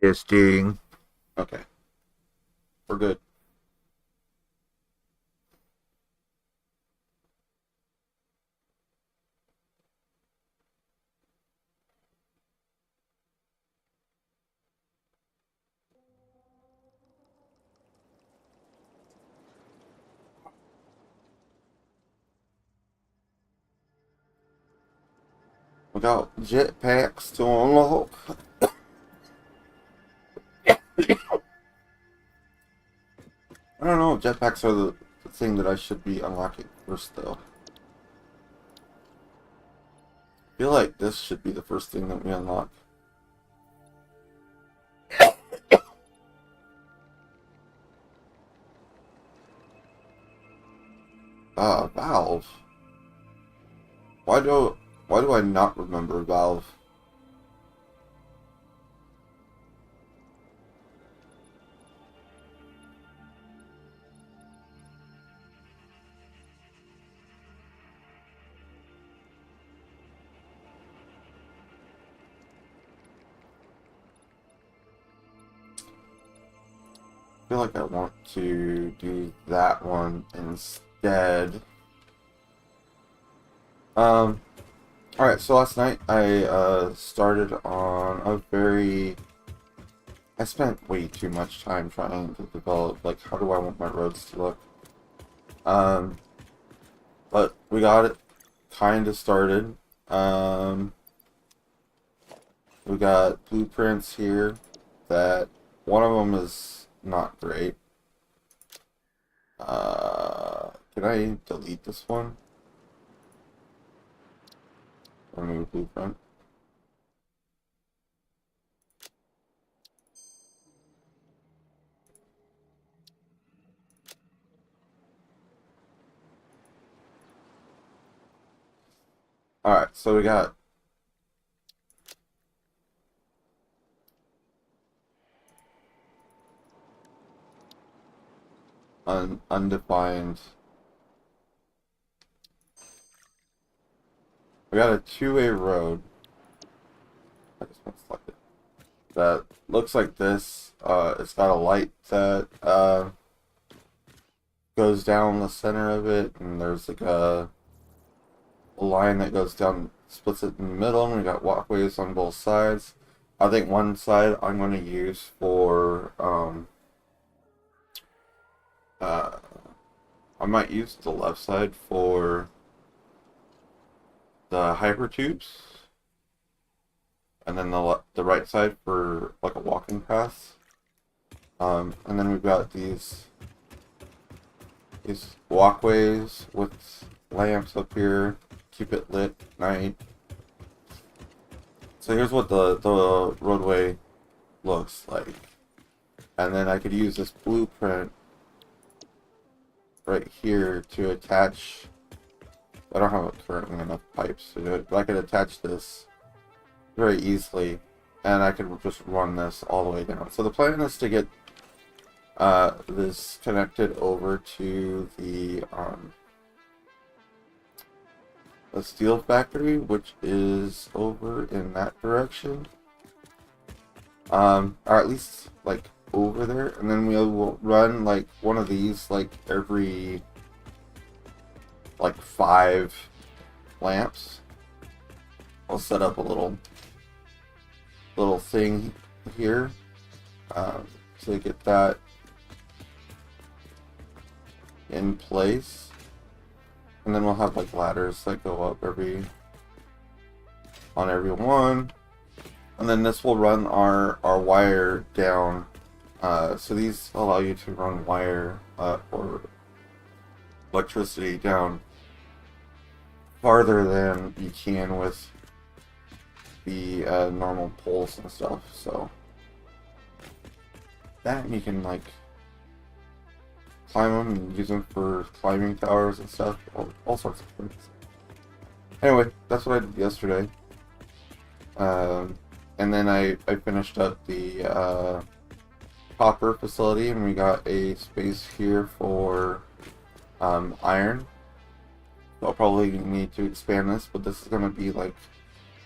Testing. Okay, we're good. We got jetpacks to unlock. I don't know if jetpacks are the thing that I should be unlocking first, though. I feel like this should be the first thing that we unlock. Valve. Why do why do I not remember Valve? I feel like I want to do that one instead. Um, Alright, so last night I started on a very... I spent way too much time trying to develop, like, how do I want my roads to look. Um, but we got it kind of started. Um, we got blueprints here that one of them is not great. Can I delete this one? Remove blueprint. Alright, so we got undefined. We got a two-way road. I just want to select it. That looks like this. It's got a light that goes down the center of it, and there's like a line that goes down, splits it in the middle, and we got walkways on both sides. I think one side I'm going to use for uh, I might use the left side for the hyper tubes, and then the right side for like a walking path. And then we've got these walkways with lamps up here, keep it lit at night. So here's what the roadway looks like. And then I could use this blueprint right here to attach. I don't have currently enough pipes to do it, but I could attach this very easily, and I could just run this all the way down. So the plan is to get this connected over to the steel factory, which is over in that direction, or at least like over there, and then we will run like one of these like every like 5 lamps. I'll set up a little thing here to get that in place, and then we'll have like ladders that go up on every one, and then this will run our wire down. So these allow you to run wire or electricity down farther than you can with the normal poles and stuff. So that you can like climb them and use them for climbing towers and stuff, all sorts of things. Anyway, that's what I did yesterday. And then I finished up the copper facility, and we got a space here for iron. So I'll probably need to expand this, but this is going to be like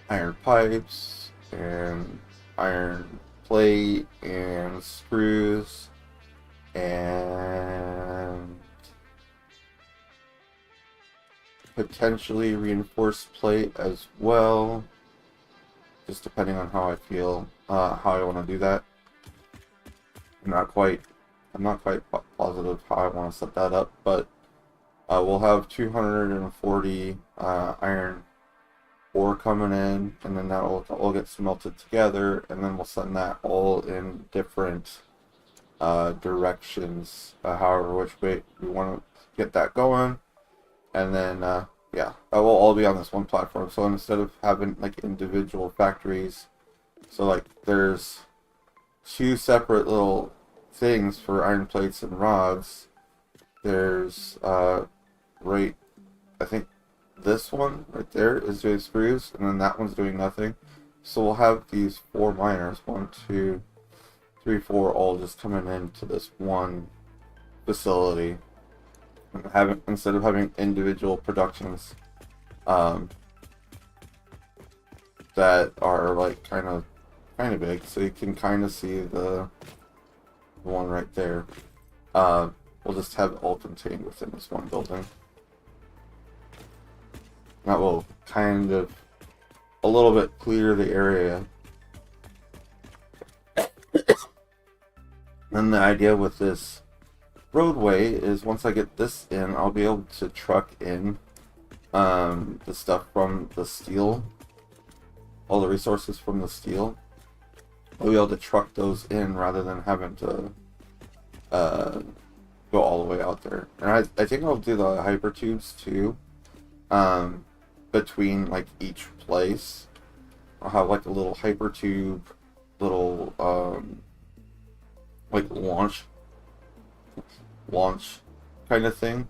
iron pipes and iron plate and screws and potentially reinforced plate as well, just depending on how I feel, how I want to do that. I'm not quite positive how I want to set that up, but we'll have 240 iron ore coming in, and then that will all get smelted together, and then we'll send that all in different directions, however which way we want to get that going. And then yeah, that will all be on this one platform. So instead of having like individual factories, so like there's two separate little things for iron plates and rods. There's right, I think this one right there is doing screws, and then that one's doing nothing. So we'll have these 4 miners, 1, 2, 3, 4, all just coming into this one facility, and instead of having individual productions that are like kind of big. So you can kind of see the one right there. We'll just have it all contained within this one building. That will kind of a little bit clear the area. And the idea with this roadway is once I get this in, I'll be able to truck in the stuff from the steel, all the resources from the steel. I'll be able to truck those in rather than having to go all the way out there. And I think I'll do the hyper tubes too. Between like each place, I'll have like a little hyper tube, little like launch kind of thing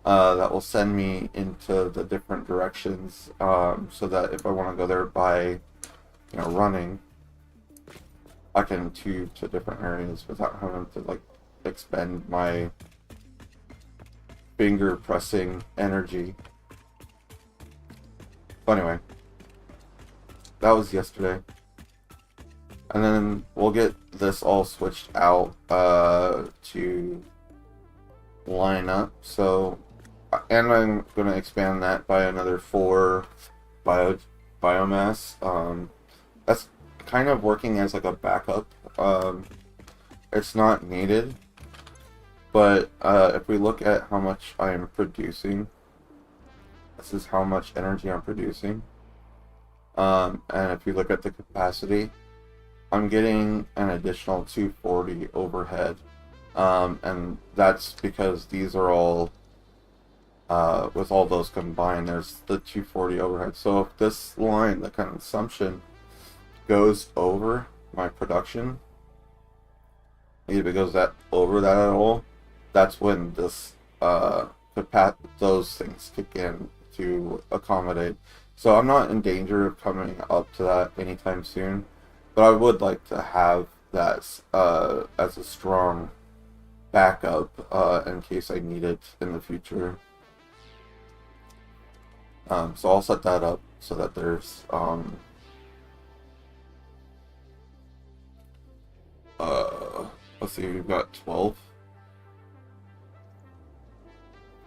that will send me into the different directions, so that if I want to go there by running, I can tube to different areas without having to like expend my finger pressing energy. But anyway, that was yesterday. And then we'll get this all switched out to line up. So, and I'm going to expand that by another 4 biomass. That's kind of working as like a backup. It's not needed, but if we look at how much I am producing, this is how much energy I'm producing. And if you look at the capacity, I'm getting an additional 240 overhead. And that's because these are all, with all those combined, there's the 240 overhead. So if this line, the consumption, goes over my production, if it goes over that at all, that's when this those things kick in to accommodate. So I'm not in danger of coming up to that anytime soon, but I would like to have that as a strong backup in case I need it in the future. So I'll set that up so that there's let's see, we've got 12.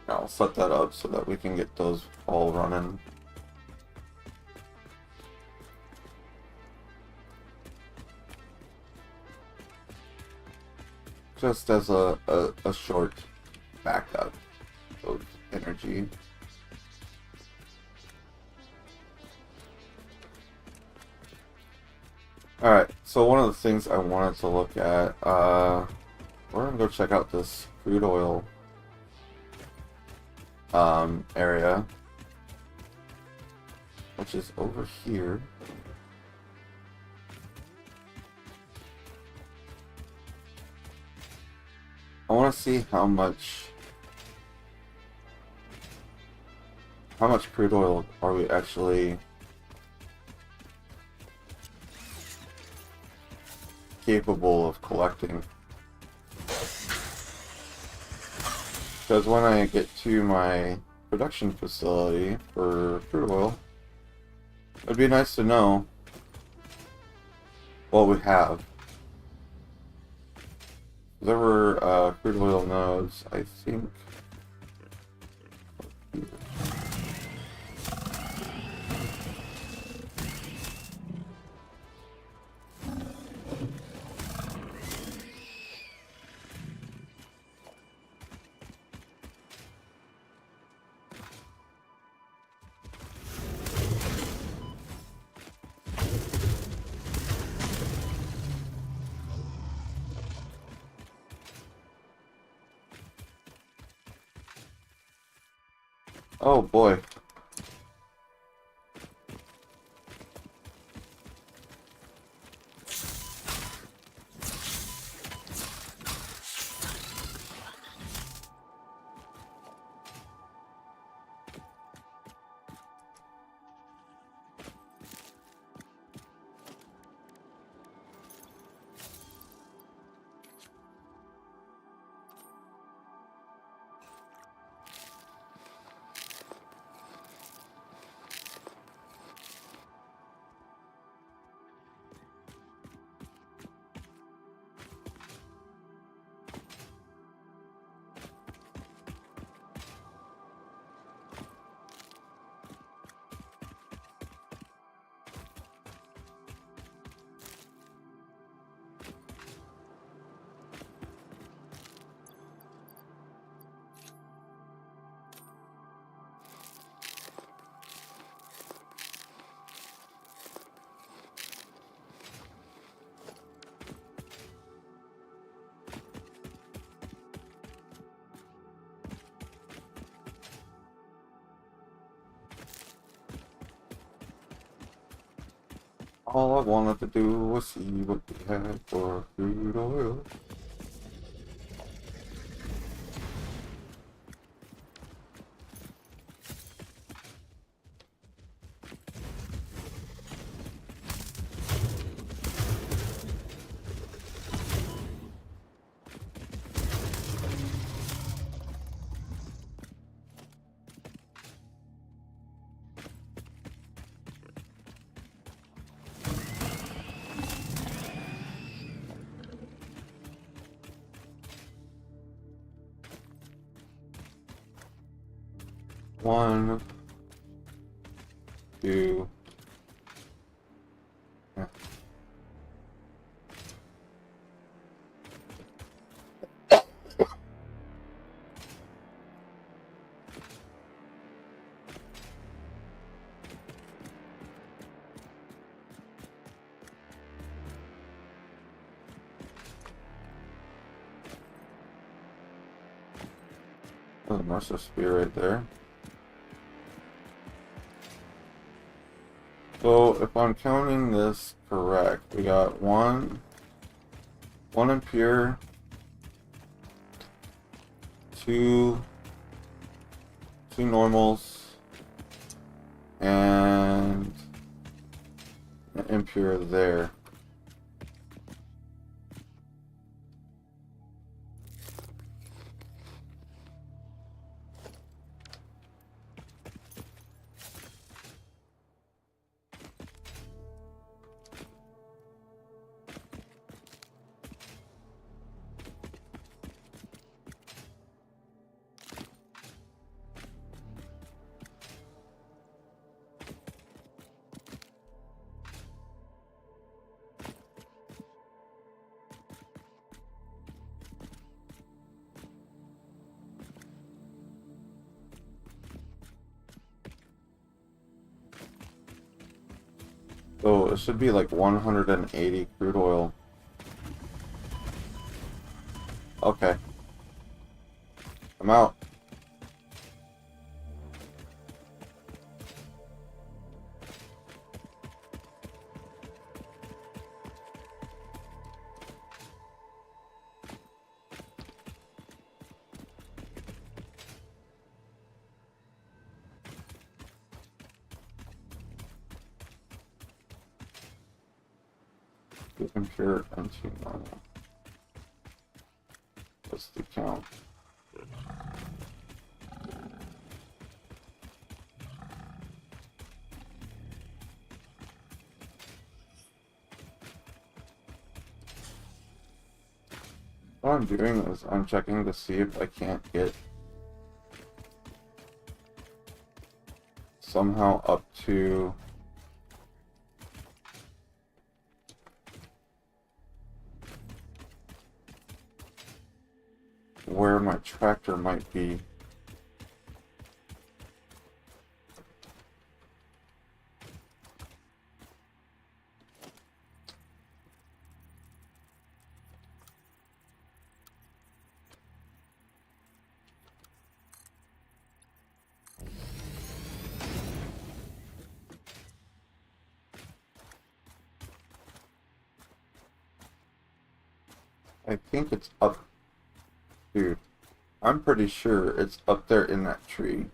I'll set that up so that we can get those all running. Just as a short backup of energy. Alright, so one of the things I wanted to look at, we're going to go check out this crude oil area, which is over here. I want to see how much crude oil are we actually capable of collecting. Because when I get to my production facility for crude oil, it'd be nice to know what we have. there were crude oil nodes, I think. Oh boy. All I wanted to do was see what we had for crude oil. One, two. Yeah. There's a Mercer spear right there. So if I'm counting this correct, we got one impure, two normals, and an impure there. So it should be like 180 crude oil. Okay. I'm out. Impure and two normal. What's the count? What I'm doing is I'm checking to see if I can't get somehow up to where my tractor might be. I think it's up, dude. I'm pretty sure it's up there in that tree.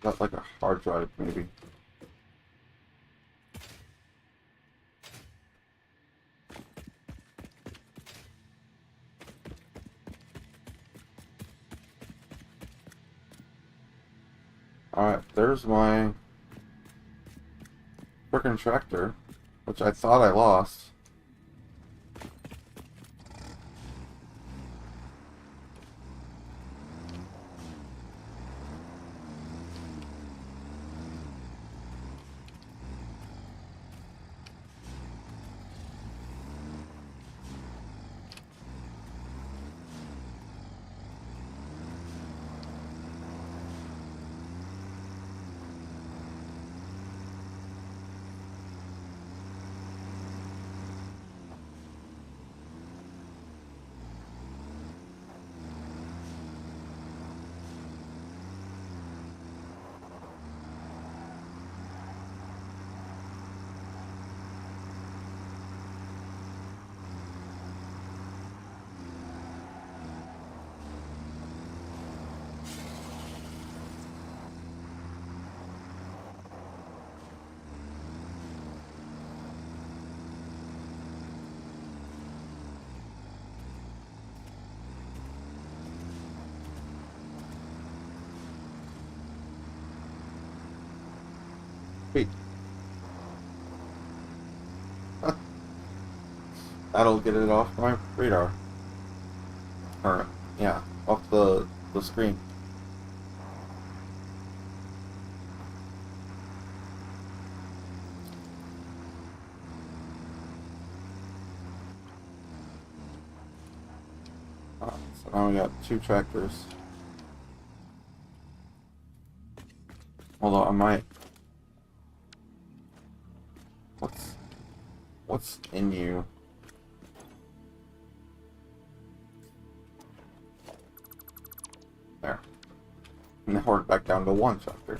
Got like a hard drive, maybe. Alright, there's my frickin' tractor, which I thought I lost. Wait. That'll get it off my radar. Or, yeah, off the screen. So now we got two tractors. Although I might... What's in you? There. Now we're back down to one tractor. There.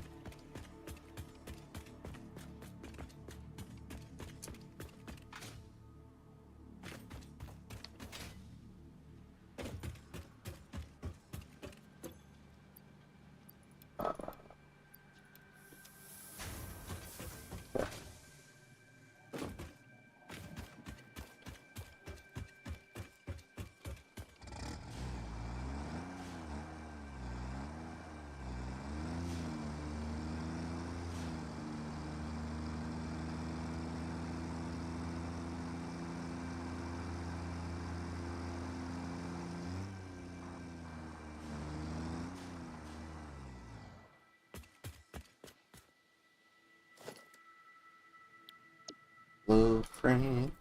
Blueprints.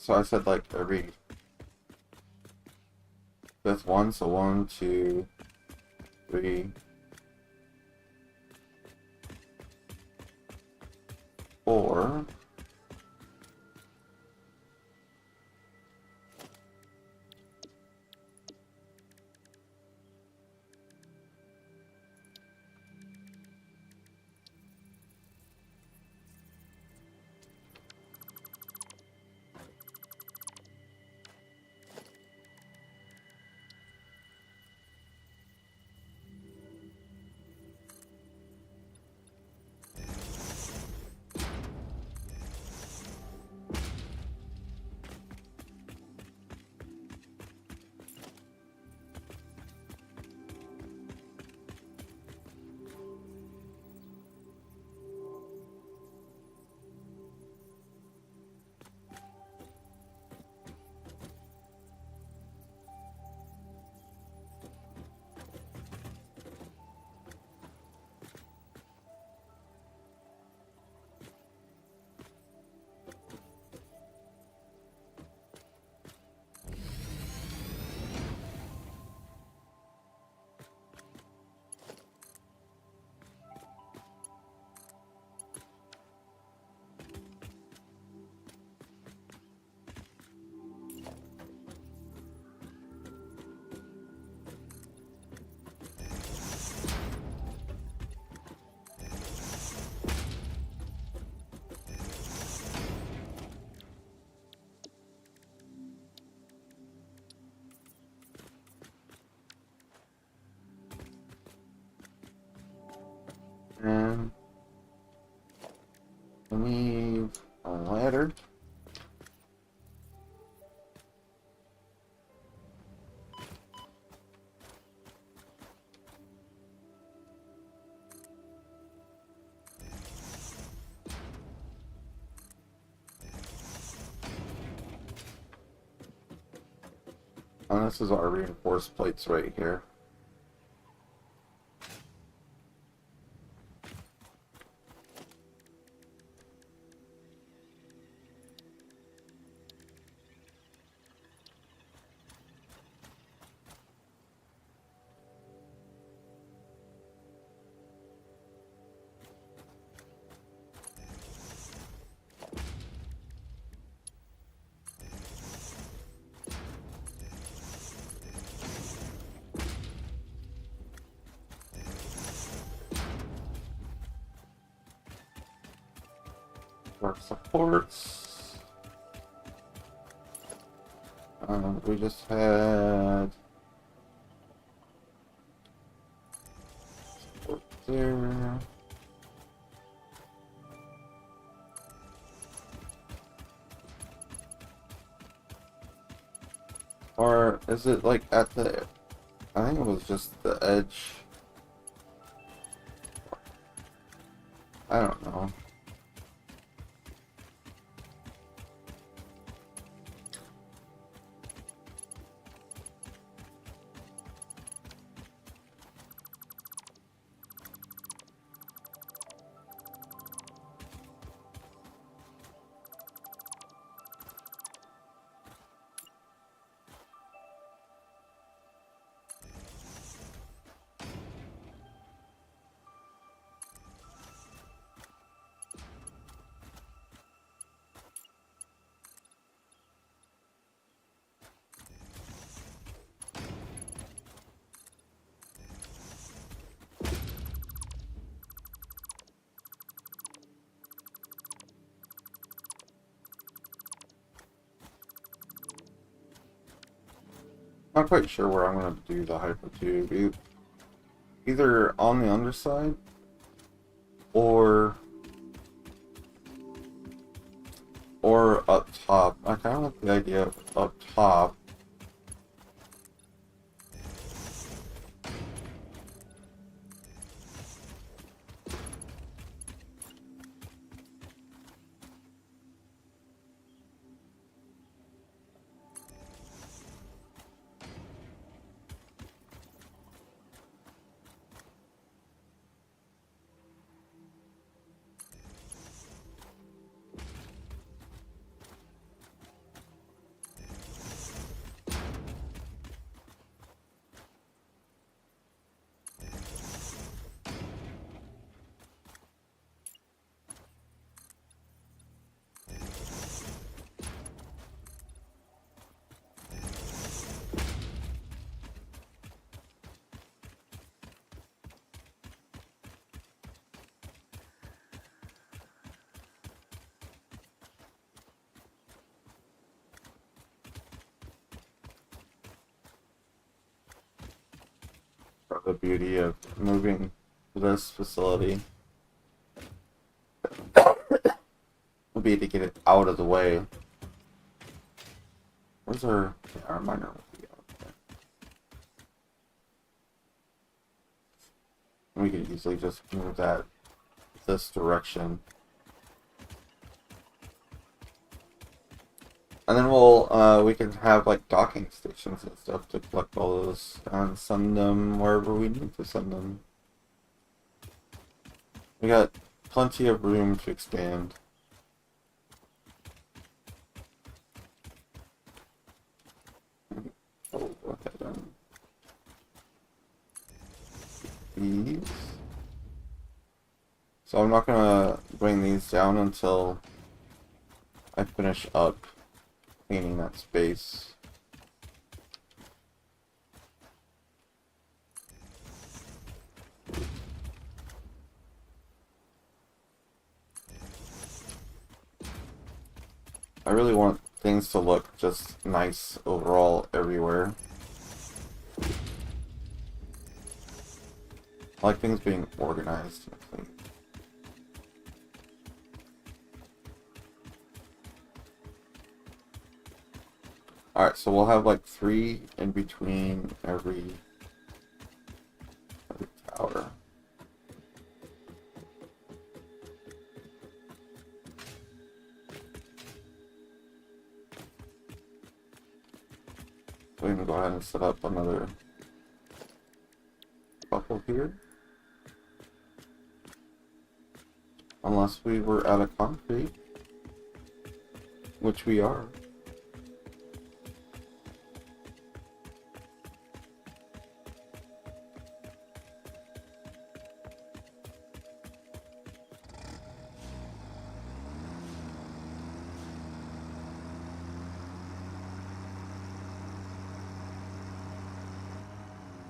So I said like every fifth one, so 1, 2, 3, 4. And I need a ladder. And this is our reinforced plates right here. Our supports. We just had support there. Or is it like at the, I think it was just the edge. I don't know. Not quite sure where I'm going to do the hyper tube. Either on the underside or up top. I kind of like the idea of up top. part of the beauty of moving this facility will be to get it out of the way. Where's our miner? We could easily just move that this direction. And then we can have like docking stations and stuff to collect all those and send them wherever we need to send them. We got plenty of room to expand. Oh, go ahead and these. So I'm not gonna bring these down until I finish up cleaning that space. I really want things to look just nice overall everywhere. I like things being organized. Alright, so we'll have like 3 in between every tower. So we can go ahead and set up another couple here. Unless we were out of concrete, which we are.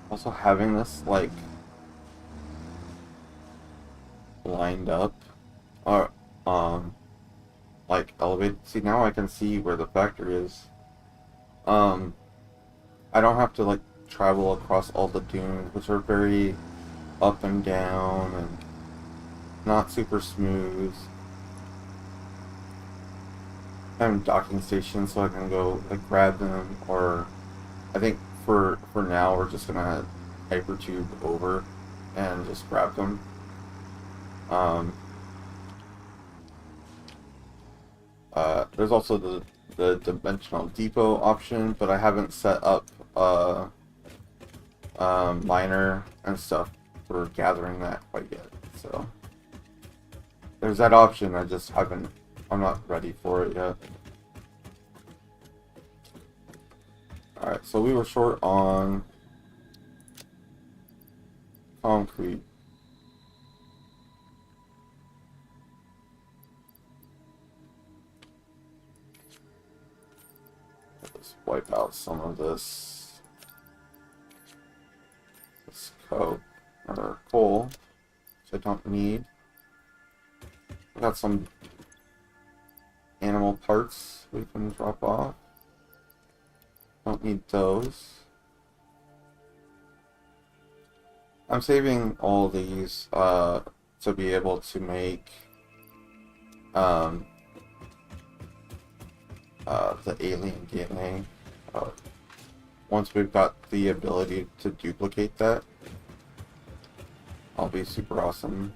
Also having this like lined up or like elevated. See, now I can see where the factory is. I don't have to like travel across all the dunes, which are very up and down and not super smooth. Having docking stations so I can go like grab them, or I think for now we're just gonna hypertube over and just grab them. There's also the dimensional depot option, but I haven't set up miner and stuff for gathering that quite yet. So there's that option. I'm not ready for it yet. Alright, so we were short on concrete. Let's wipe out some of this coke or coal, which I don't need. I got some animal parts we can drop off. Don't need those. I'm saving all these to be able to make the alien DNA. Once we've got the ability to duplicate that, I'll be super awesome.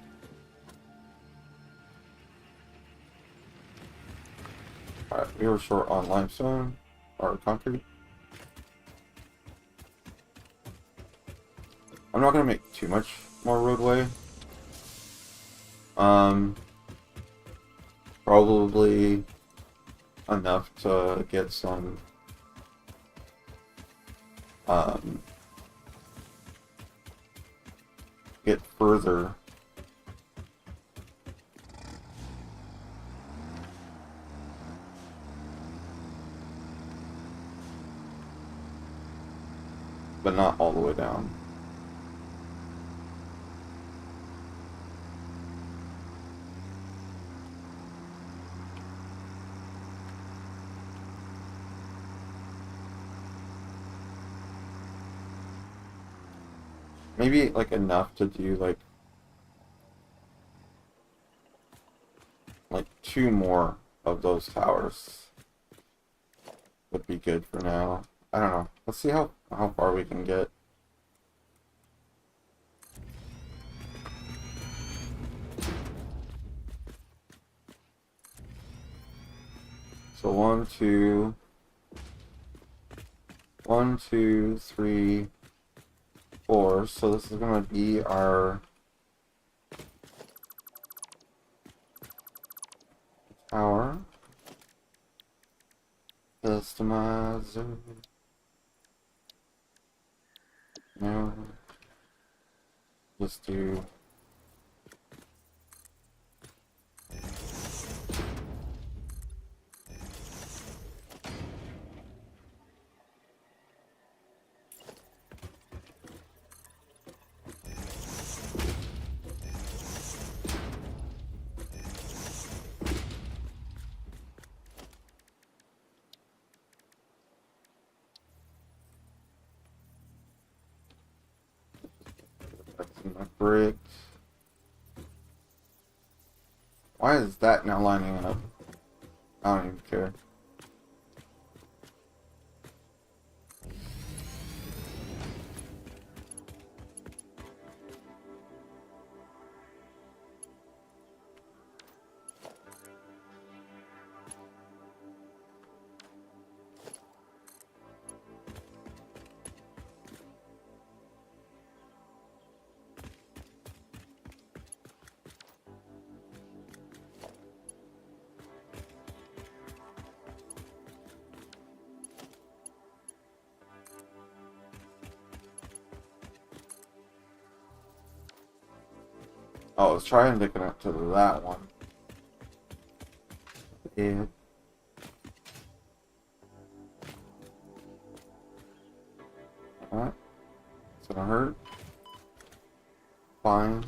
Alright, we were short on limestone or concrete. I'm not gonna make too much more roadway. Probably enough to get some get further. But not all the way down. Maybe like enough to do like two more of those towers would be good for now. I don't know. Let's see how far we can get. So 1, 2, 3, 4. So this is gonna be our tower. Customizer. No. Let's do. My bricks. Why is that now lining up? I don't even care. Oh, I was trying to connect to that one. Yeah. Alright. It's gonna hurt. Fine.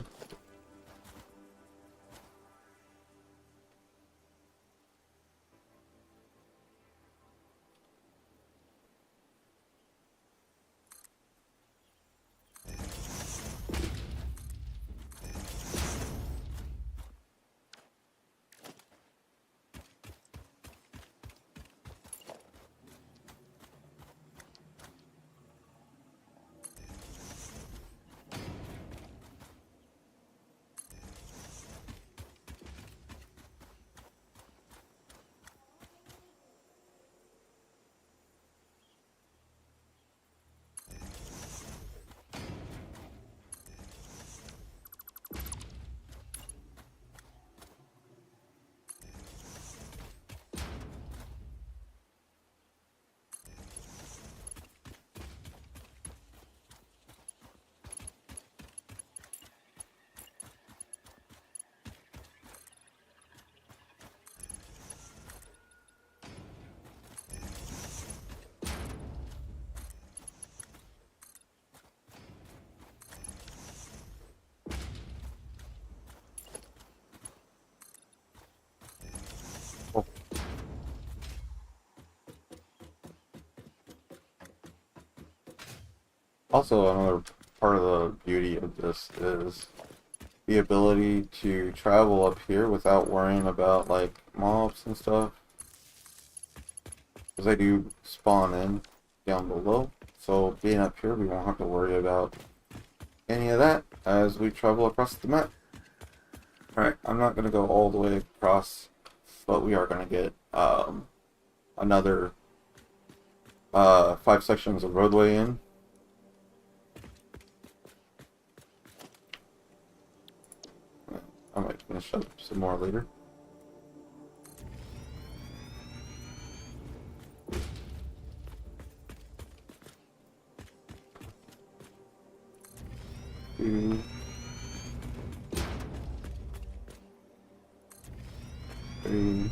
Oh. Also, another part of the beauty of this is the ability to travel up here without worrying about like mobs and stuff. Because they do spawn in down below. So being up here, we won't have to worry about any of that as we travel across the map. Alright, I'm not going to go all the way across, but we are going to get another 5 sections of roadway in. I might finish up some more later. Two, 3,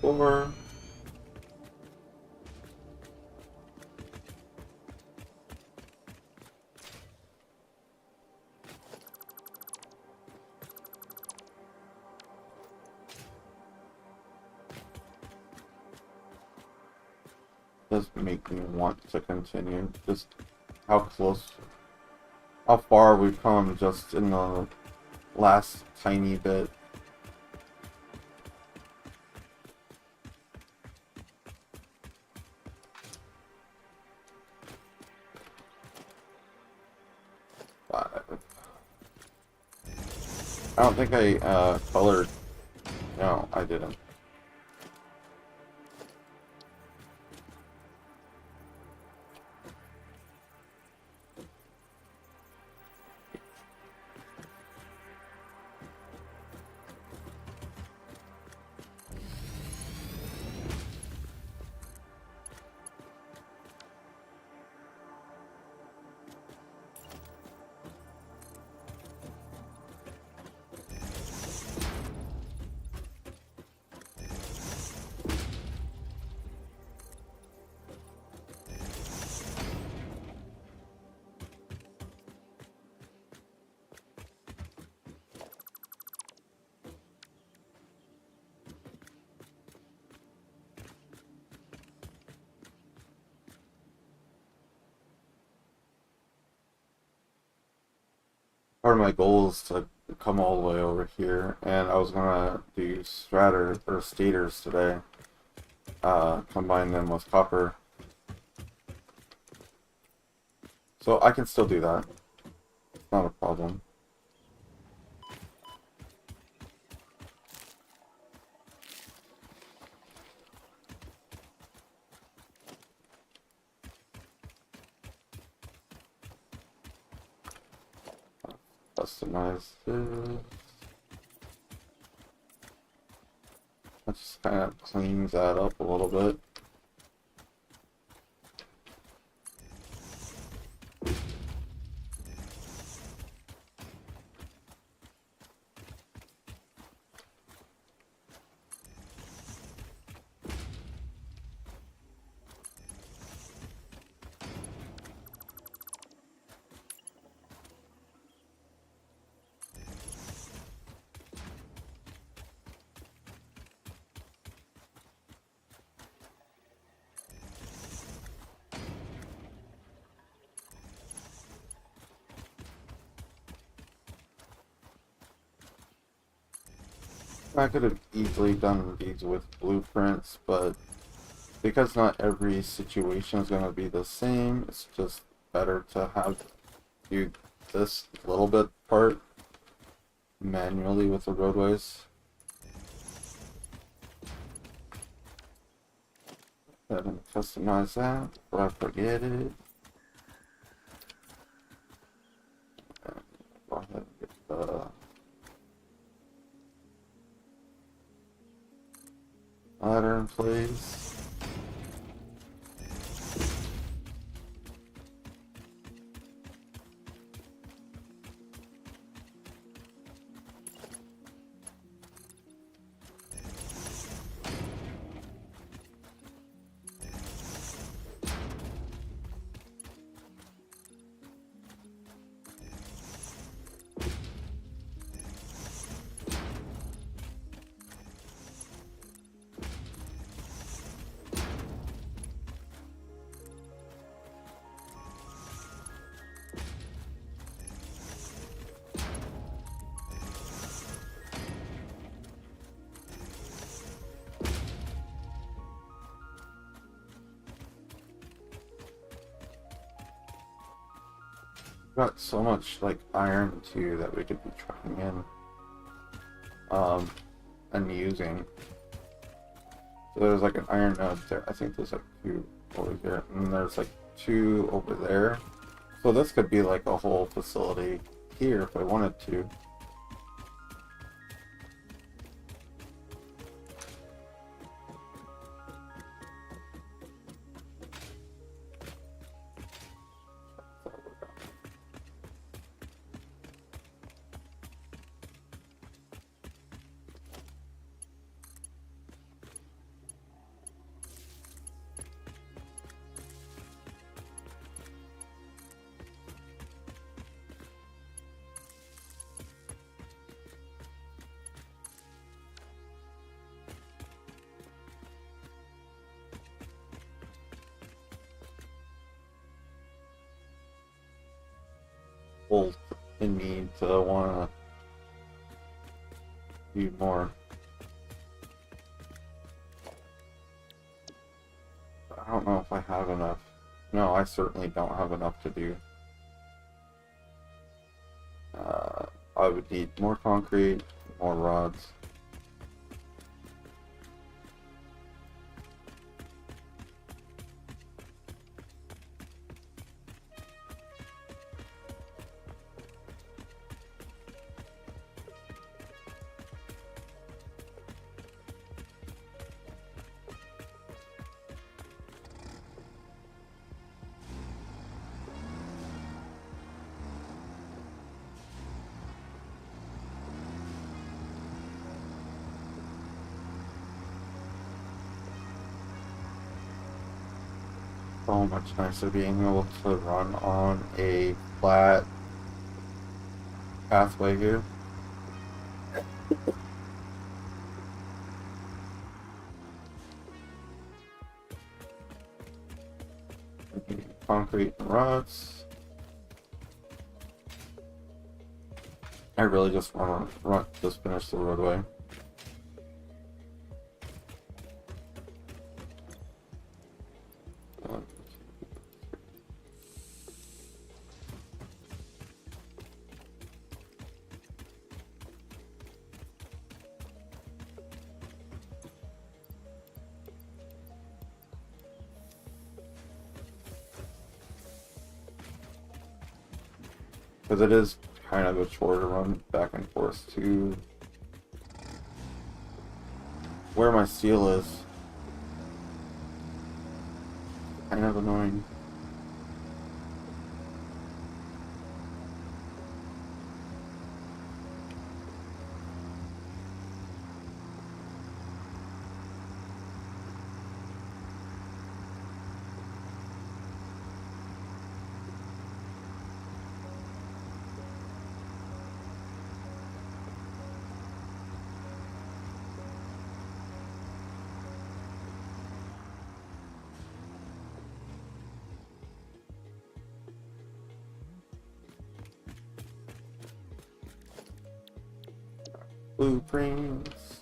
4. does make me want to continue. Just how close, how far we've come just in the last tiny bit. I don't think I colored. No, I didn't. Part of my goal is to come all the way over here, and I was gonna do stratter or stators today. Combine them with copper, so I can still do that. It's not a problem. Customize this. That just kind of cleans that up a little bit. I could have easily done these with blueprints, but because not every situation is going to be the same, it's just better to have do this little bit part manually with the roadways. Go ahead and customize that before I forget it. Go ahead and get the ladder in place. Got so much like iron too that we could be trying in and using. So there's like an iron node there. I think there's like 2 over here, and there's like 2 over there. So this could be like a whole facility here if I wanted to. pull in me to want to do more. I don't know if I have enough. No, I certainly don't have enough to do. I would need more concrete, more rods. So much nicer being able to run on a flat pathway here. Concrete and rods. I really just want to just finish the roadway. Because it is kind of a chore to run back and forth to where my steel is. Kind of annoying. Blueprints.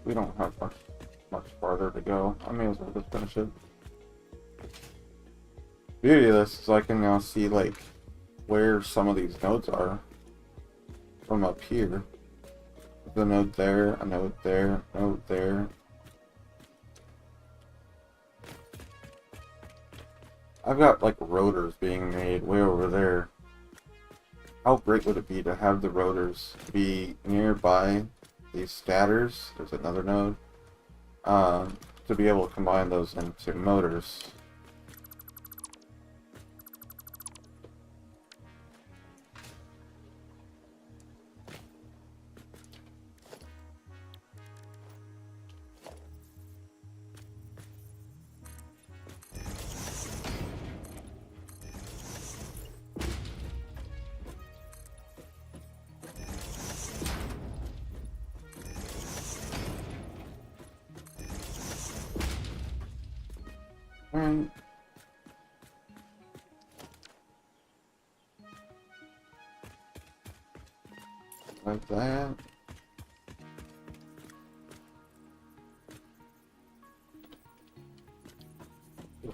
We don't have much farther to go. I may as well just finish it. Beauty of this is I can now see like where some of these nodes are from up here. The node there, a node there, a node there. I've got like rotors being made way over there. How great would it be to have the rotors be nearby these scatters? There's another node. To be able to combine those into motors. Right. Like that.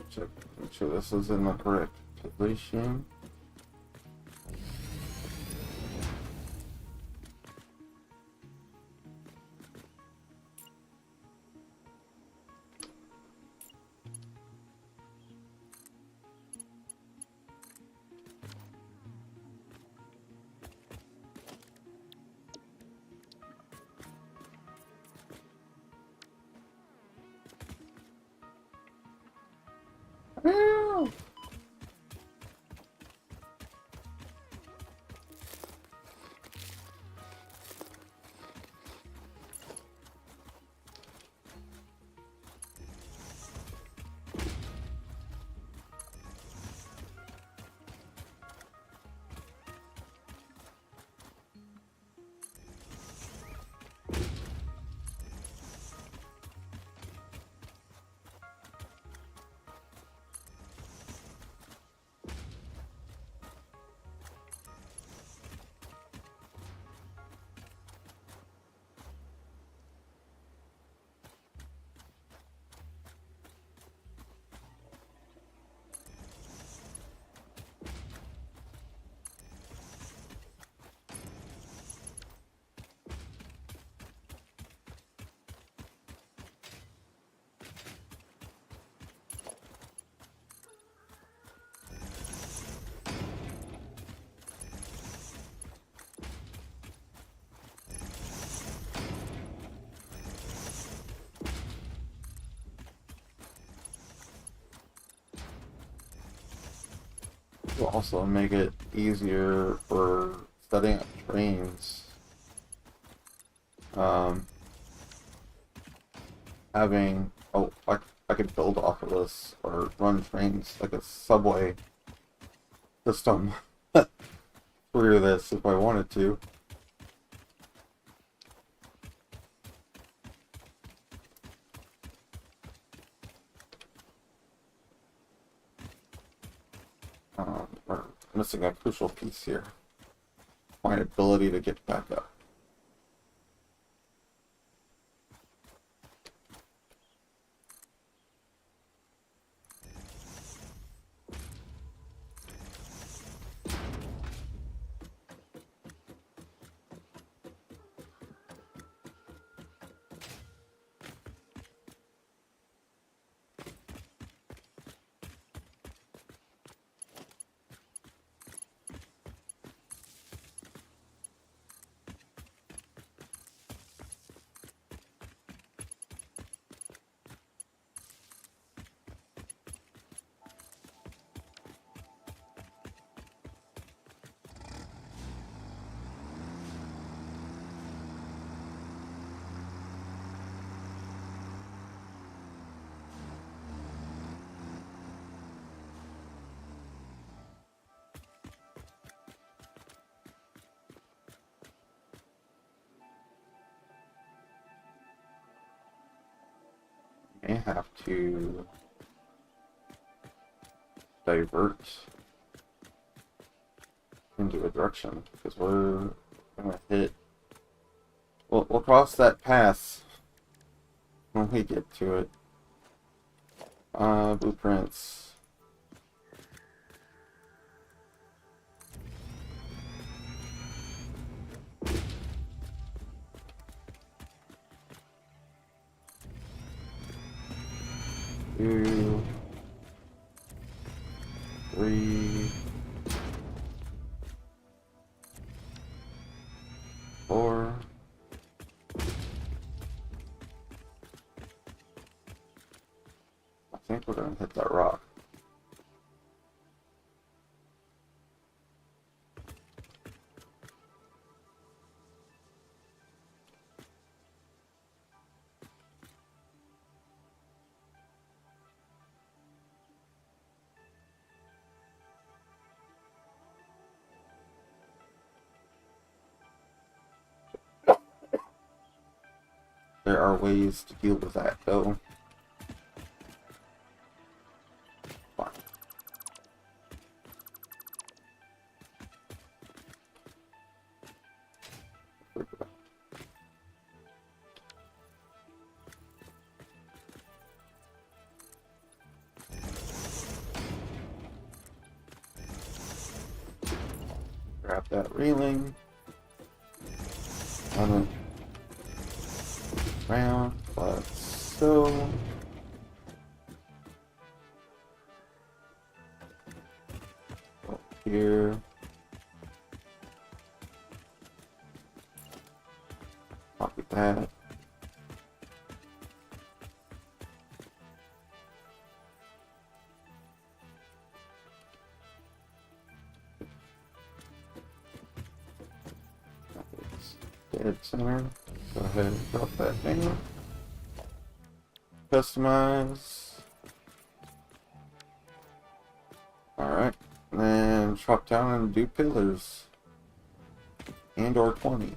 Check, make sure this is in the correct position. Ow! will also make it easier for setting up trains. Having, oh, I could build off of this or run trains like a subway system through this if I wanted to. We're missing a crucial piece here. My ability to get back up. May have to divert into a direction because we're gonna hit. We'll cross that pass when we get to it. Blueprints. Two, three, four. I think we're gonna hit that rock. There are ways to deal with that, though. Fine. Grab that railing. Run it around, like so. Up here. Copy that. Dead center. Go ahead and drop that down. Customize. Alright. And then drop down and do pillars. And or 20.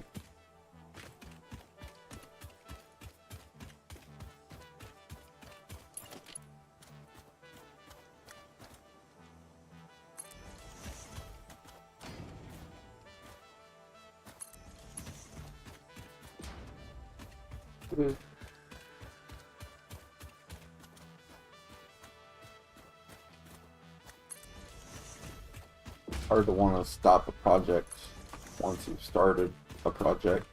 Hard to want to stop a project once you've started a project.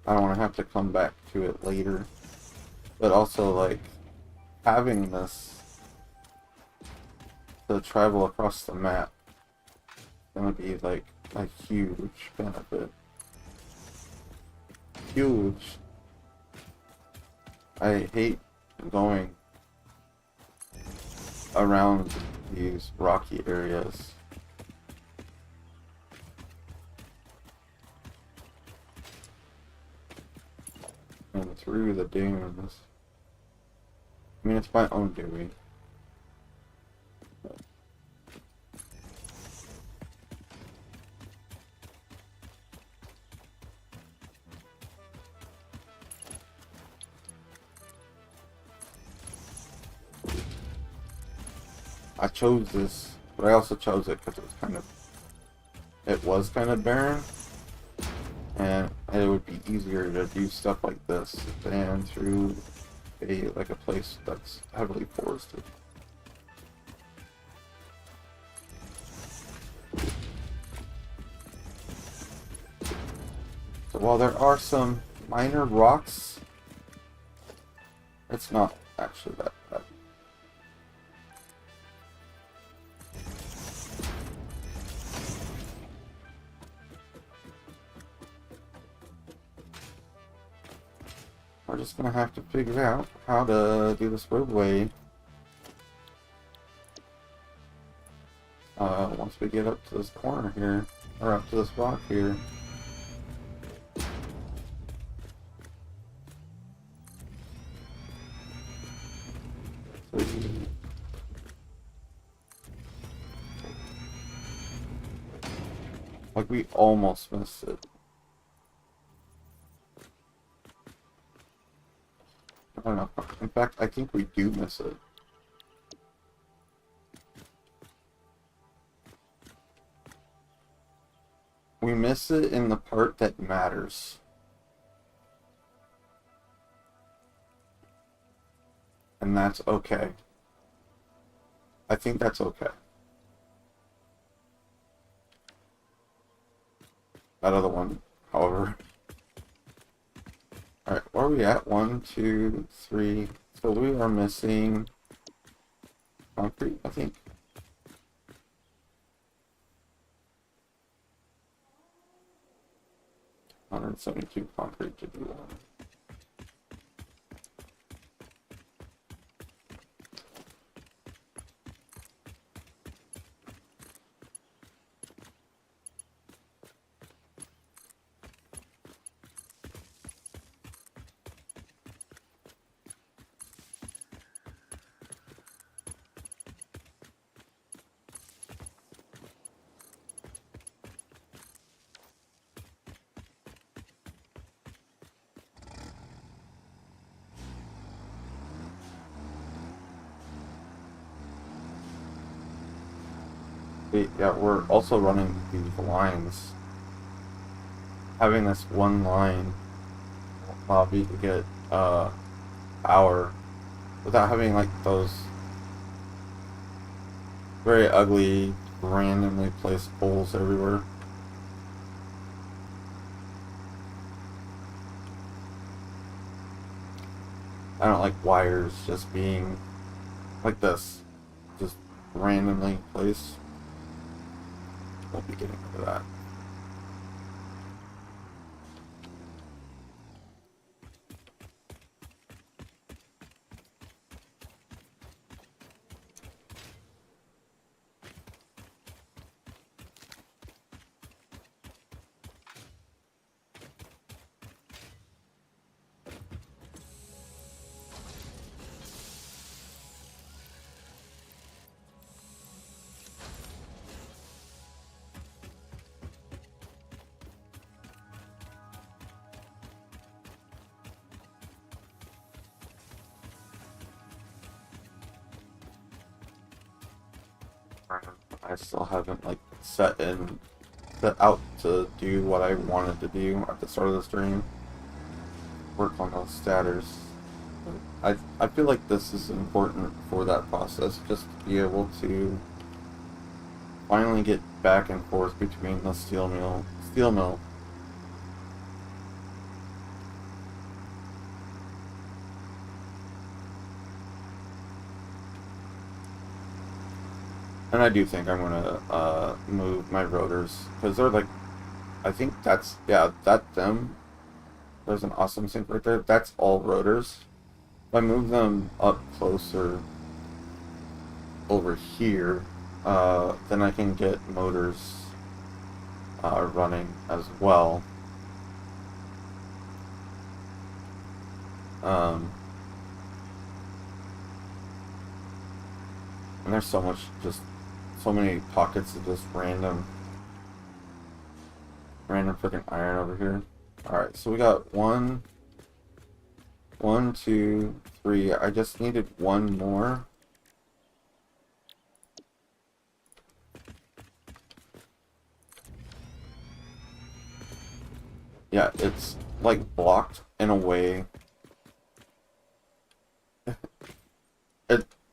I don't want to have to come back to it later. But also, like, having this to travel across the map is going to be, like, a huge benefit. Huge. I hate going around these rocky areas. And through the dunes. I mean, it's my own doing. I chose this, but I also chose it because it was kind of barren, and it would be easier to do stuff like this than through a place that's heavily forested. So while there are some minor rocks, it's not actually that bad. We're just gonna have to figure out how to do this roadway once we get up to this corner here, or up to this rock here. So, like, we almost missed it. I don't know. In fact, I think we do miss it. We miss it in the part that matters. And that's okay. I think that's okay. That other one, however. Alright, where are we at? 1, 2, 3. So we are missing concrete, I think. $172 concrete to do that. Yeah, we're also running these lines. Having this one line will allow me to get power without having like those very ugly, randomly placed poles everywhere. I don't like wires just being like this, just randomly placed. Won't be getting rid of that. I still haven't like set out to do what I wanted to do at the start of the stream. Work on those statters. I feel like this is important for that process, just to be able to finally get back and forth between the steel mill. And I do think I'm gonna move my rotors, because they're like, I think that's, yeah, them. There's an awesome sink right there. That's all rotors. If I move them up closer, over here, then I can get motors running as well. And there's so many pockets of just random freaking iron over here. Alright, so we got one, two, three. I just needed one more. Yeah, it's like blocked in a way.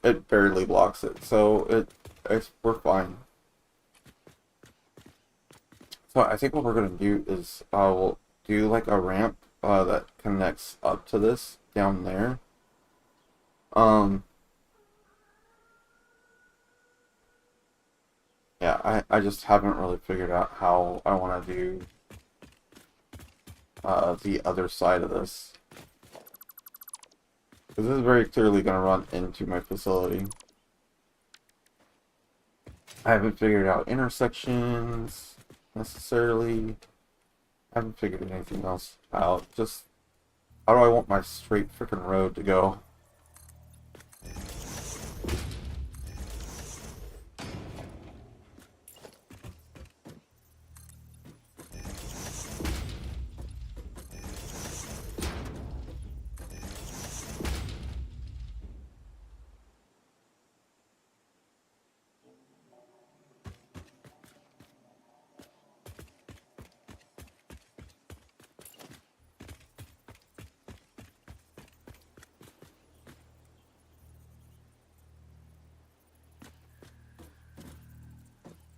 It barely blocks it, so we're fine. So I think what we're gonna do is we'll do like a ramp that connects up to this down there. Yeah, I just haven't really figured out how I want to do the other side of this. Because this is very clearly going to run into my facility. I haven't figured out intersections necessarily. I haven't figured anything else out. Just how do I want my straight freaking road to go?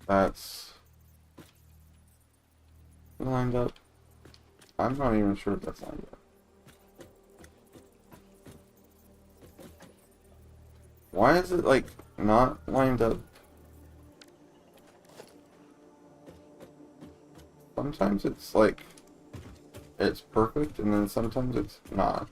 That's lined up. I'm not even sure if that's lined up. Why is it like not lined up? Sometimes it's like it's perfect and then sometimes it's not.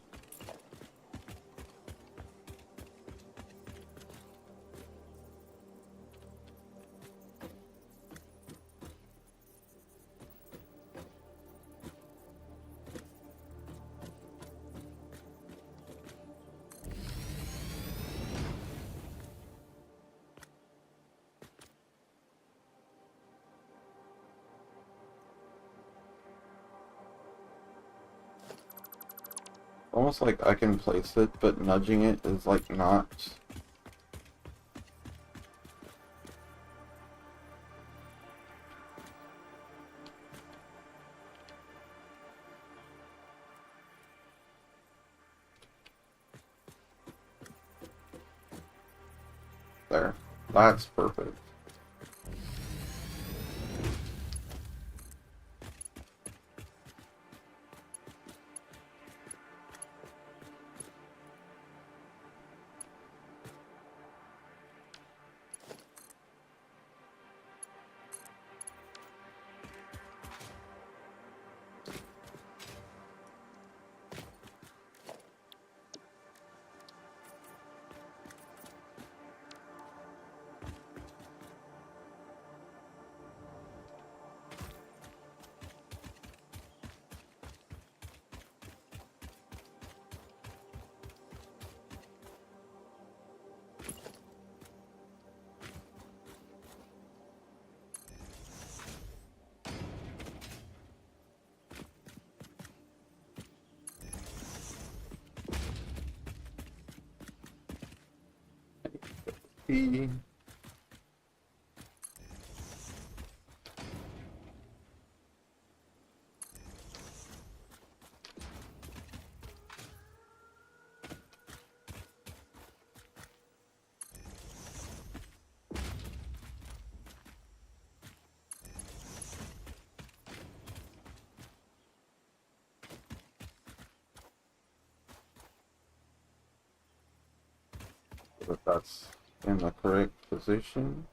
Almost like I can place it, but nudging it is like not. There. That's perfect. P. If that's in the correct position.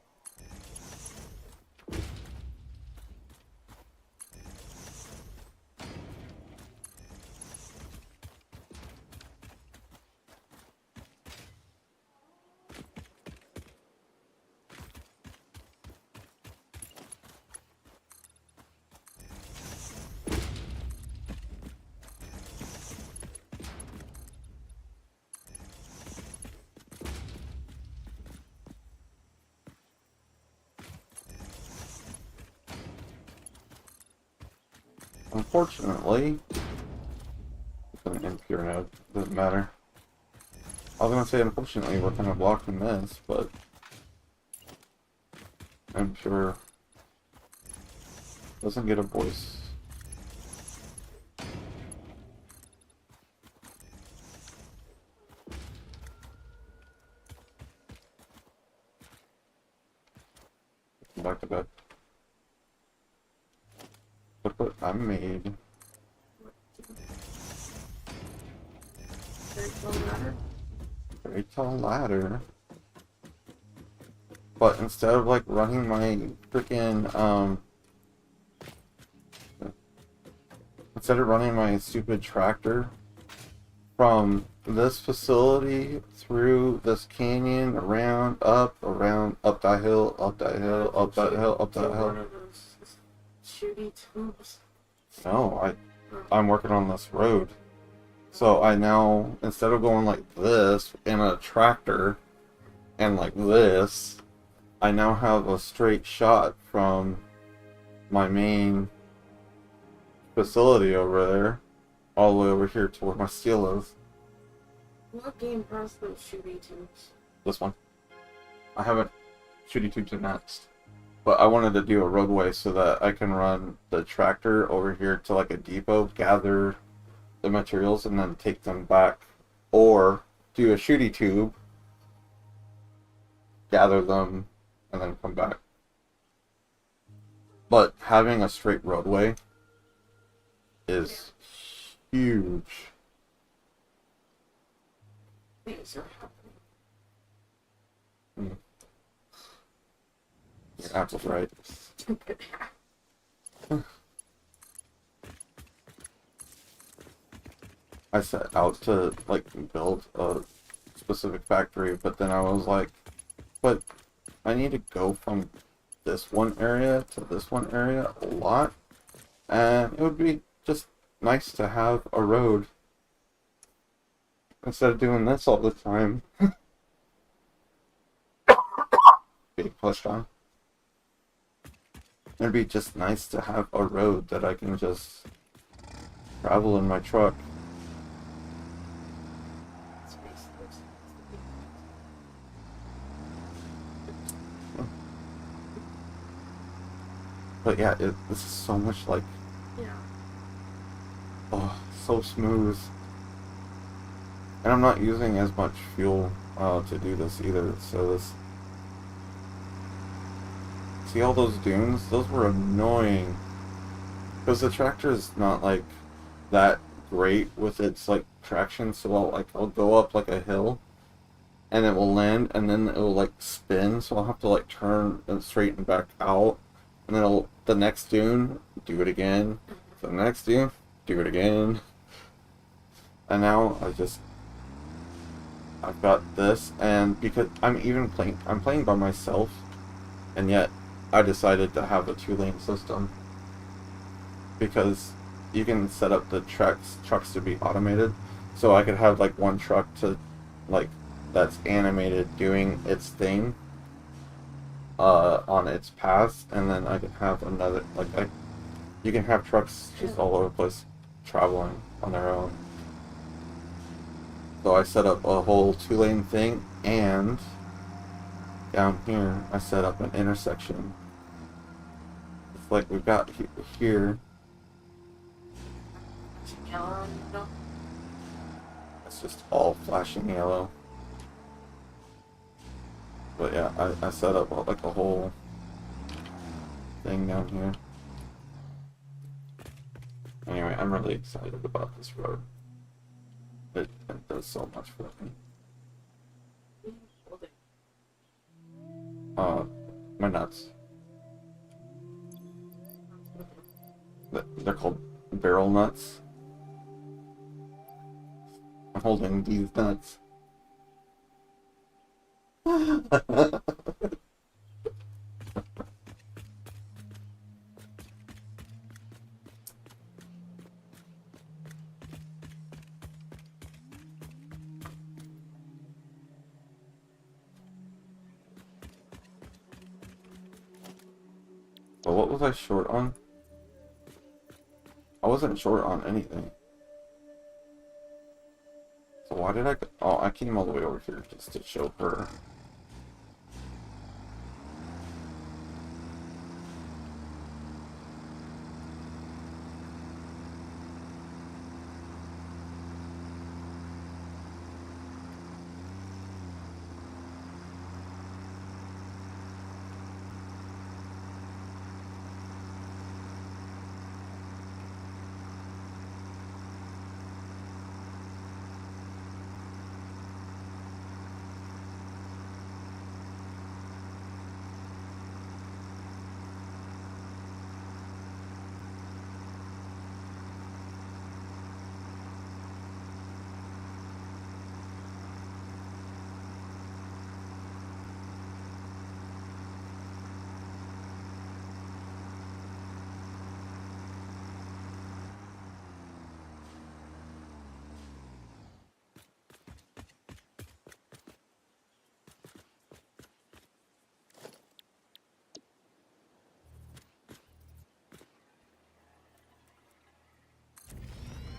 unfortunately, it's an impure node. Doesn't matter. I was gonna say, unfortunately, we're kind of blocking this, but impure doesn't get a voice. Back to bed. But I made very tall ladder. But instead of like running my freaking instead of running my stupid tractor from this facility through this canyon, around, up that hill, up that hill, up that hill, up that hill. Shooty tubes. No, I'm working on this road. So I now, instead of going like this in a tractor and like this, I now have a straight shot from my main facility over there all the way over here to where my steel is. What game has those shooty tubes? This one. I haven't shooty tubes in next. But I wanted to do a roadway so that I can run the tractor over here to like a depot, gather the materials, and then take them back. Or do a shooty tube, gather them, and then come back. But having a straight roadway is huge. Things are happening. Your apple's right. Stupid. I set out to like build a specific factory, but then I was like, but I need to go from this one area to this one area a lot, and it would be just nice to have a road instead of doing this all the time. Being pushed on. It'd be just nice to have a road that I can just travel in my truck. But yeah, this is so much like, Yeah. oh, so smooth. And I'm not using as much fuel to do this either, so this... See all those dunes? Those were annoying. Because the tractor is not like that great with its like traction, so I'll go up like a hill and it will land and then it will like spin, so I'll have to like turn and straighten back out, and then the next dune, do it again. The next dune, do it again. And now I've got this, and because I'm playing by myself, and yet I decided to have a 2-lane system because you can set up the trucks to be automated, so I could have like one truck to like that's animated doing its thing on its path, and then I could have another you can have trucks just all over the place traveling on their own. So I set up a whole 2-lane thing, and down here I set up an intersection. It's like we've got here. Yellow, no? It's just all flashing yellow. But yeah, I set up like a whole thing down here. Anyway, I'm really excited about this road. It does so much for me. My nuts. They're called barrel nuts. I'm holding these nuts. But what was I short on? I wasn't short on anything. So why did I... Oh, I came all the way over here just to show her.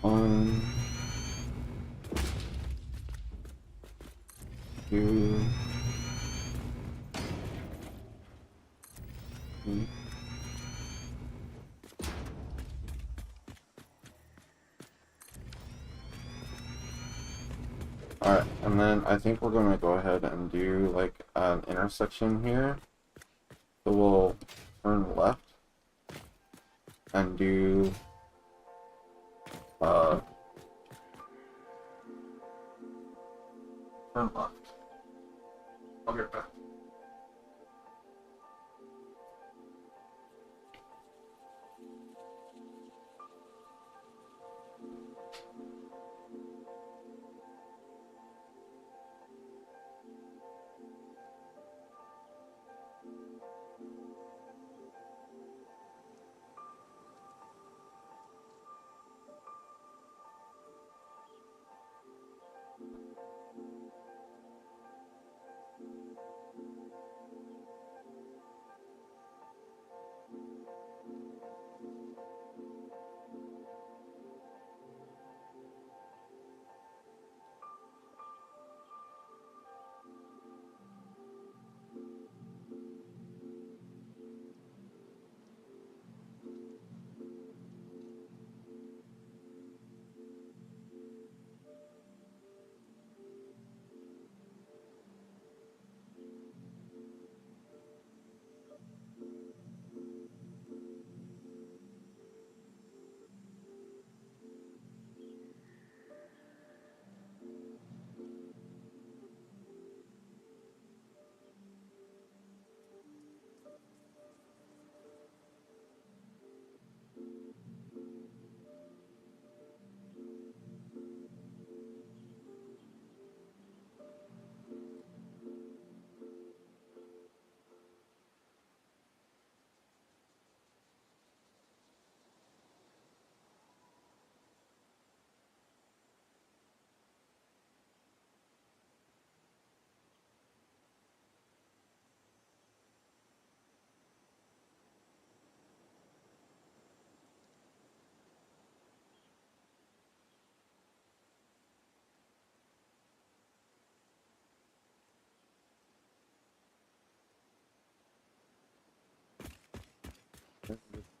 One, two, three. Alright, and then I think we're going to go ahead and do like an intersection here. So we'll turn left and do turn left. I'll be right back.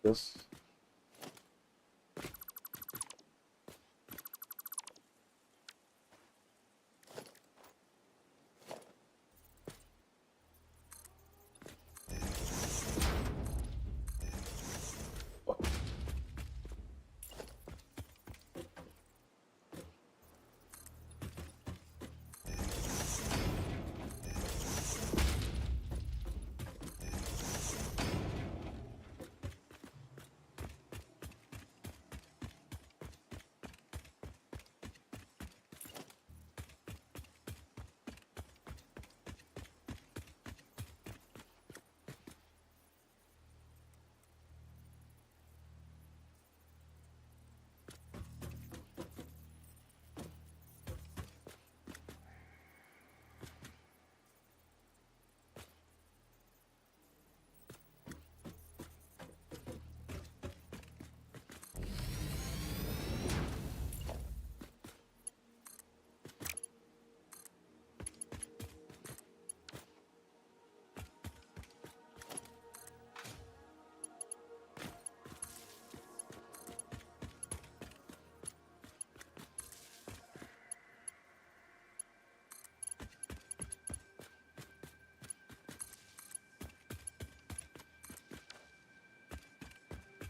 This.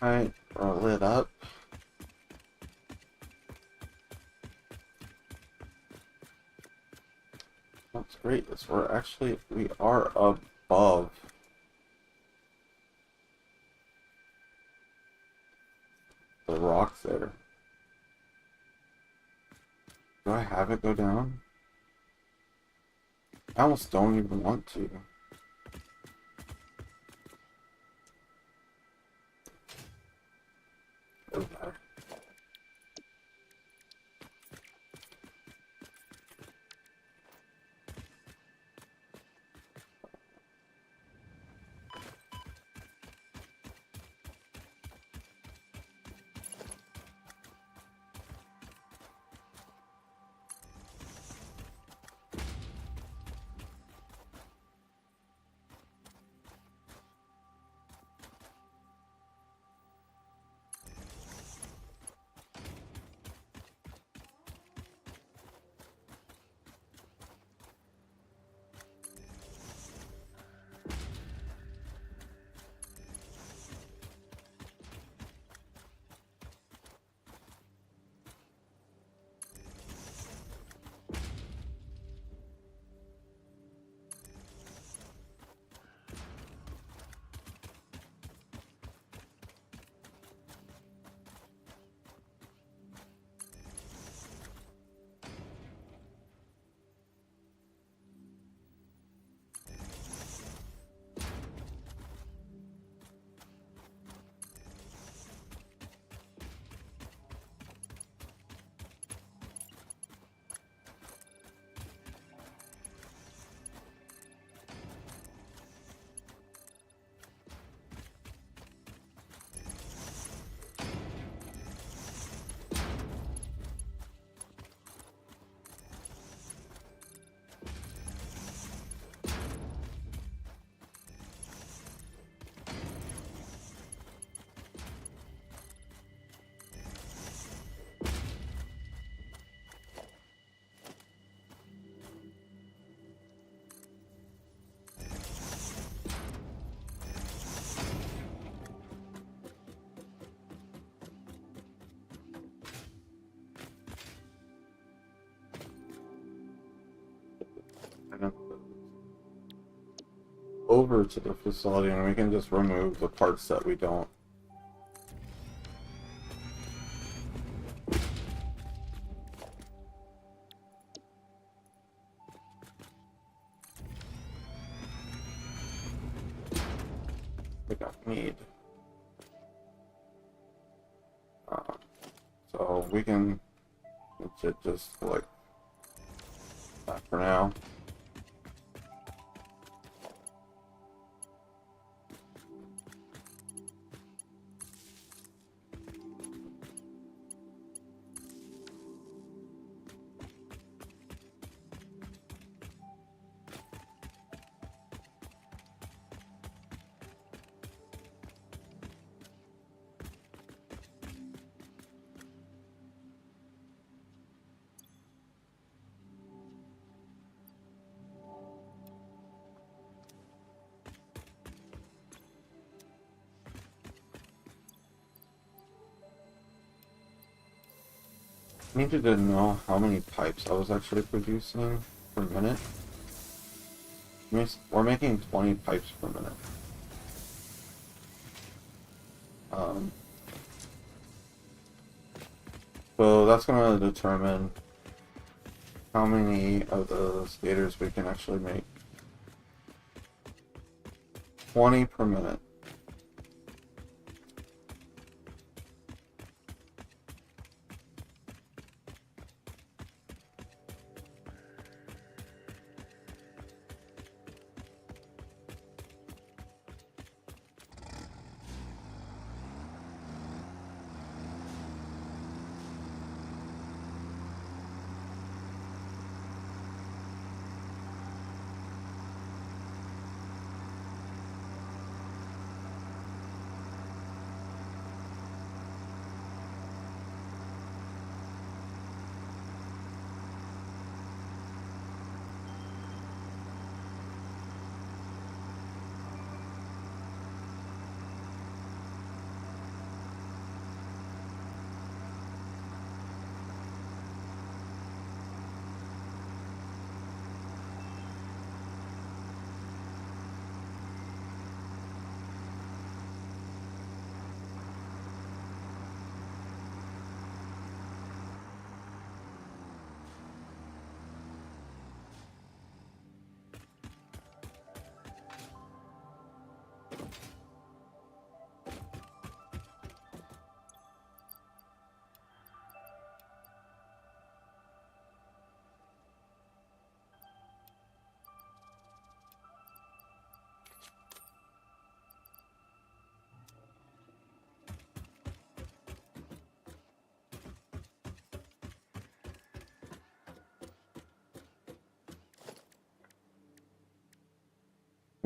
Alright, we're lit up. What's great is we are above the rocks there. Do I have it go down? I almost don't even want to. Doesn't matter. Over to the facility and we can just remove the parts that we don't. We don't need. So we can legit just like that for now. I needed to know how many pipes I was actually producing per minute. We're making 20 pipes per minute. So that's going to determine how many of the skaters we can actually make. 20 per minute.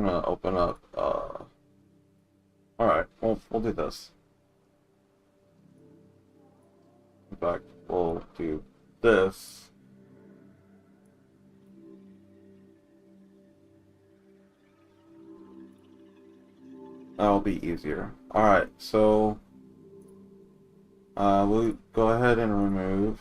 I'm gonna open up, alright, we'll do this. In fact, we'll do this. That'll be easier. Alright, so we'll go ahead and remove.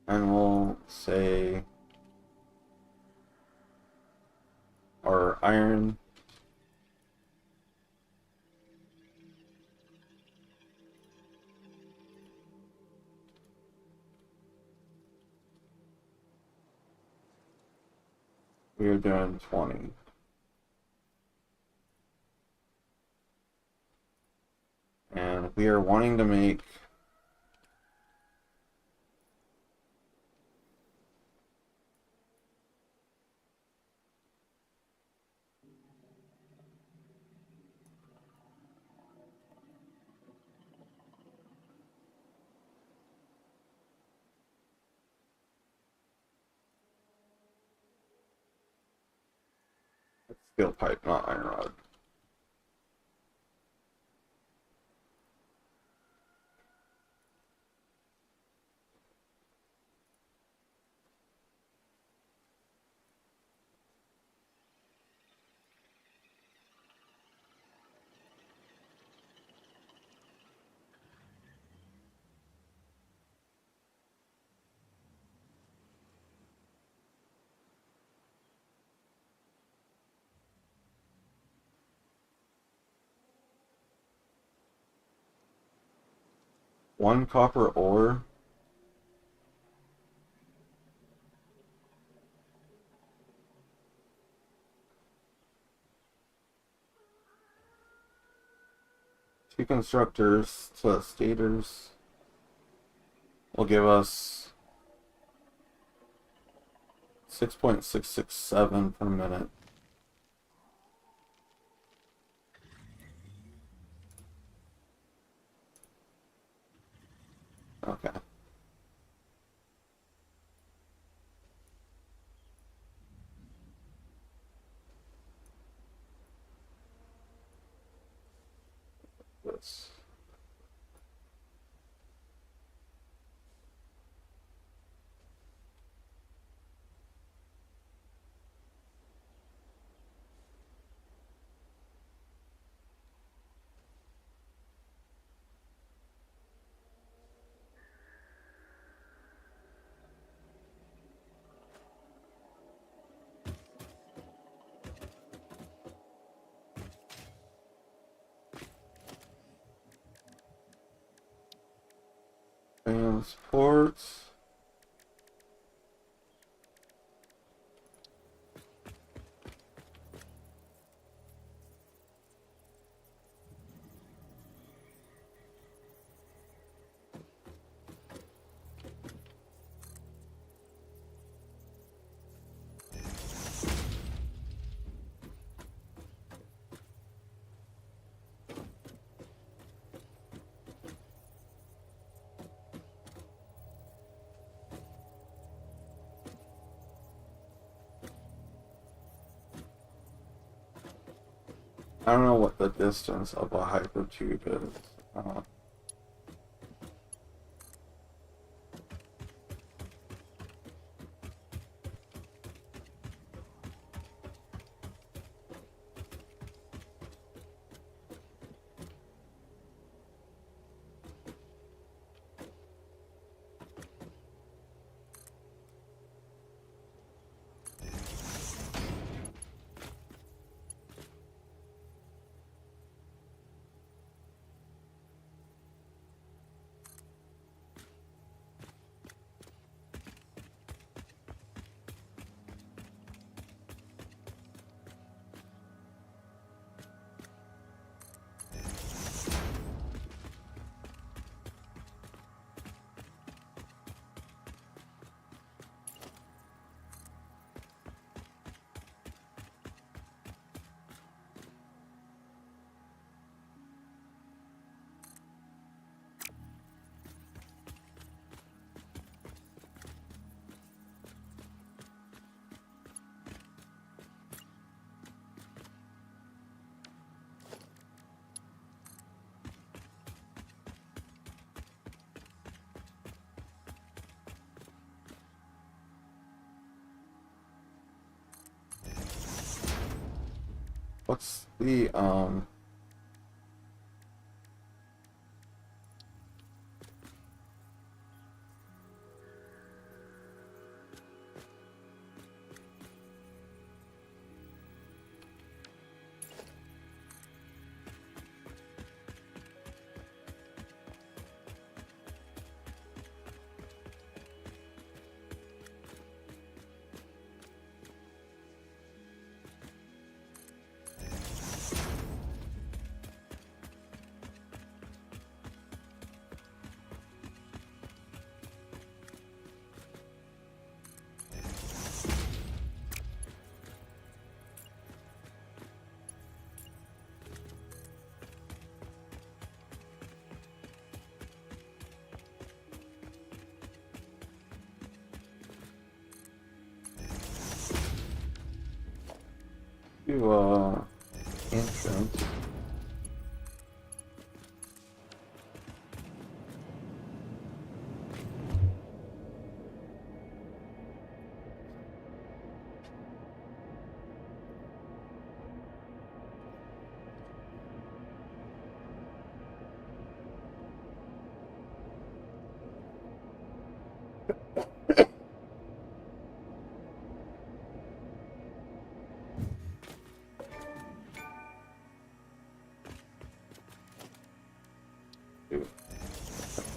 And we'll say our iron. We are doing 20. And we are wanting to make steel pipe, not iron rod. One copper ore. Two constructors to stators will give us 6.667 per minute. Okay. This. Transports. I don't know what the distance of a hypertube is. What's the entrance?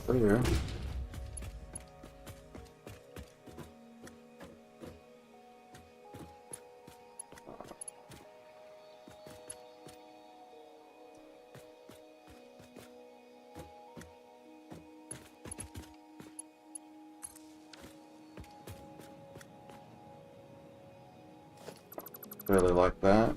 There. Really like that.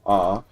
Ah.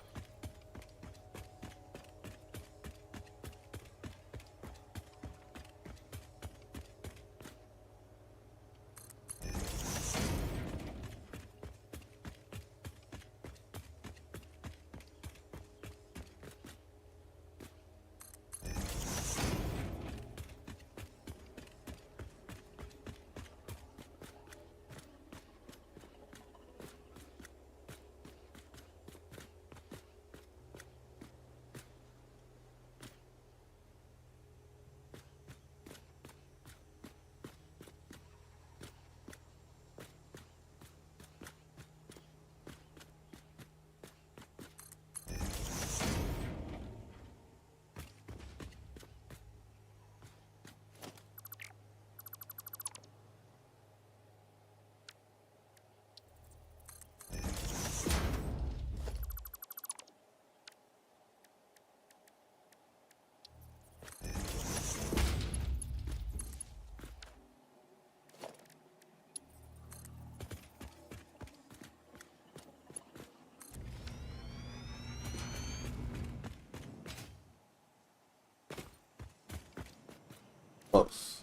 Close.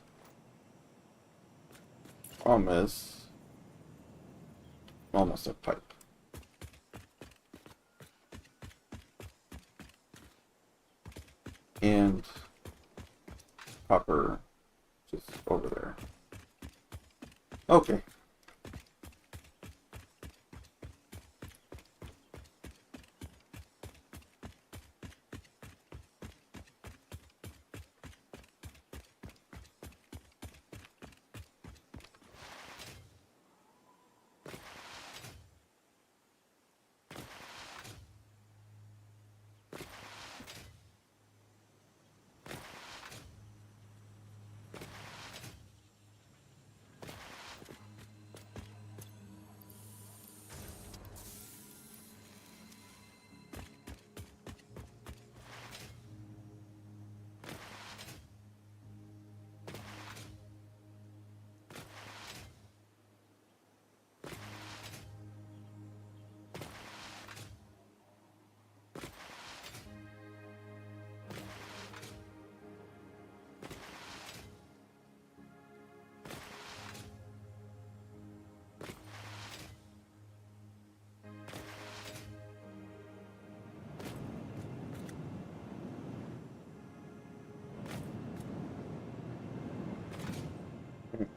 Problem is, almost a pipe. And copper just over there. Okay.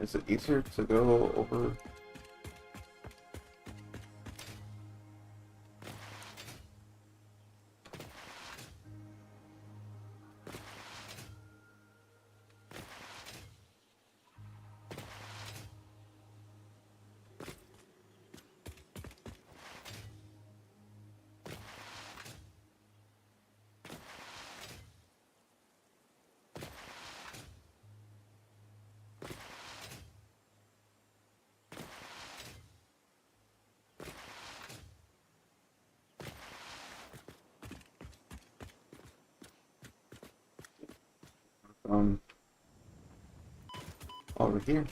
Is it easier to go over? Over here.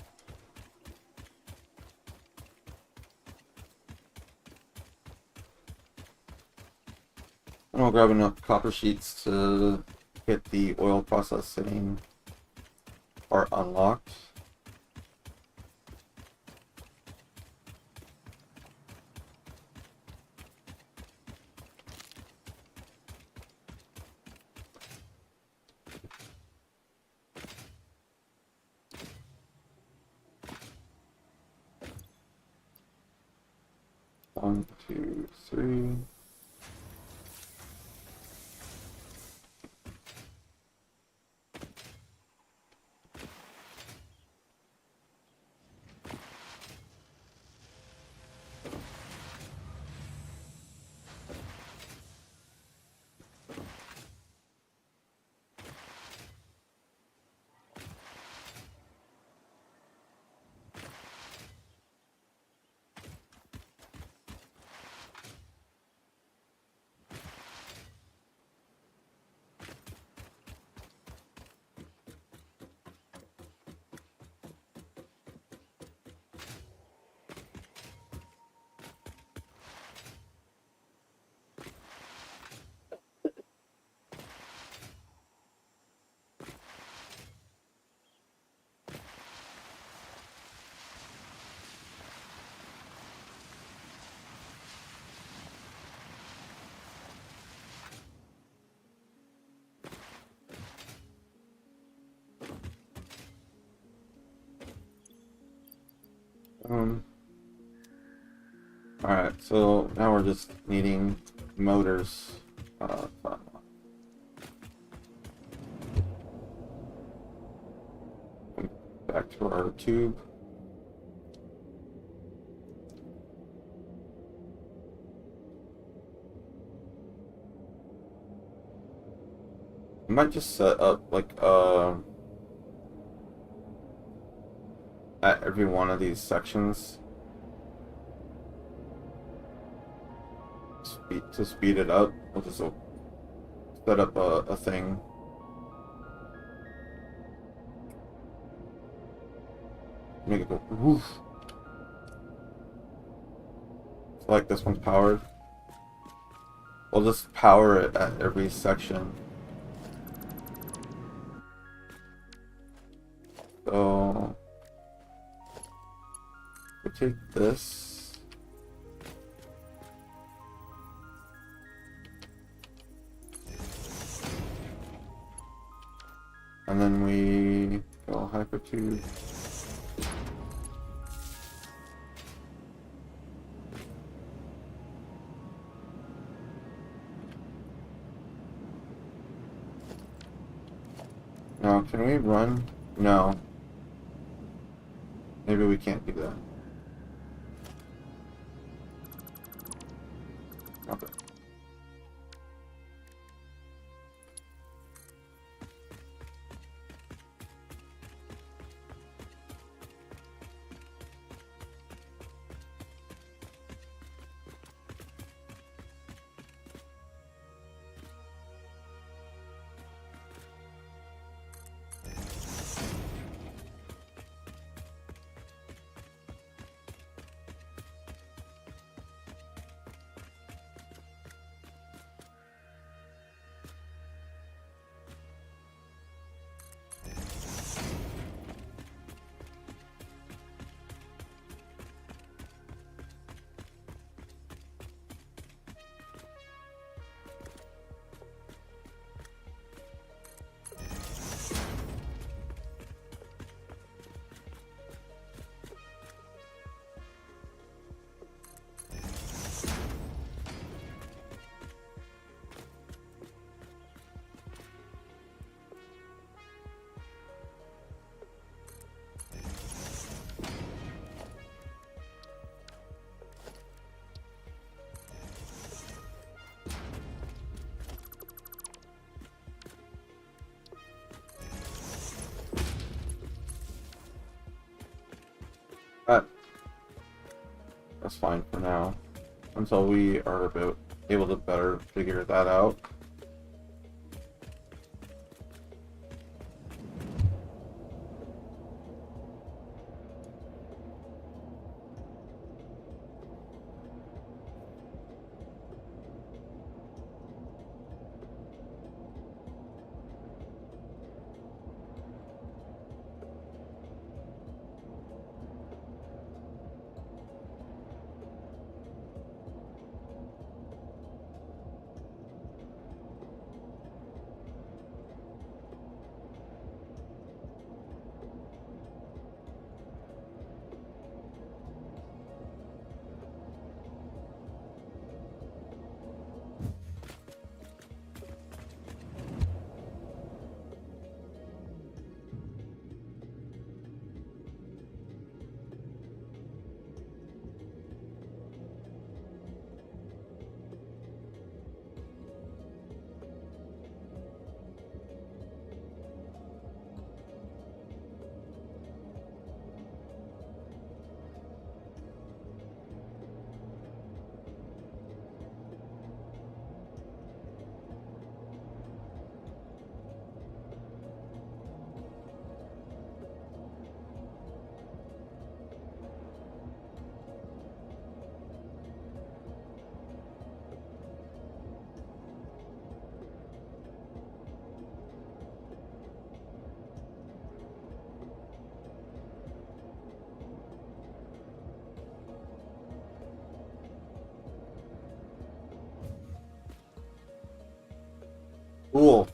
And I'll grab enough copper sheets to get the oil processing part unlocked. One, two, three. Alright, so now we're just needing motors. Back to our tube. I might just set up like at every one of these sections to speed it up. We'll just set up a thing. Make it go woof. So like this one's powered. We'll just power it at every section. So we take this. And then we go hypertube. Now, can we run? No. Maybe we can't do that. Okay. That's fine for now. Until we are able to better figure that out. Cool.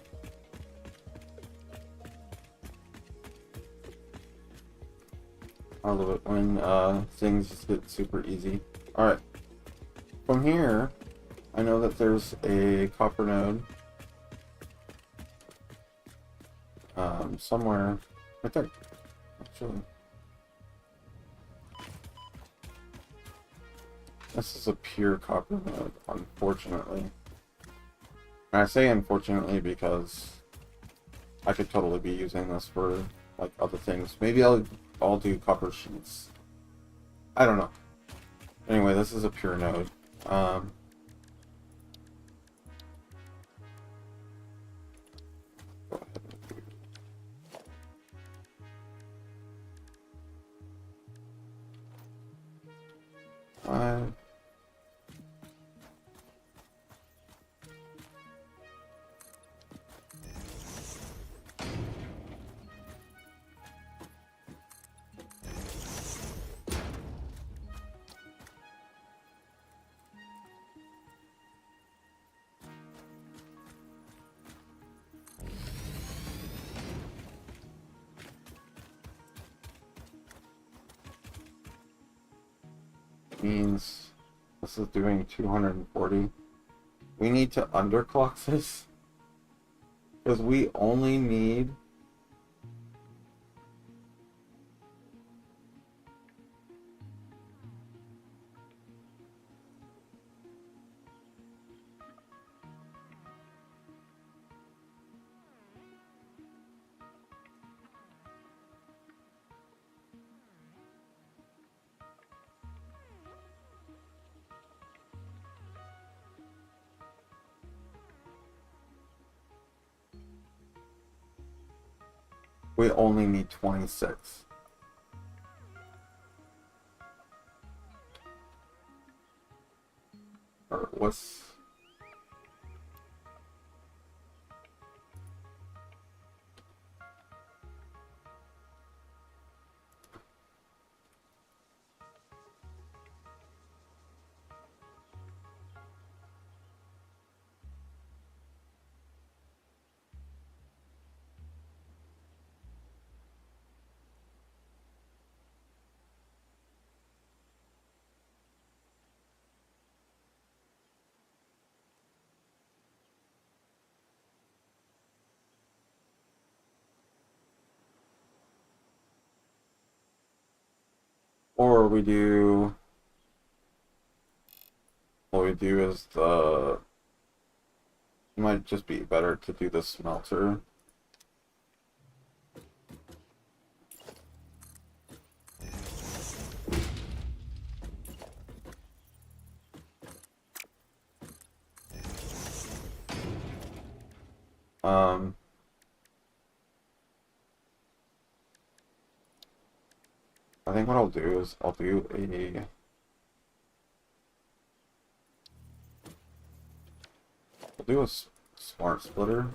I love it when things just get super easy. Alright. From here, I know that there's a copper node. Somewhere right there. Actually. This is a pure copper node, unfortunately. And I say unfortunately because I could totally be using this for like other things. Maybe I'll do copper sheets. I don't know. Anyway, this is a pure node. Go ahead and do 5. Means this is doing 240. We need to underclock this because we only need we only need 26. Or what's... Or we do... What we do is the... It might just be better to do the smelter. Um, I think what I'll do is I'll do a smart splitter.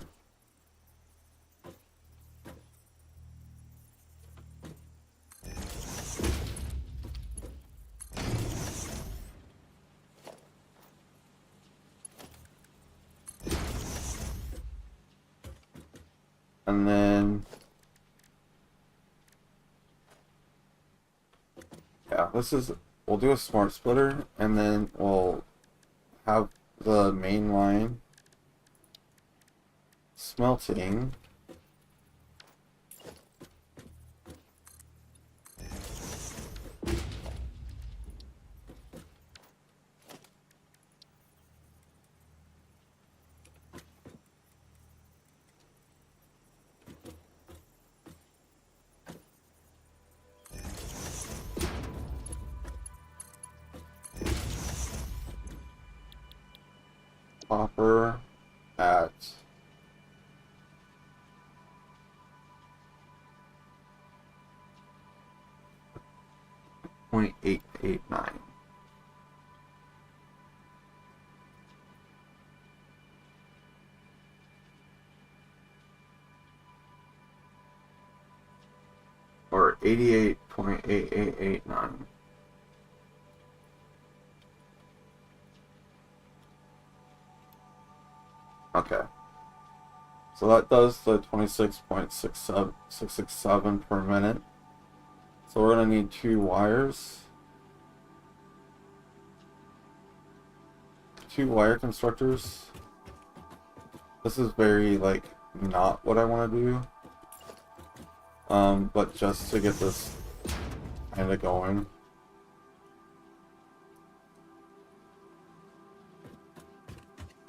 And then, yeah, we'll do a smart splitter, and then we'll have the main line smelting. Copper at 0.889. Or 88.8889. Okay. So that does the 26.667 per minute. So we're going to need 2 wires. 2 wire constructors. This is very, like, not what I want to do. But just to get this kind of going.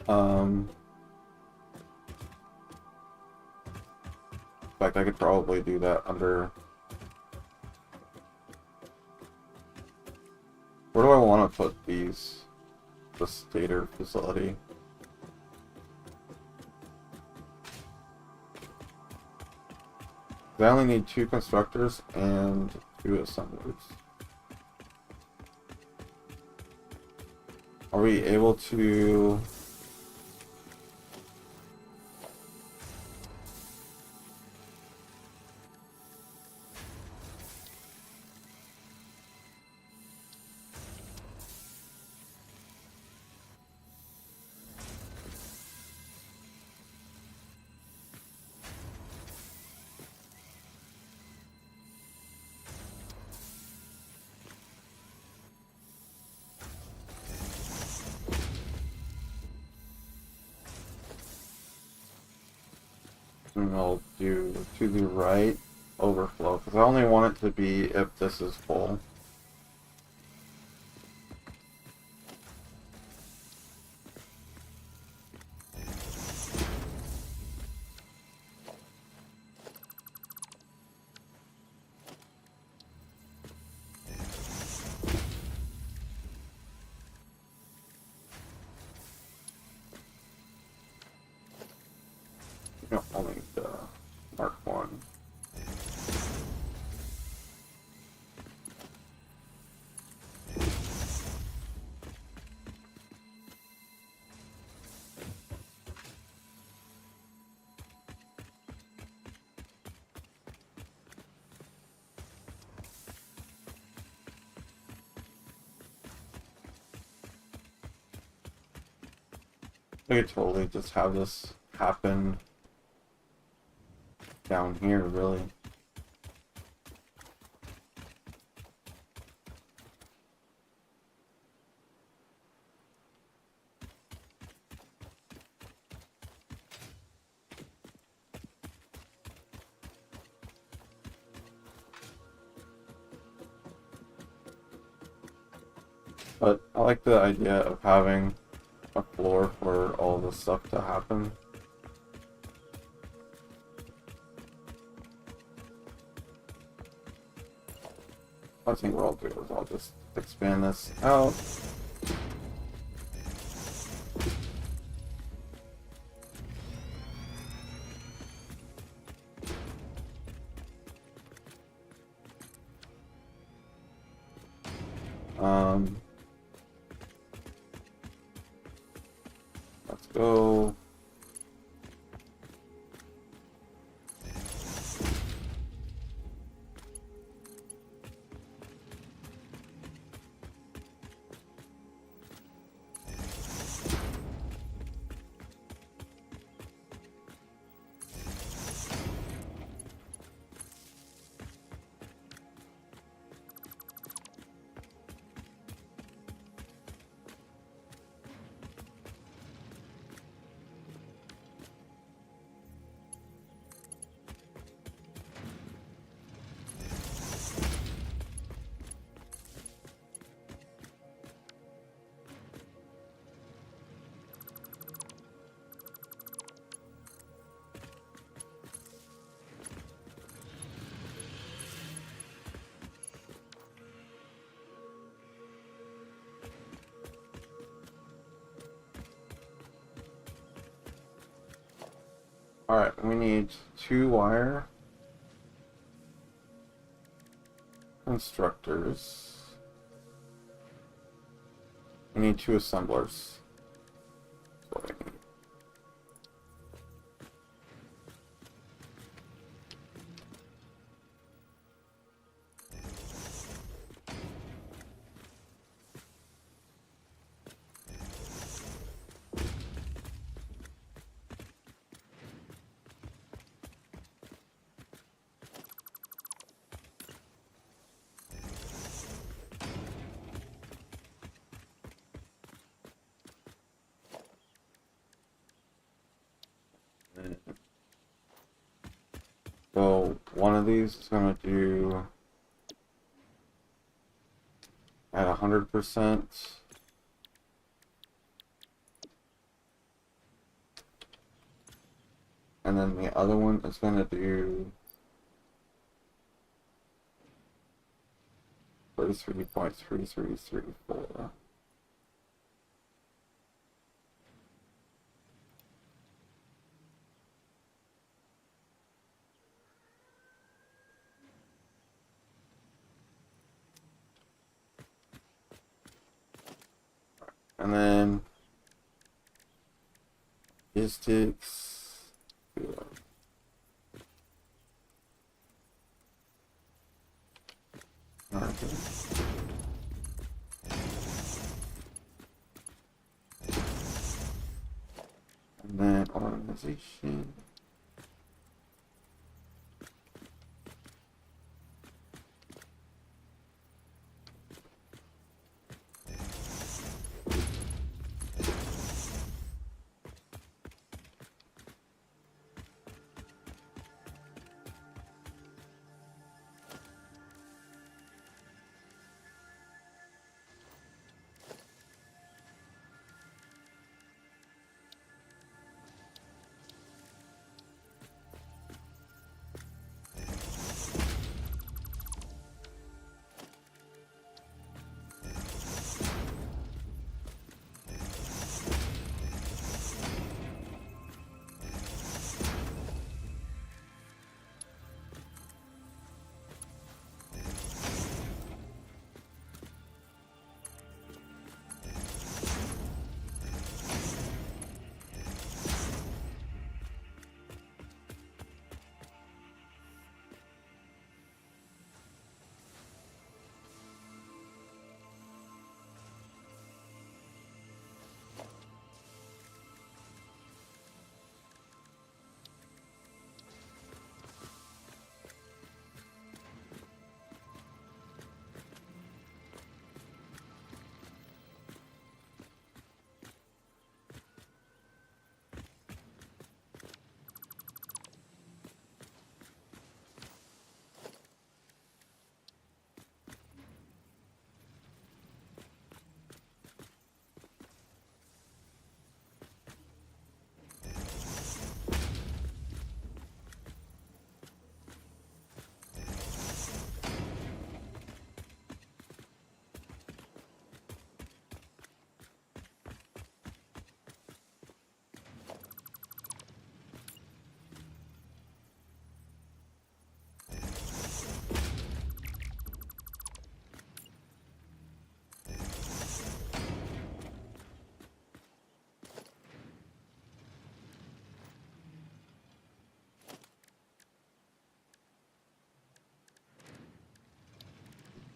In fact, I could probably do that under... Where do I want to put these? The stator facility. I only need 2 constructors and 2 assemblers. Are we able to... And I'll do to the right overflow, because I only want it to be if this is full. No, I'll need the Mark 1. I could totally just have this happen down here, really. But I like the idea of having a floor for all this stuff to happen. I think what I'll do is I'll just expand this out. Let's go. Alright, we need 2 wire constructors. We need 2 assemblers. That's what we need. So one of these is going to do at 100%. And then the other one is going to do 33.3334. And then logistics. Okay. And then organization.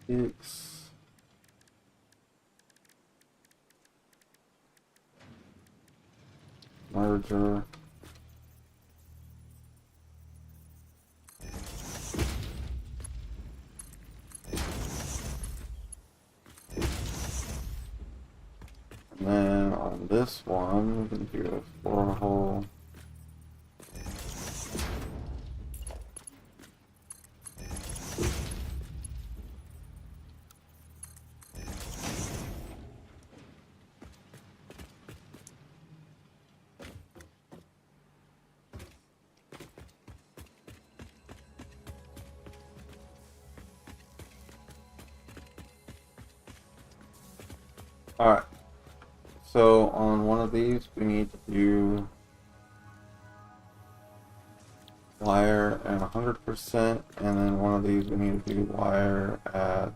X. Merger. And then on this one, we can do a 4-hole. Alright, so on one of these we need to do wire at 100%, and then one of these we need to do wire at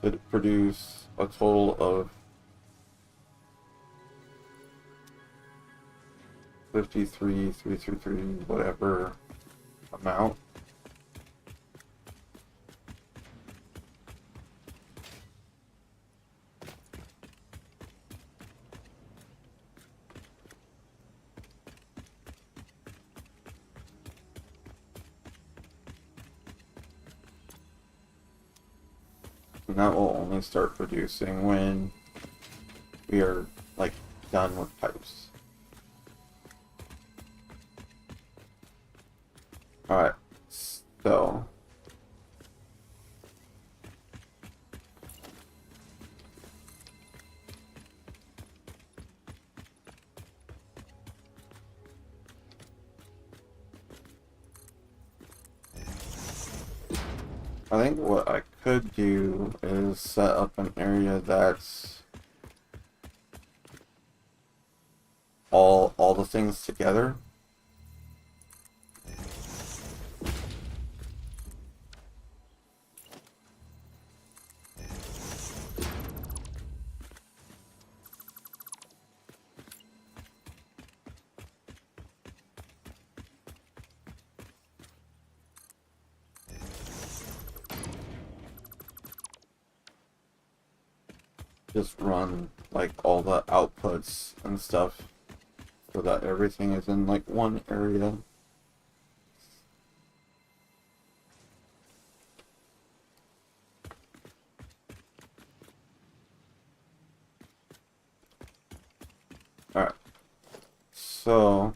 to produce a total of 53,333, whatever amount. And that will only start producing when we are like done with pipes. Alright, so I think what I could do is set up an area that's all the things together. Just run like all the outputs and stuff so that everything is in like one area. Alright, so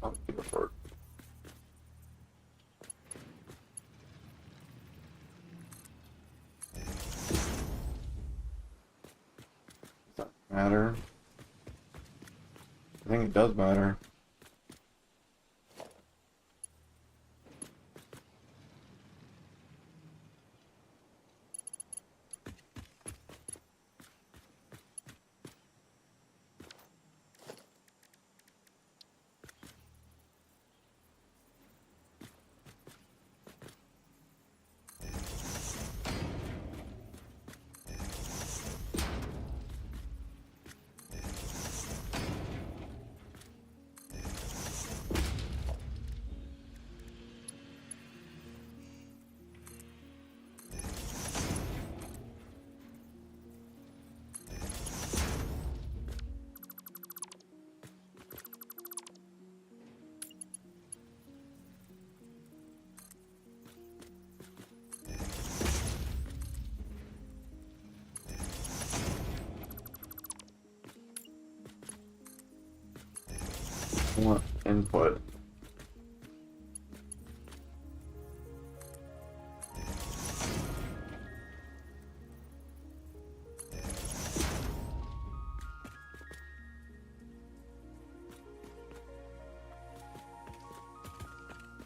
I'll keep it short. Does that matter? I think it does matter. I want input.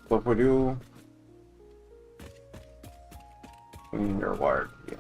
So if we do mean you're wired. Yeah.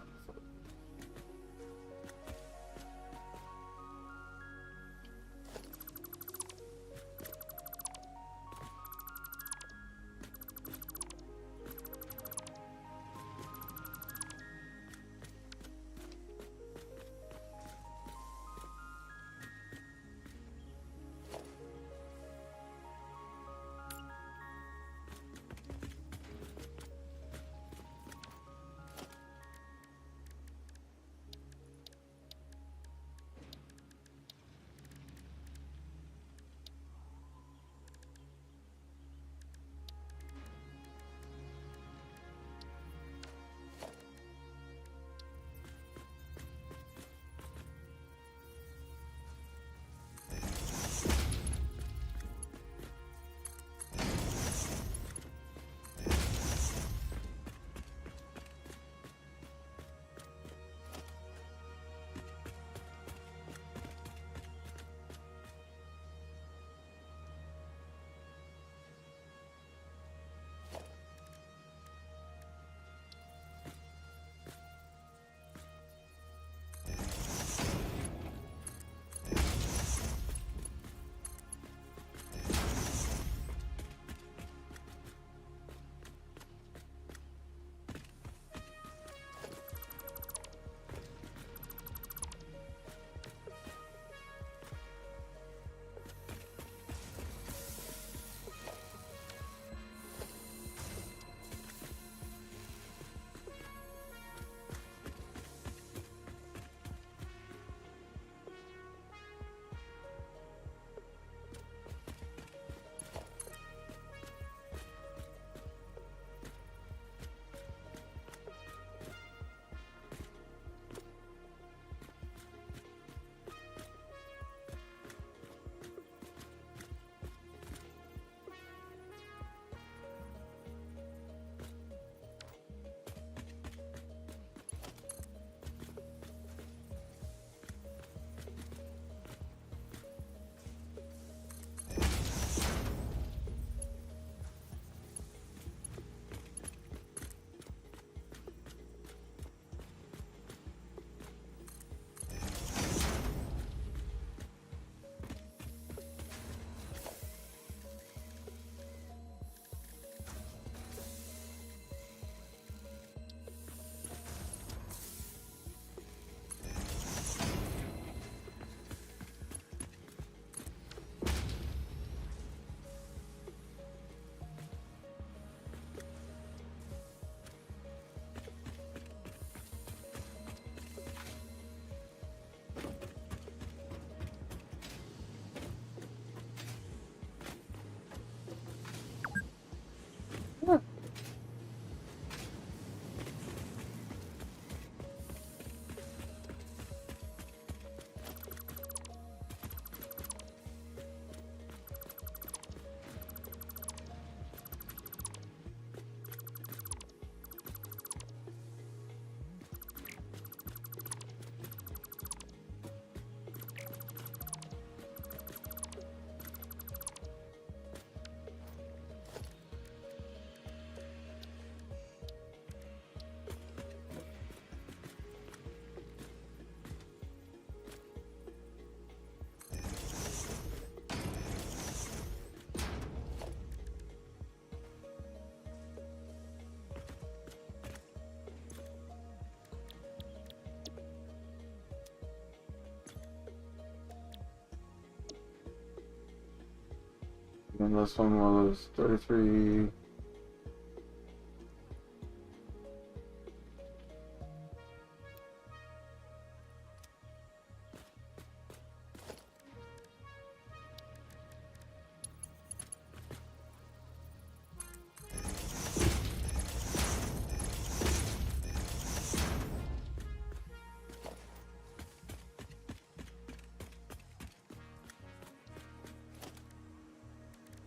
And this one was 33.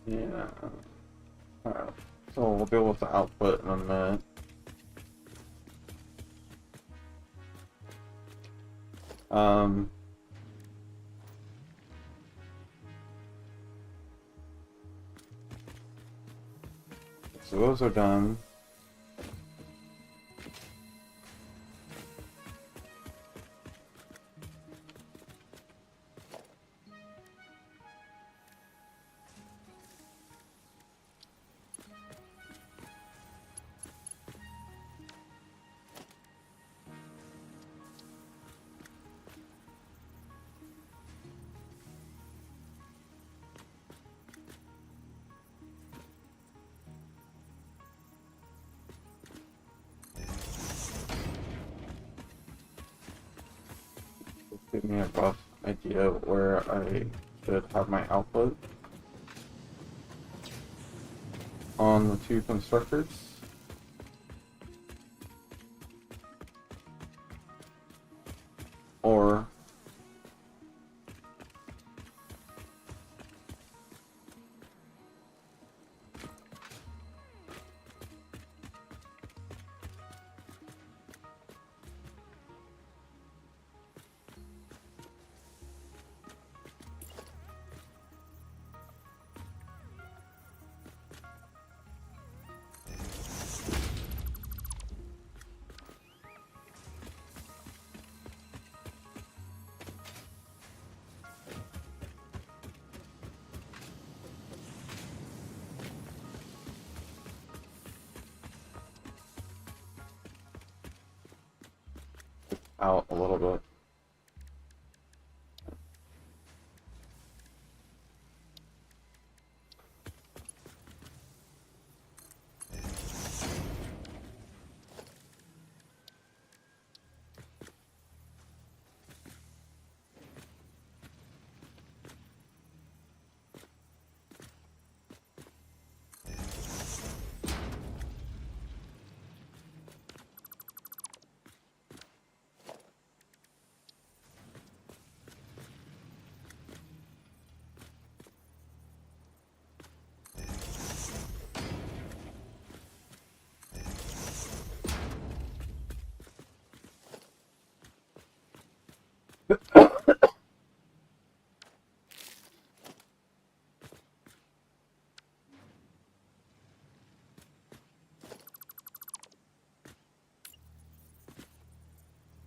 Yeah. Alright. So we'll deal with the output in a minute. So those are done. give me a rough idea of where I should have my output on the two constructors. Or out a little bit.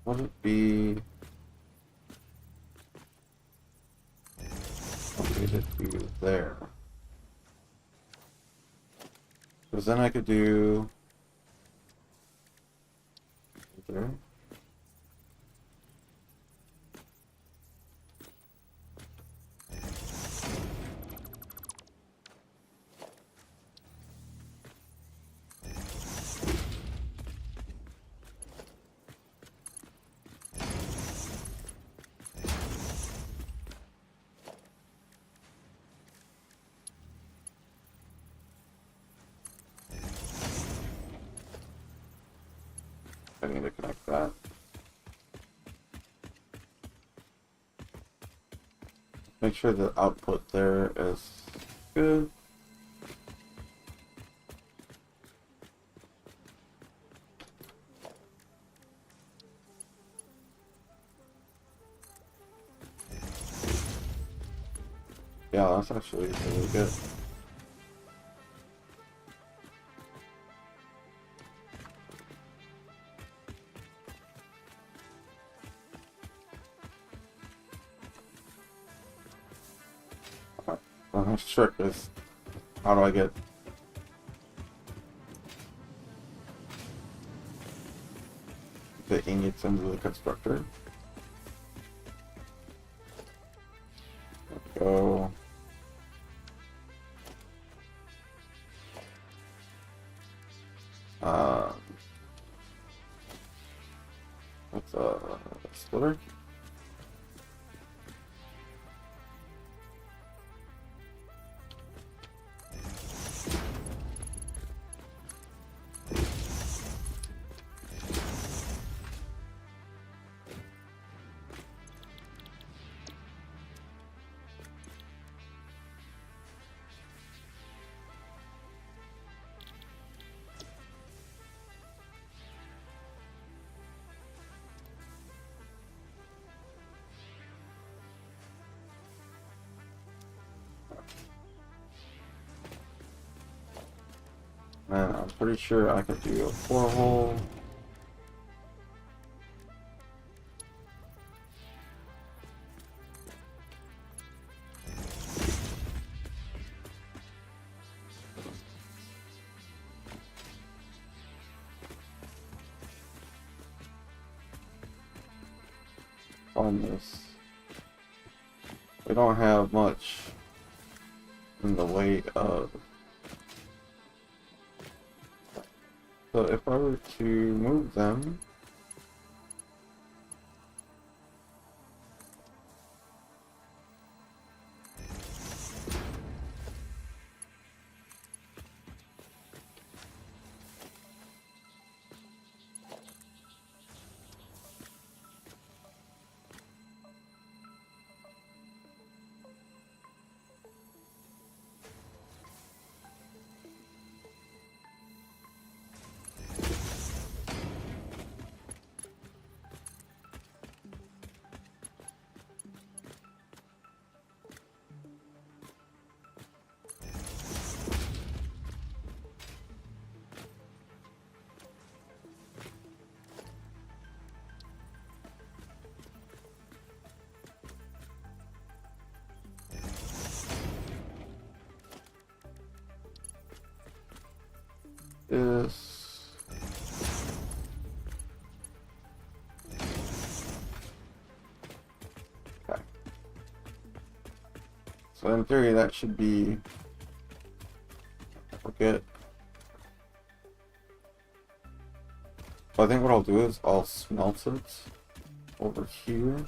Would it be okay to do there? Because then I could do there. I need to connect that. Make sure the output there is good. Yeah, that's actually really good. The next trick is, how do I get the ingots into the constructor? Let's go. What's a splitter? Man, I'm pretty sure I could do a 4-hole. On this. We don't have much in the way of. So if I were to move them, this. Okay. So in theory, that should be good. So I think what I'll do is I'll smelt it over here.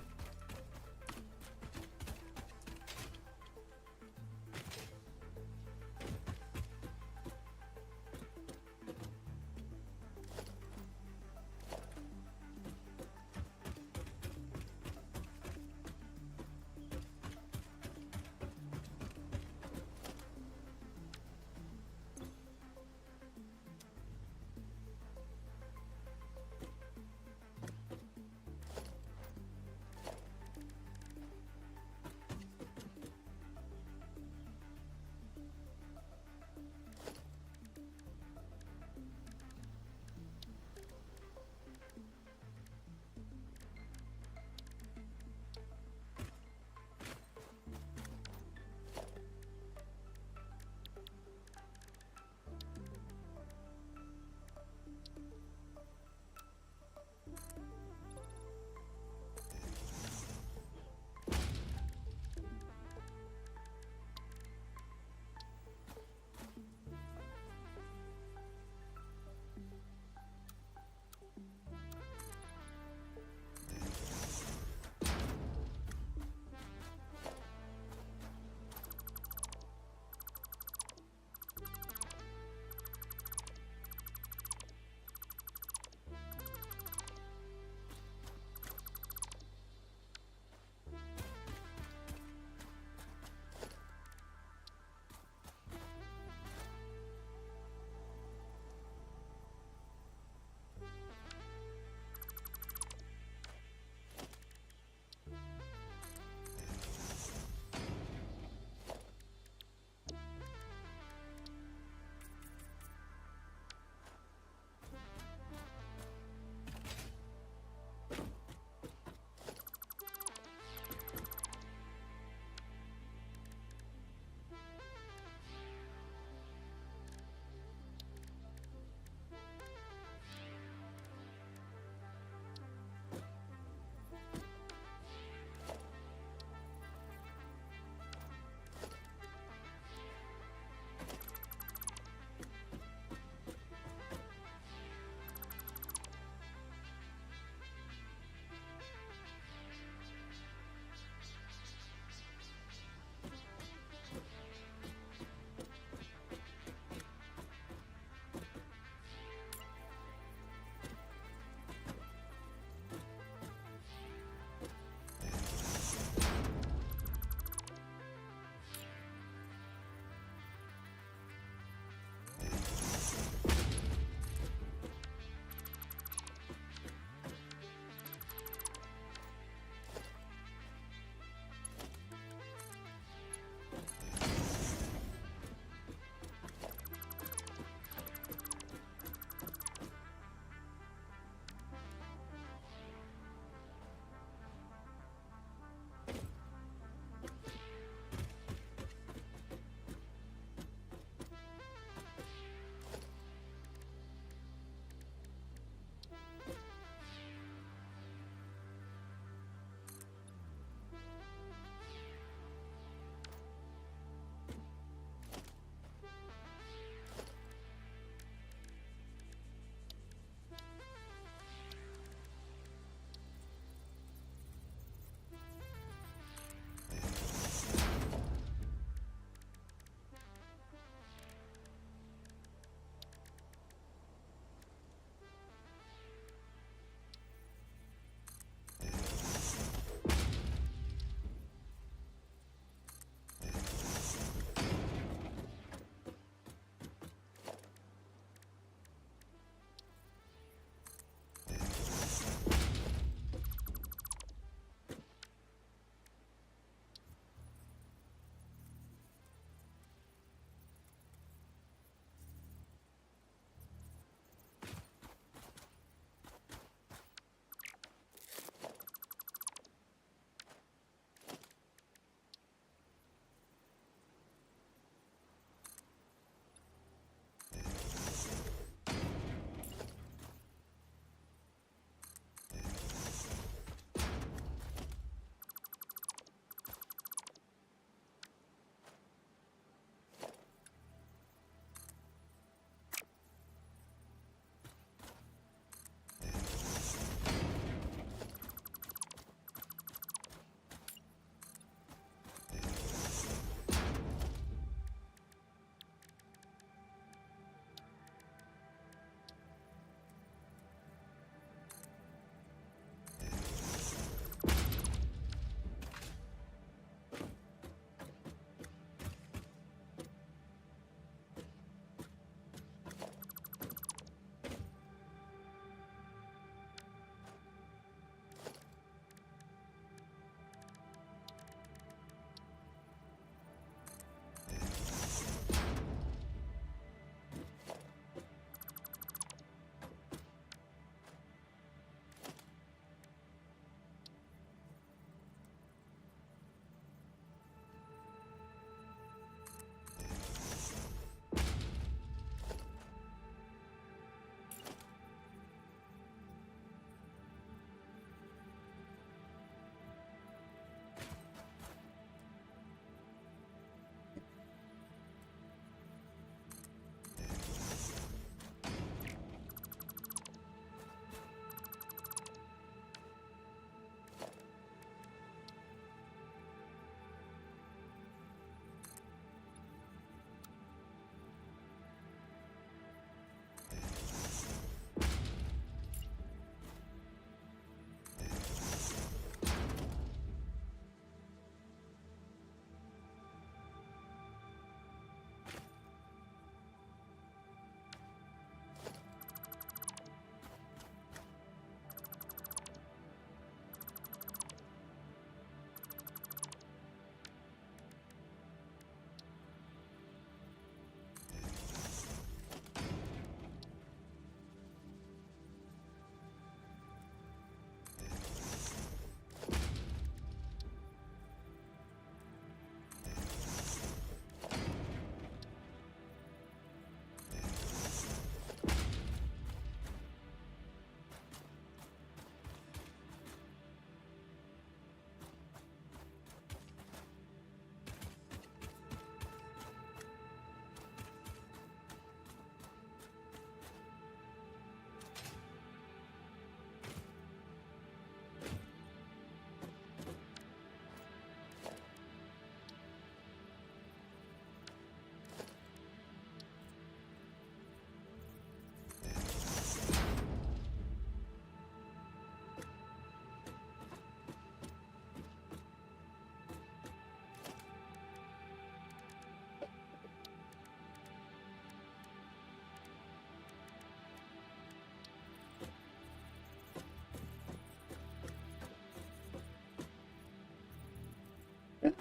So,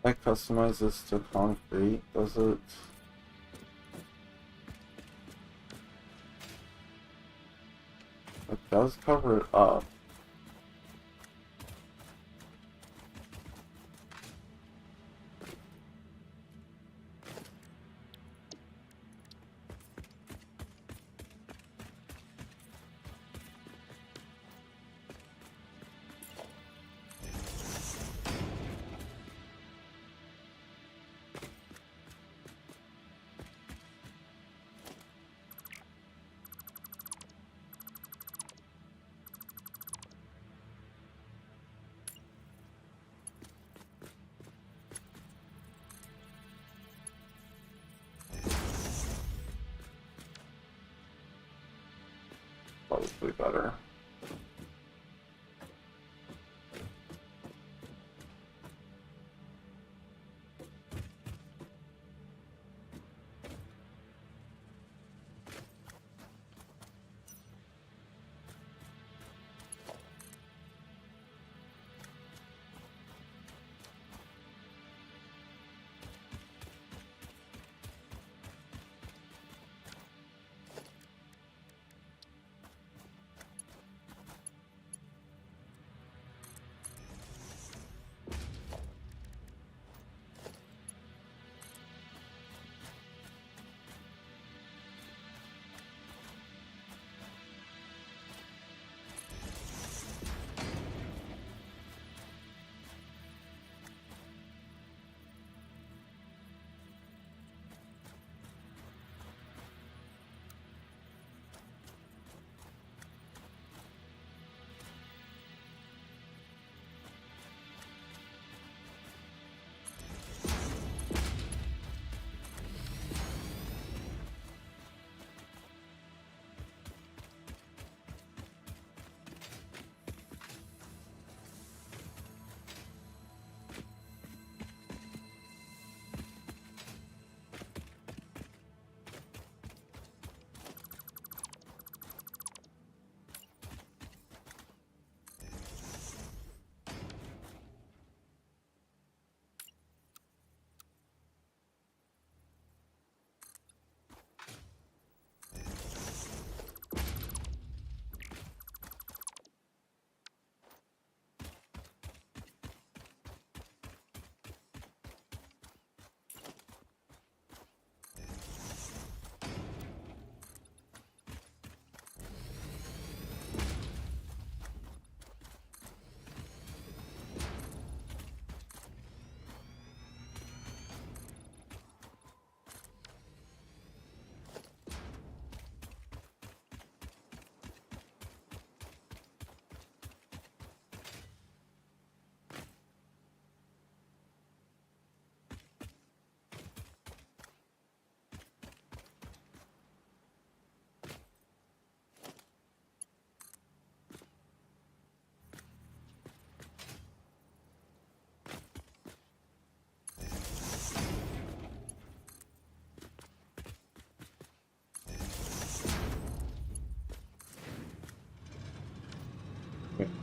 I customize this to concrete, does it? It does cover it up. Probably better.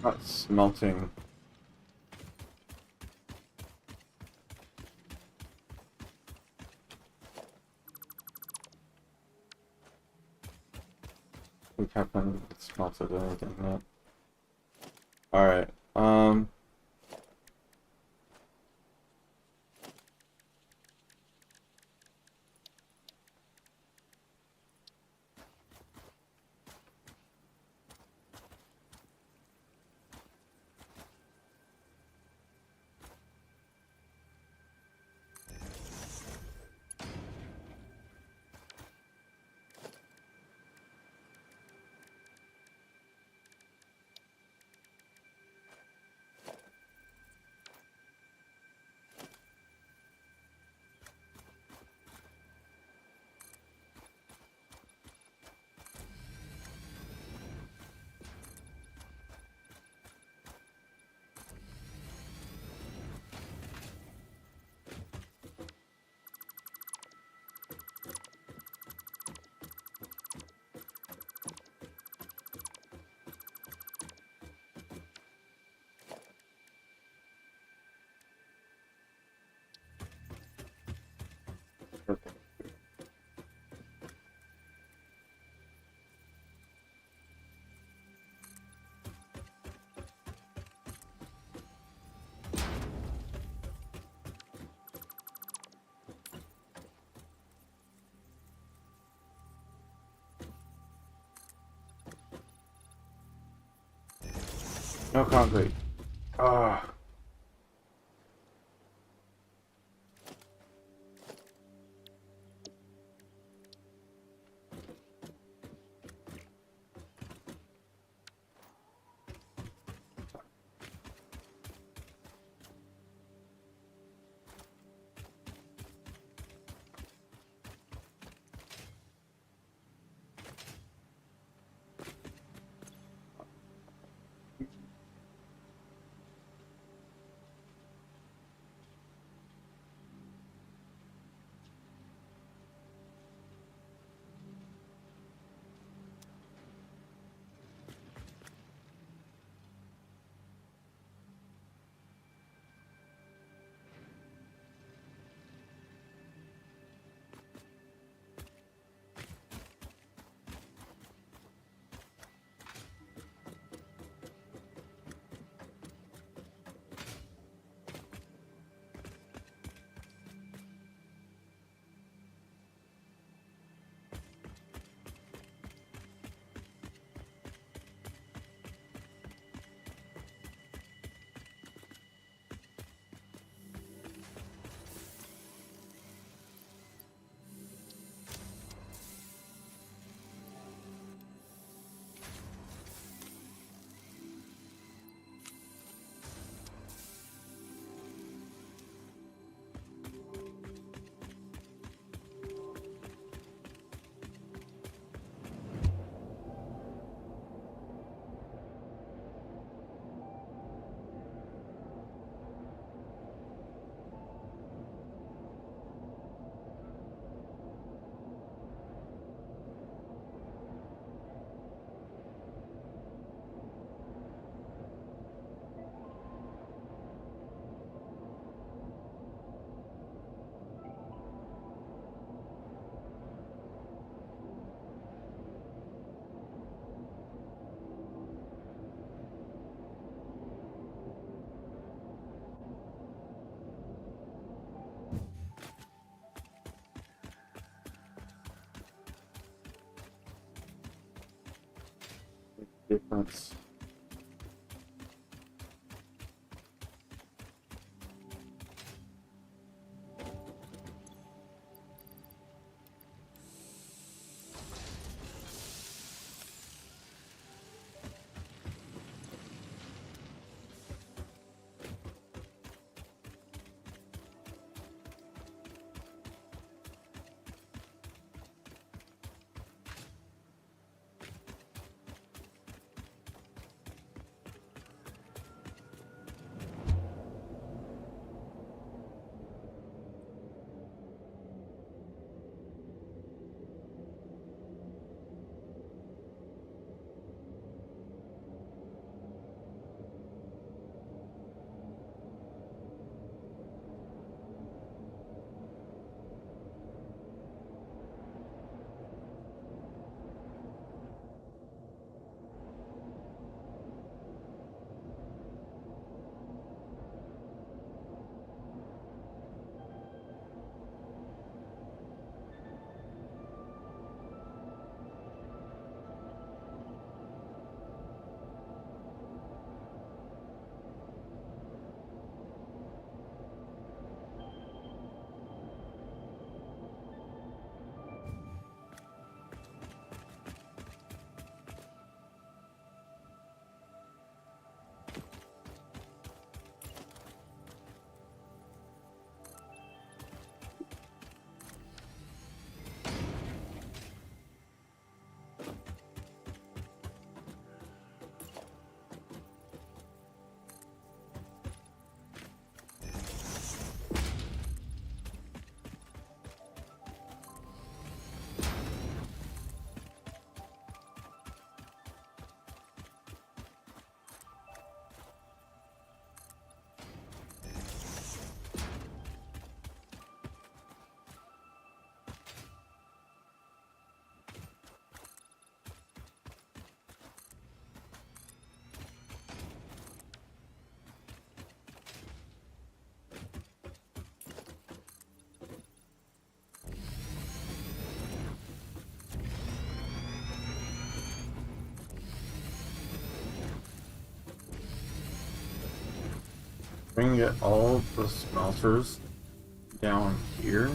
Not smelting. We haven't smelted anything yet. Alright, No concrete. Ah. Difference. we can get all the smelters down here.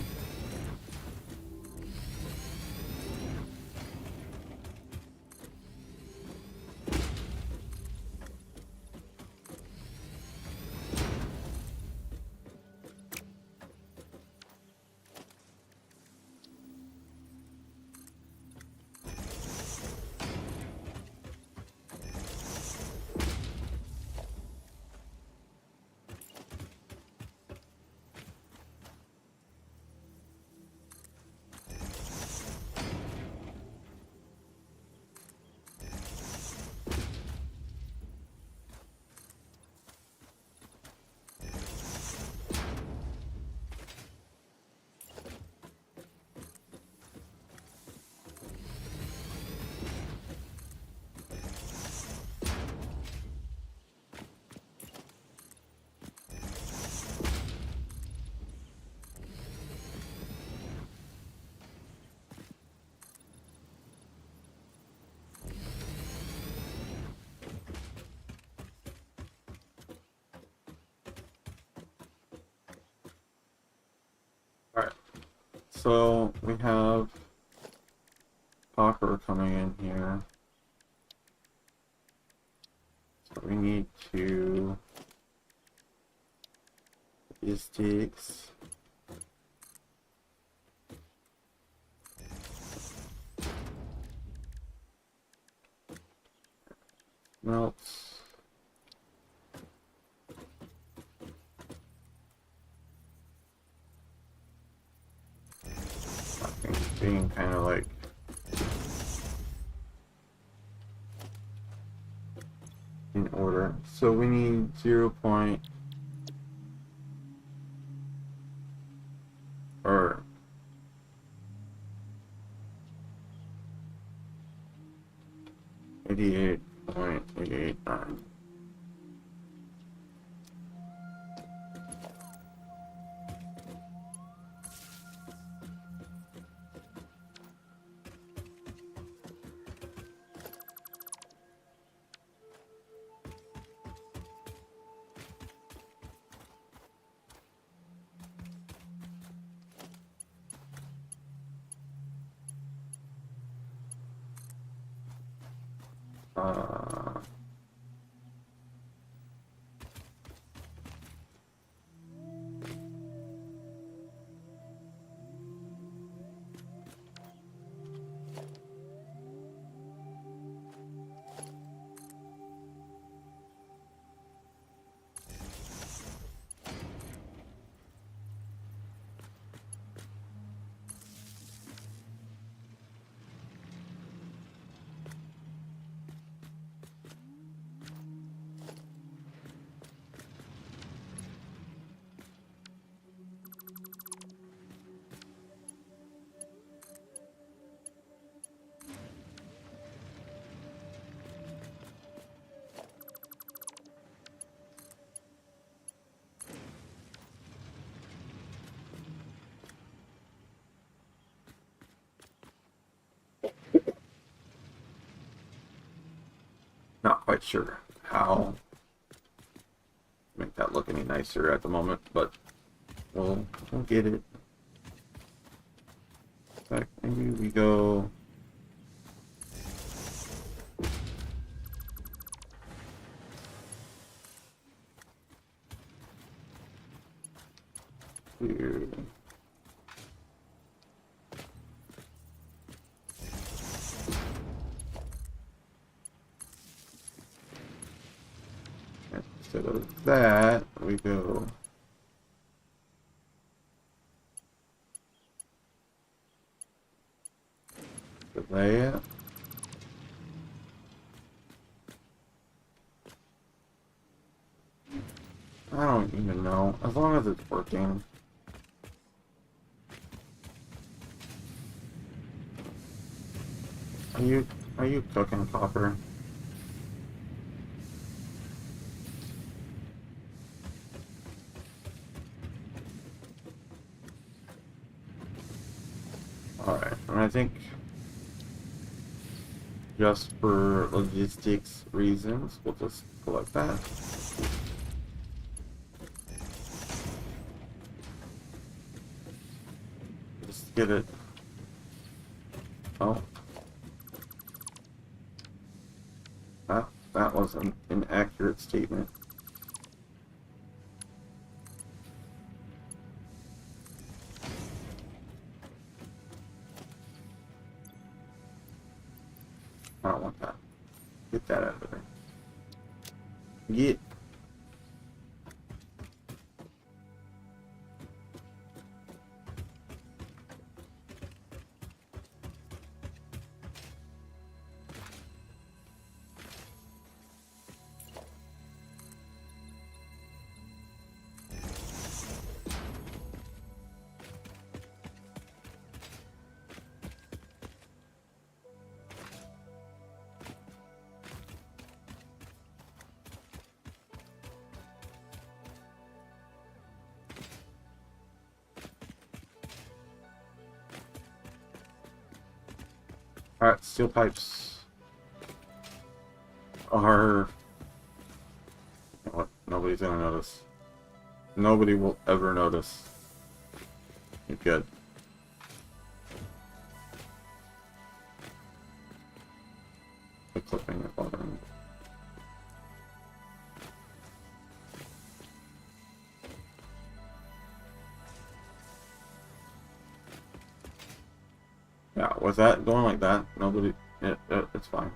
Alright, so we have copper coming in here. So we need to these sticks. Melts. Being kind of like in order. So we need 0. Or 88.889. Not quite sure how to make that look any nicer at the moment, but we'll get it. In fact, maybe we go here. Instead of that, we go delay it. I don't even know. As long as it's working. Are you cooking copper? Alright, and I think just for logistics reasons, we'll just collect that. Just get it. Oh. That was an inaccurate statement. I don't want that. Get that out of there. Get. Alright, steel pipes are... You know what? Nobody's gonna notice. Nobody will ever notice. You're good. The clipping is bothering. Yeah, with that going like that, nobody... it's fine.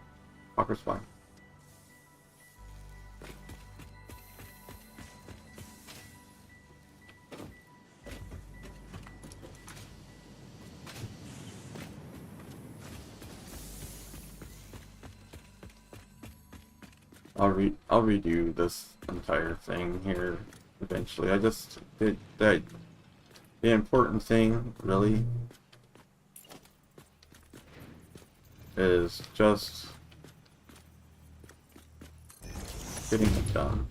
Fucker's fine. I'll redo this entire thing here eventually. I just the important thing really is just getting it done.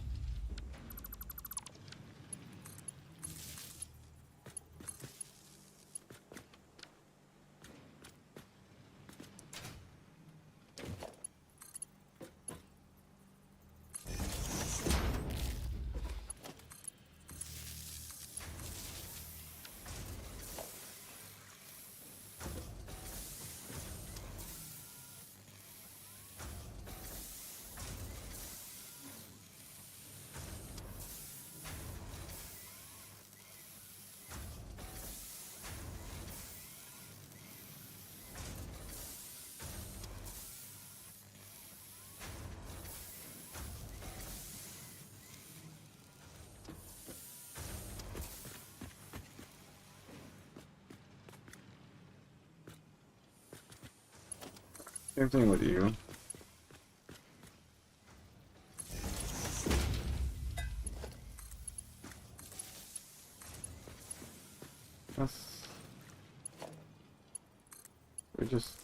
Same thing with you. We just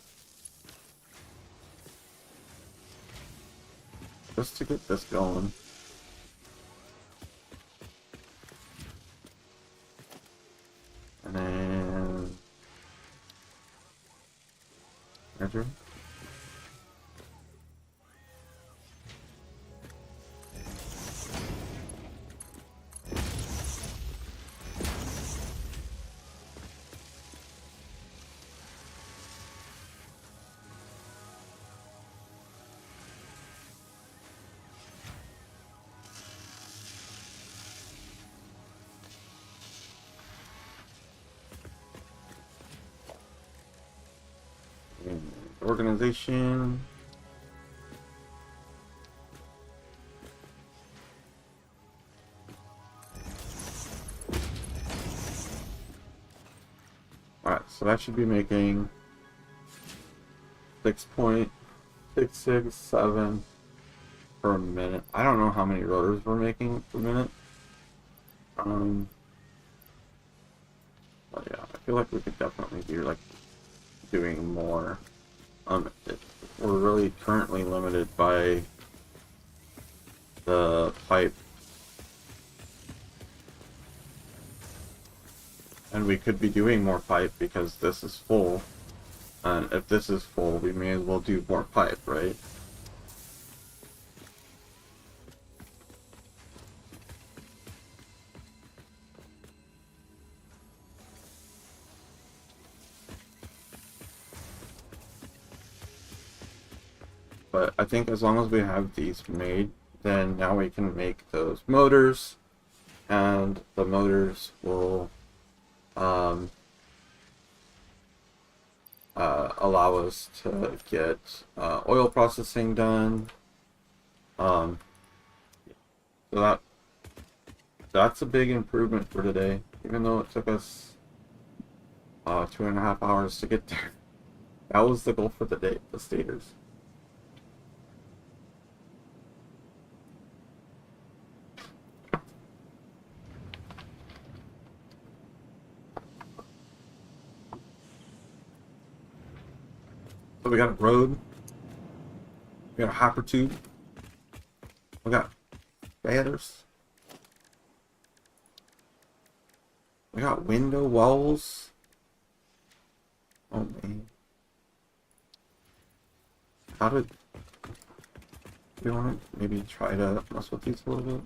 to get this going. And then Andrew. Organization. Alright, so that should be making 6.667 per minute. I don't know how many rotors we're making per minute. But yeah, I feel like we could definitely be like doing more. We're really currently limited by the pipe, and we could be doing more pipe because this is full, and if this is full we may as well do more pipe, right? But I think as long as we have these made, then now we can make those motors, and the motors will allow us to get oil processing done. So that's a big improvement for today, even though it took us 2.5 hours to get there. That was the goal for the day, the stators. So we got a road, we got a hopper tube, we got batters, we got window walls. Oh man. How did we want to maybe try to mess with these a little bit?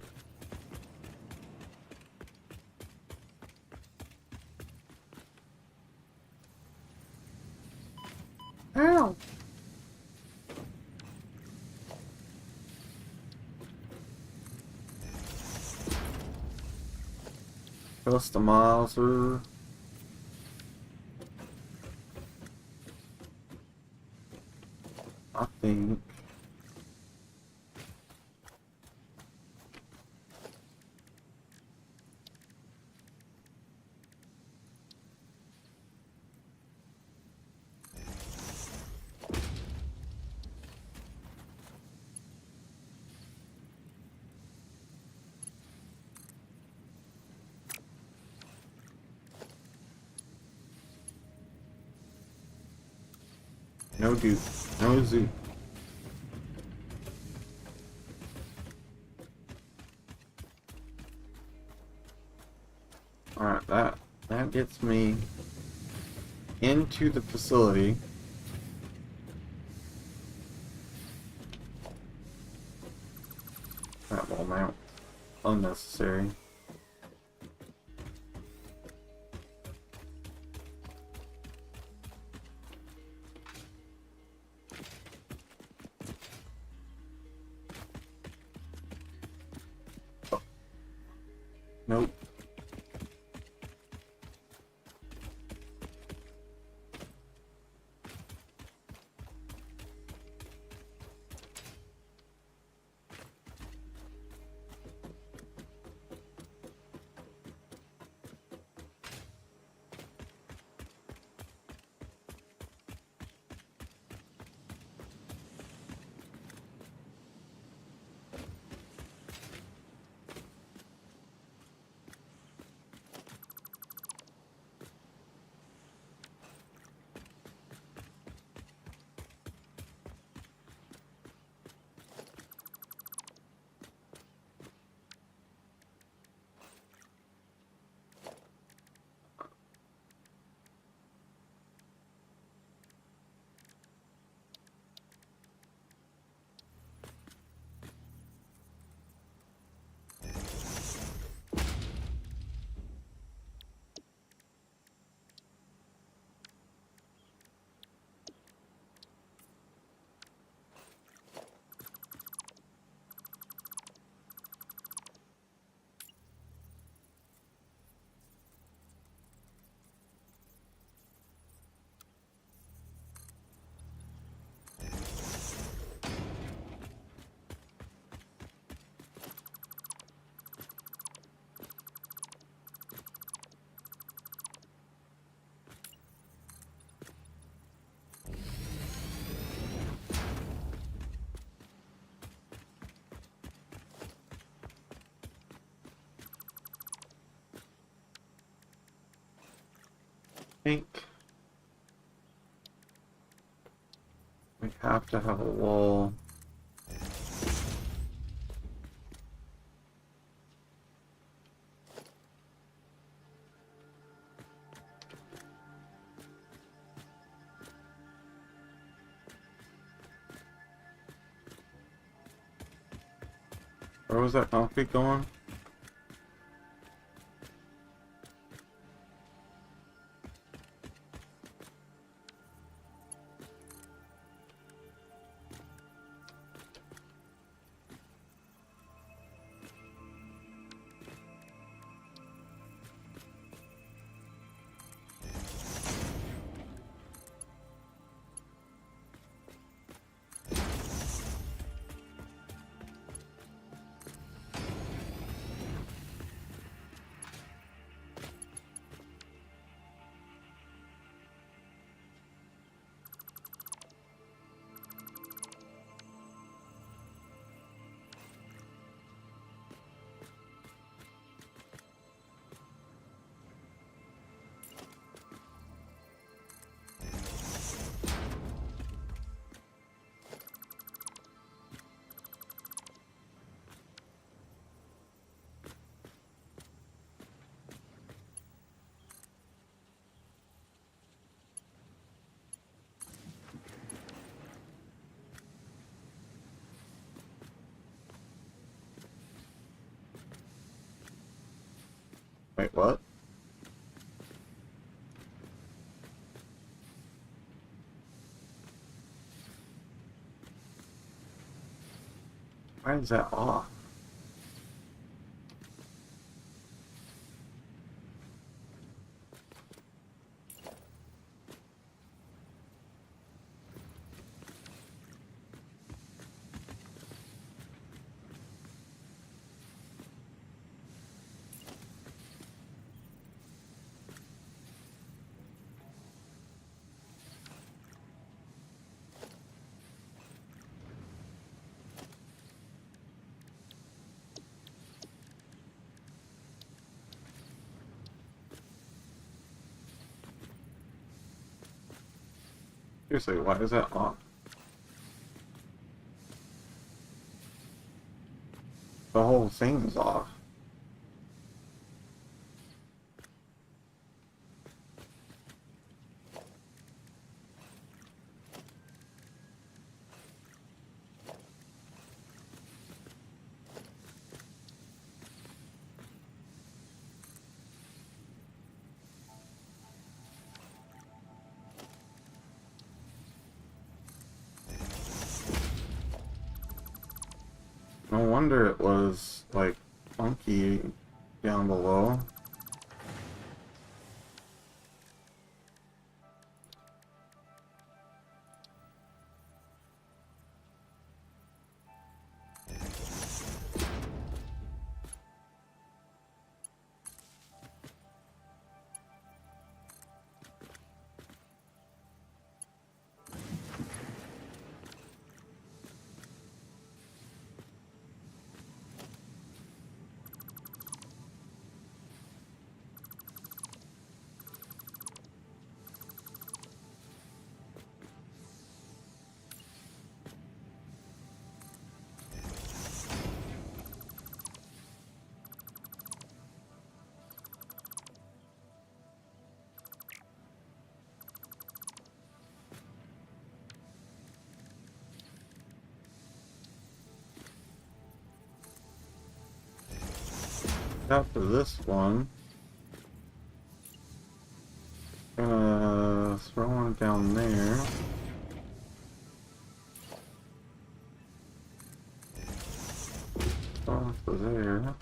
Ow! Customizer. I think. No dude. No zoo. Alright, that gets me into the facility. That wall mount. Unnecessary. Oh. Nope. Think we have to have a wall. Where was that concrete going? Wait, what? Why is that off? Seriously, why is that off? The whole thing is off. No wonder it was, like, funky down below. After this one, gonna throw one down there. Throw one to there.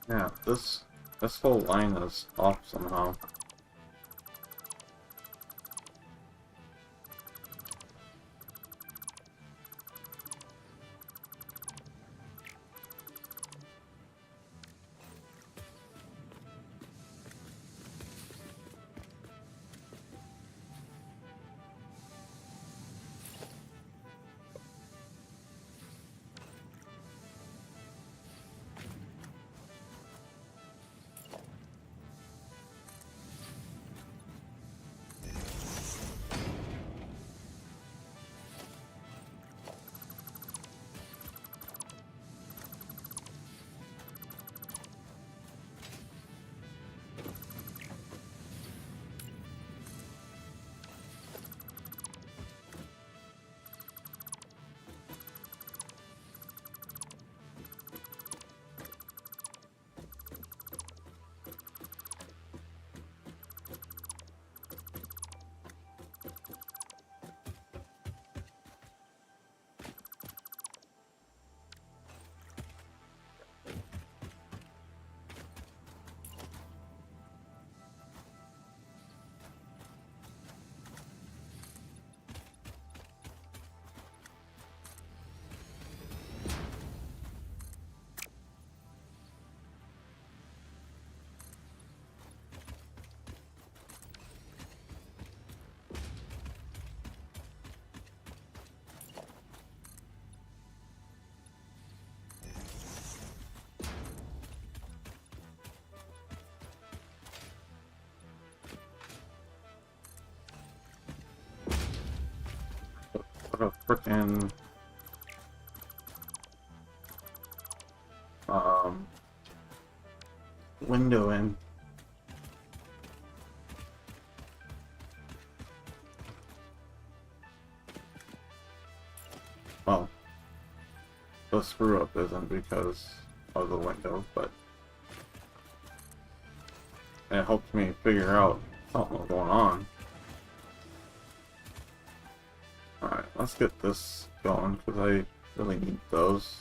Yeah, this whole line is off somehow. Put a frickin' window in. Well, the screw up isn't because of the window, but it helped me figure out something was going on. Alright, let's get this going because I really need those.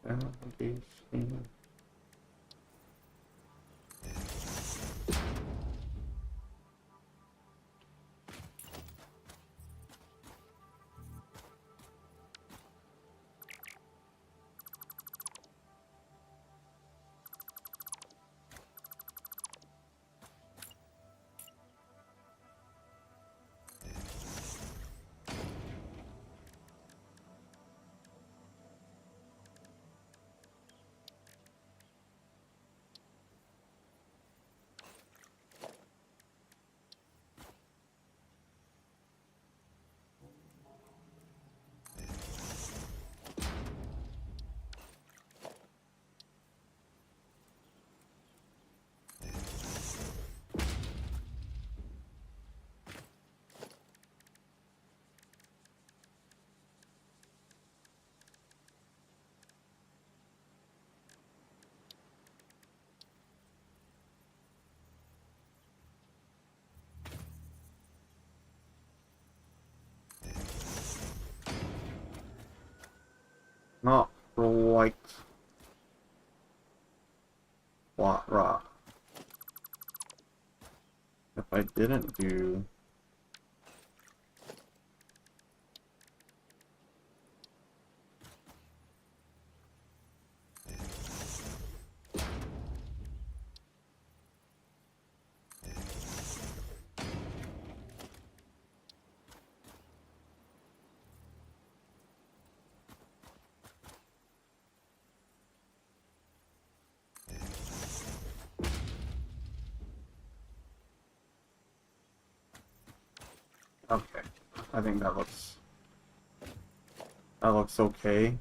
Navigation. Not quite what rock. If I didn't do okay, I think that looks okay.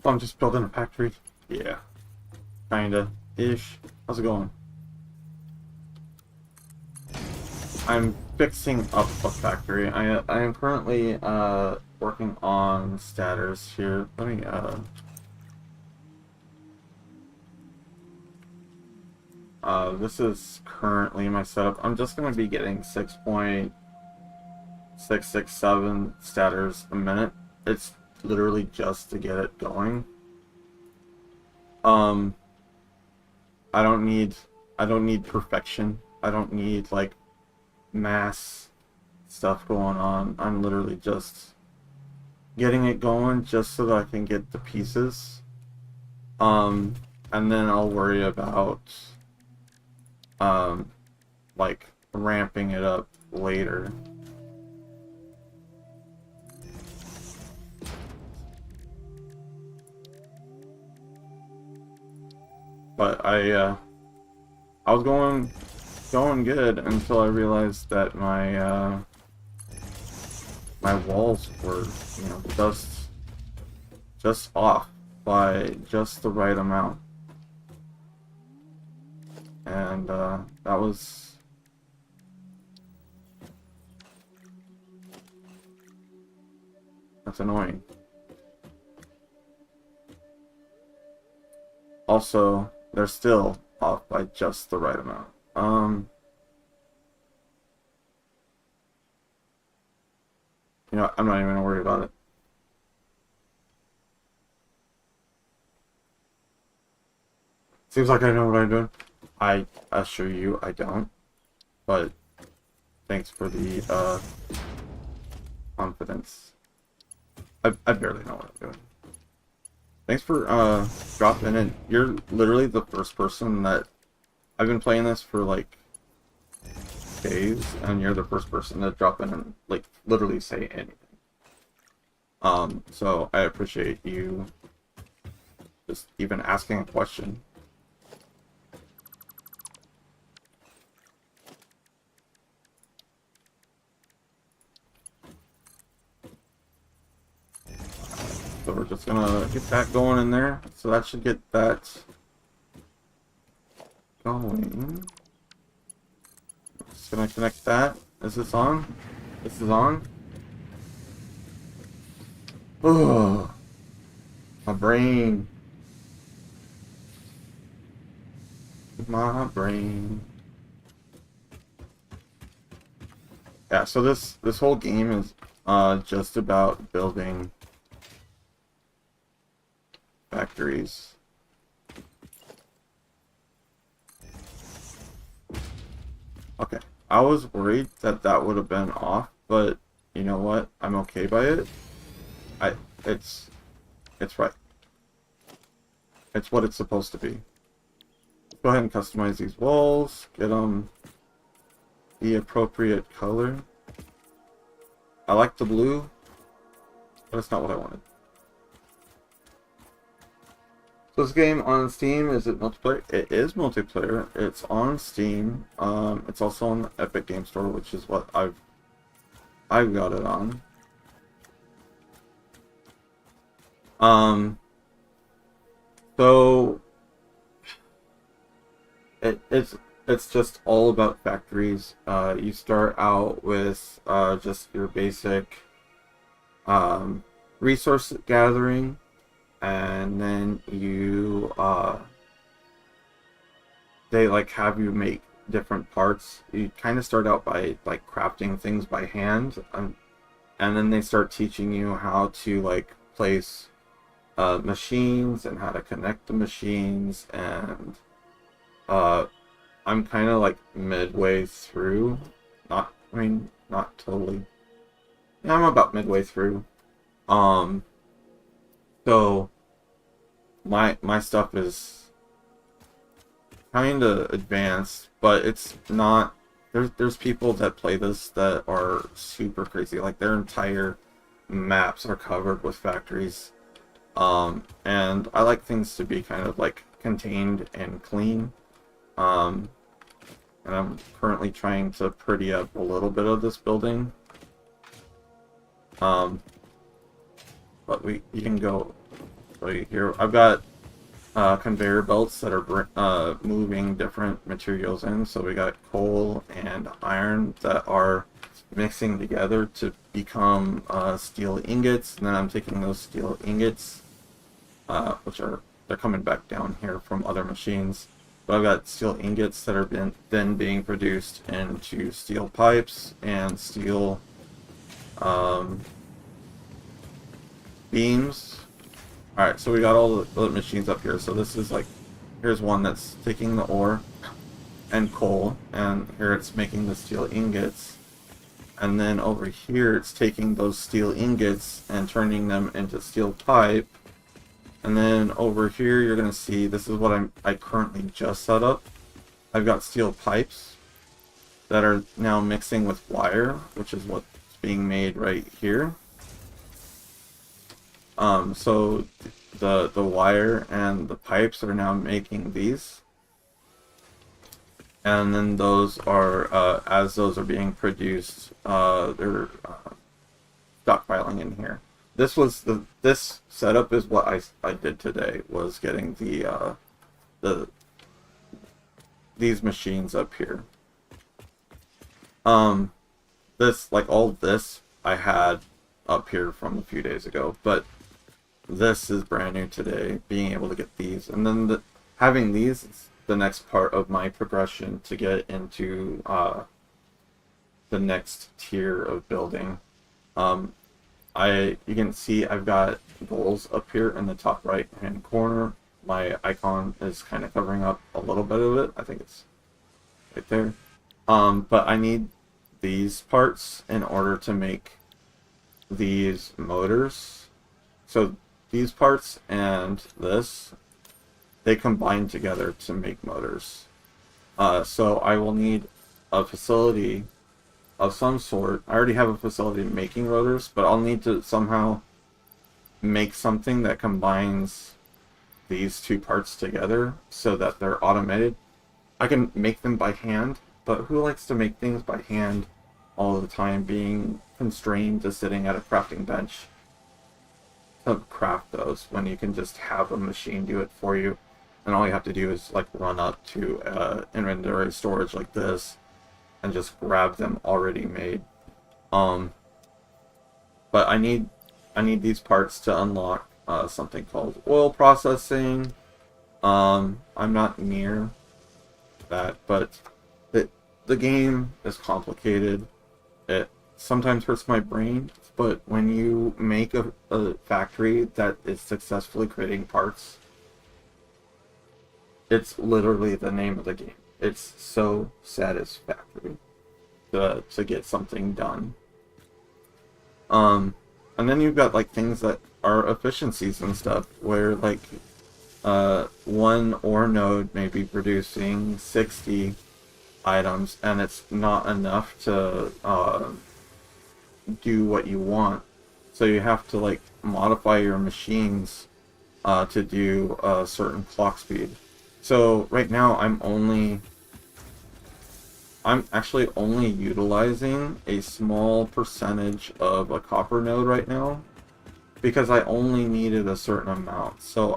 So I'm just building a factory. Yeah, kinda ish. How's it going? I'm fixing up a factory. I am currently working on status here. Let me this is currently my setup. I'm just gonna be getting 6.667 statters a minute. It's literally just to get it going. I don't need perfection. I don't need like mass stuff going on. I'm literally just getting it going just so that I can get the pieces. And then I'll worry about like ramping it up later. But I was going good until I realized that my my walls were, you know, just off by just the right amount. And that's annoying. Also, they're still off by just the right amount. You know, I'm not even gonna worry about it. Seems like I know what I'm doing. I assure you I don't. But thanks for the confidence. I barely know what I'm doing. Thanks for dropping in. You're literally the first person that I've been playing this for like days, and you're the first person to drop in and like literally say anything. So I appreciate you just even asking a question. So we're just gonna get that going in there. So that should get that going. Just gonna connect that. Is this on? This is on. Oh, my brain. My brain. Yeah, so this whole game is just about building factories. Okay, I was worried that that would have been off, but you know what? I'm okay by it. It's right. It's what it's supposed to be. Go ahead and customize these walls. Get them the appropriate color. I like the blue, but it's not what I wanted. So this game on Steam, is it multiplayer? It is multiplayer. It's on Steam. It's also on the Epic Game Store, which is what I've got it on. So it's just all about factories. You start out with just your basic resource gathering, and then you they like have you make different parts. You kind of start out by like crafting things by hand, and then they start teaching you how to like place machines and how to connect the machines, and I'm kind of like midway through. Not, I mean, not totally. Yeah, I'm about midway through. So my stuff is kind of advanced, but it's not. There's people that play this that are super crazy. Like their entire maps are covered with factories. And I like things to be kind of like contained and clean. And I'm currently trying to pretty up a little bit of this building. But you can go. So here I've got conveyor belts that are moving different materials in. So we got coal and iron that are mixing together to become steel ingots, and then I'm taking those steel ingots, which they're coming back down here from other machines. But I've got steel ingots that are then being produced into steel pipes and steel beams. Alright, so we got all the machines up here. So this is like, here's one that's taking the ore and coal, and here it's making the steel ingots. And then over here it's taking those steel ingots and turning them into steel pipe. And then over here you're going to see, this is what I currently just set up. I've got steel pipes that are now mixing with wire, which is what's being made right here. So the wire and the pipes are now making these. And then those are, as those are being produced, they're stockpiling in here. This setup is what I did today, was getting these machines up here. This, like all this I had up here from a few days ago, but this is brand new today, being able to get these. And then having these is the next part of my progression to get into the next tier of building. you can see I've got goals up here in the top right hand corner. My icon is kind of covering up a little bit of it. I think it's right there. But I need these parts in order to make these motors. So these parts and this, they combine together to make motors. So I will need a facility of some sort. I already have a facility making rotors, but I'll need to somehow make something that combines these two parts together so that they're automated. I can make them by hand, but who likes to make things by hand all the time, being constrained to sitting at a crafting bench to craft those when you can just have a machine do it for you, and all you have to do is like run up to inventory storage like this and just grab them already made. But I need these parts to unlock something called oil processing. I'm not near that, but the game is complicated. It sometimes hurts my brain, but when you make a factory that is successfully creating parts, it's literally the name of the game. It's so satisfactory to get something done. And then you've got like things that are efficiencies and stuff, where like one ore node may be producing 60 items, and it's not enough to do what you want. So you have to like modify your machines to do a certain clock speed. So right now I'm actually only utilizing a small percentage of a copper node right now, because I only needed a certain amount. So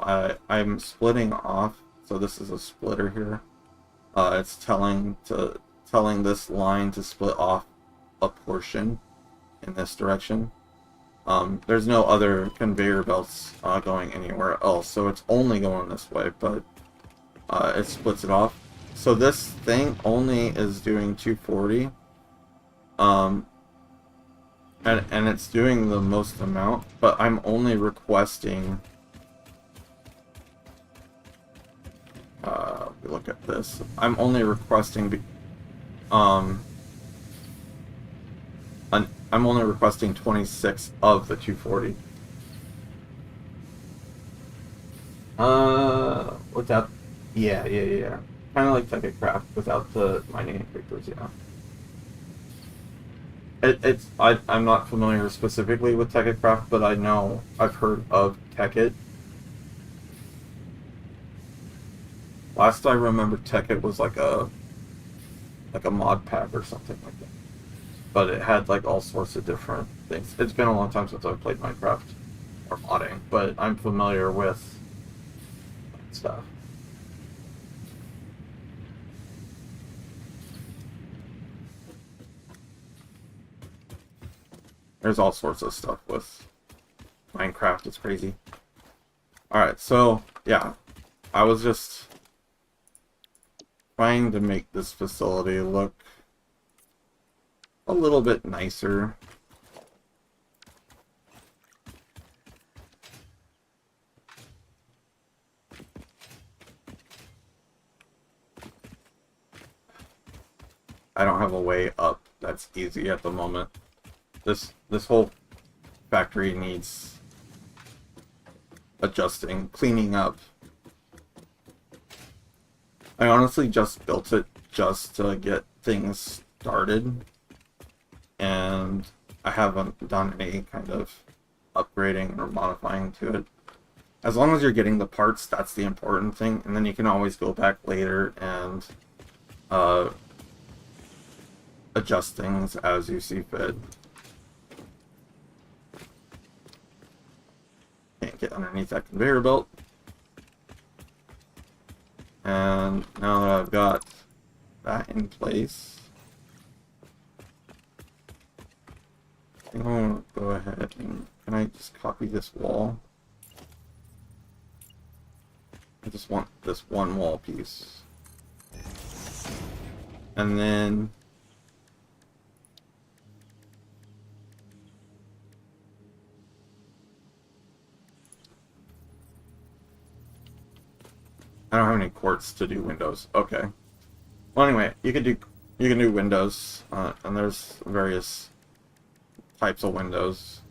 I'm splitting off. So this is a splitter here. It's telling this line to split off a portion in this direction. There's no other conveyor belts going anywhere else, so it's only going this way, but it splits it off. So this thing only is doing 240, and it's doing the most amount, but I'm only requesting. Look at this. I'm only requesting. I'm only requesting 26 of the 240. Without. Yeah. Kind of like Techcraft without the mining creepers, yeah. I'm not familiar specifically with Techcraft, but I know I've heard of Tekkit. Last I remember, Tekkit was like a mod pack or something like that. But it had like all sorts of different things. It's been a long time since I've played Minecraft or modding, but I'm familiar with stuff. There's all sorts of stuff with Minecraft. It's crazy. Alright, so yeah, I was just trying to make this facility look a little bit nicer. I don't have a way up that's easy at the moment. This whole factory needs adjusting, cleaning up. I honestly just built it just to get things started, and I haven't done any kind of upgrading or modifying to it. As long as you're getting the parts, that's the important thing, and then you can always go back later and adjust things as you see fit. Can't get underneath that conveyor belt. And now that I've got that in place, I'm going to go ahead and, can I just copy this wall? I just want this one wall piece. And then I don't have any quartz to do windows. Okay. Well, anyway, you can do windows, and there's various types of windows.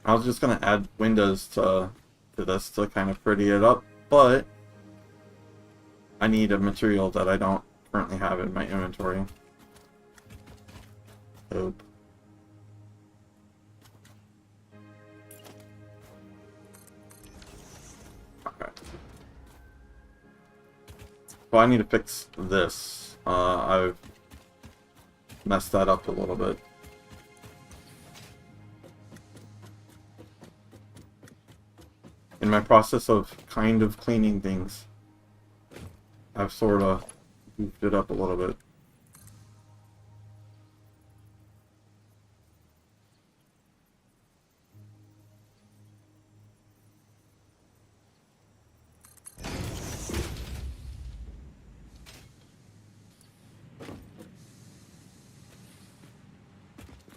I was just gonna add windows to this to kind of pretty it up, but I need a material that I don't currently have in my inventory. Oop. Okay. Well, I need to fix this. I've messed that up a little bit. In my process of kind of cleaning things, I've sort of goofed it up a little bit.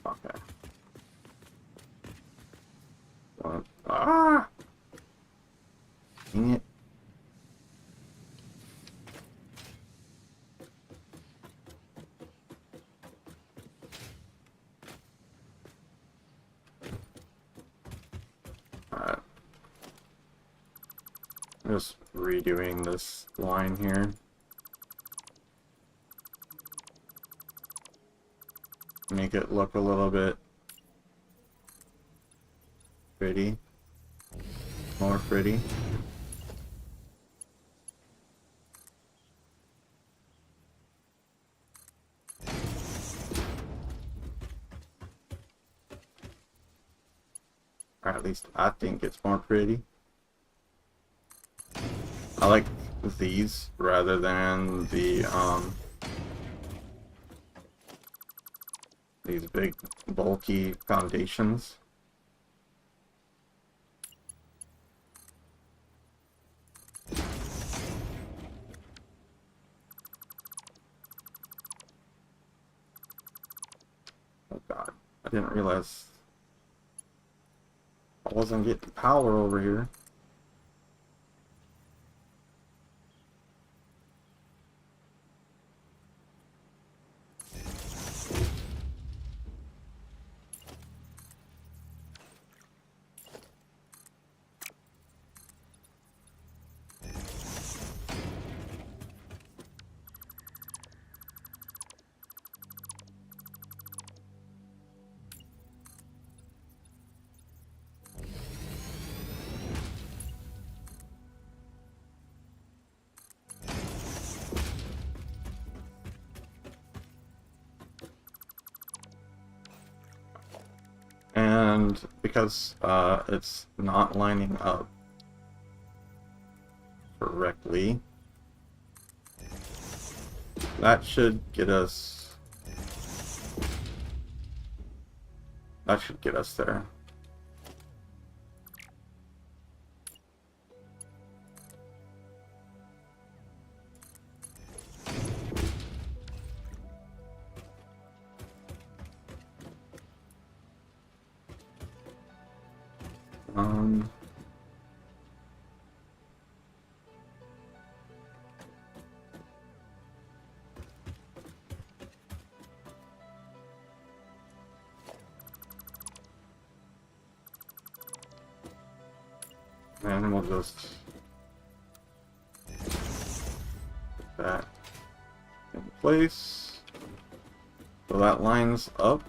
Okay. Ah! Dang it. Alright. I'm just redoing this line here. Make it look a little bit pretty. More pretty. Or at least I think it's more pretty. I like these rather than these big bulky foundations. Oh god, I didn't realize I wasn't getting power over here. And because it's not lining up correctly, that should get us there. And we'll just put that in place. So that lines up.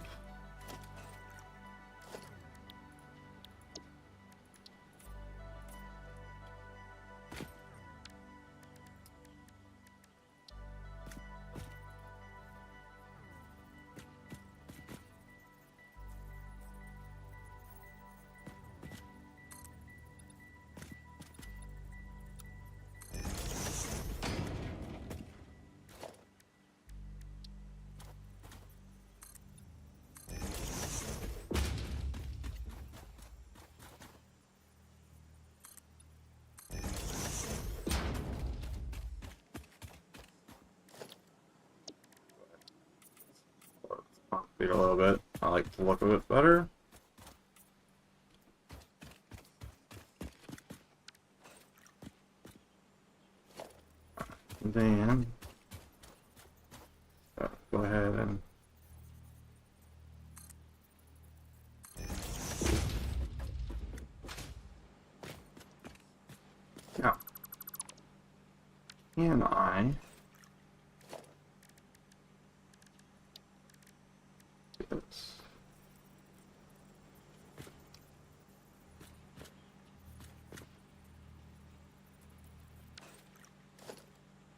Concrete a little bit. I like the look of it better. then go ahead and now can I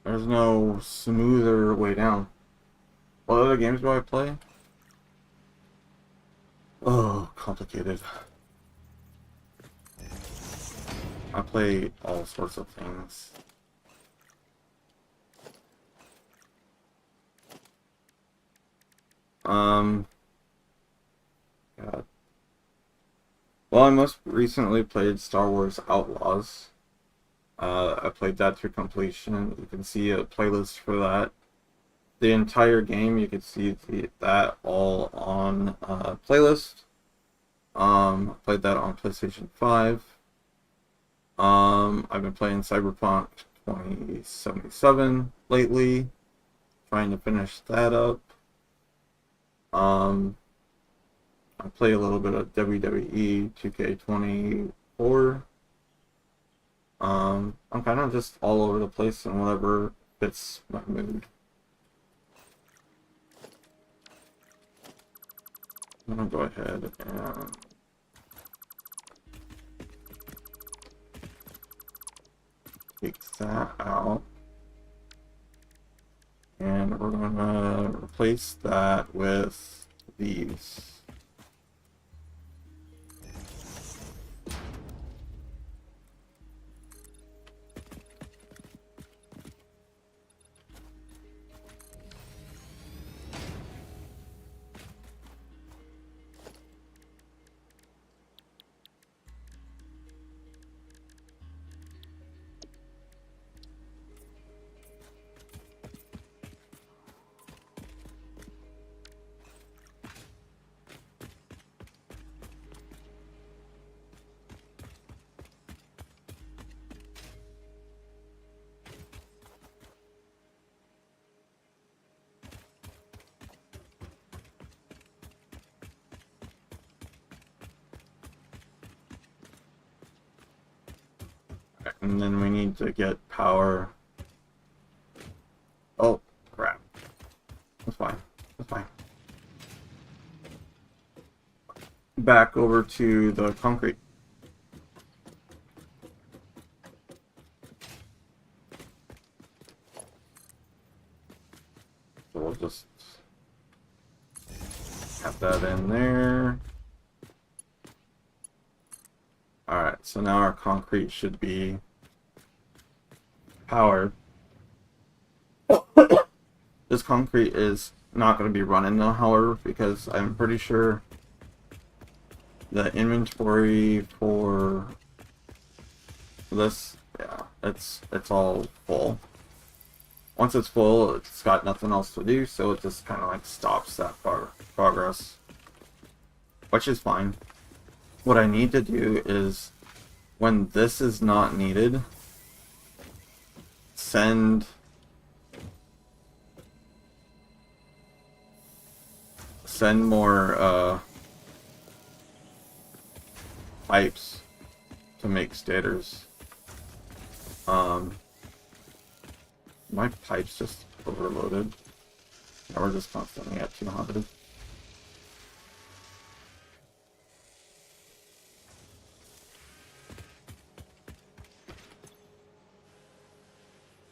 there's no smoother way down. What other games do I play? Oh, complicated. I play all sorts of things. God. Well, I most recently played Star Wars Outlaws. I played that to completion. You can see a playlist for that. The entire game, you can see that all on playlist. Played that on PlayStation 5. I've been playing Cyberpunk 2077 lately, trying to finish that up. I play a little bit of WWE 2K24. I'm kind of just all over the place and whatever fits my mood. I'm gonna go ahead and take that out. And we're gonna replace that with these. And then we need to get power. Oh, crap. That's fine. That's fine. Back over to the concrete. So we'll just have that in there. Alright, so now our concrete should be powered. This concrete is not going to be running though, however, because I'm pretty sure the inventory for this, yeah, it's all full. Once it's full, it's got nothing else to do, so it just kind of like stops that progress, which is fine. What I need to do is, when this is not needed, send more pipes to make stators. My pipe's just overloaded. Now we're just constantly at 200.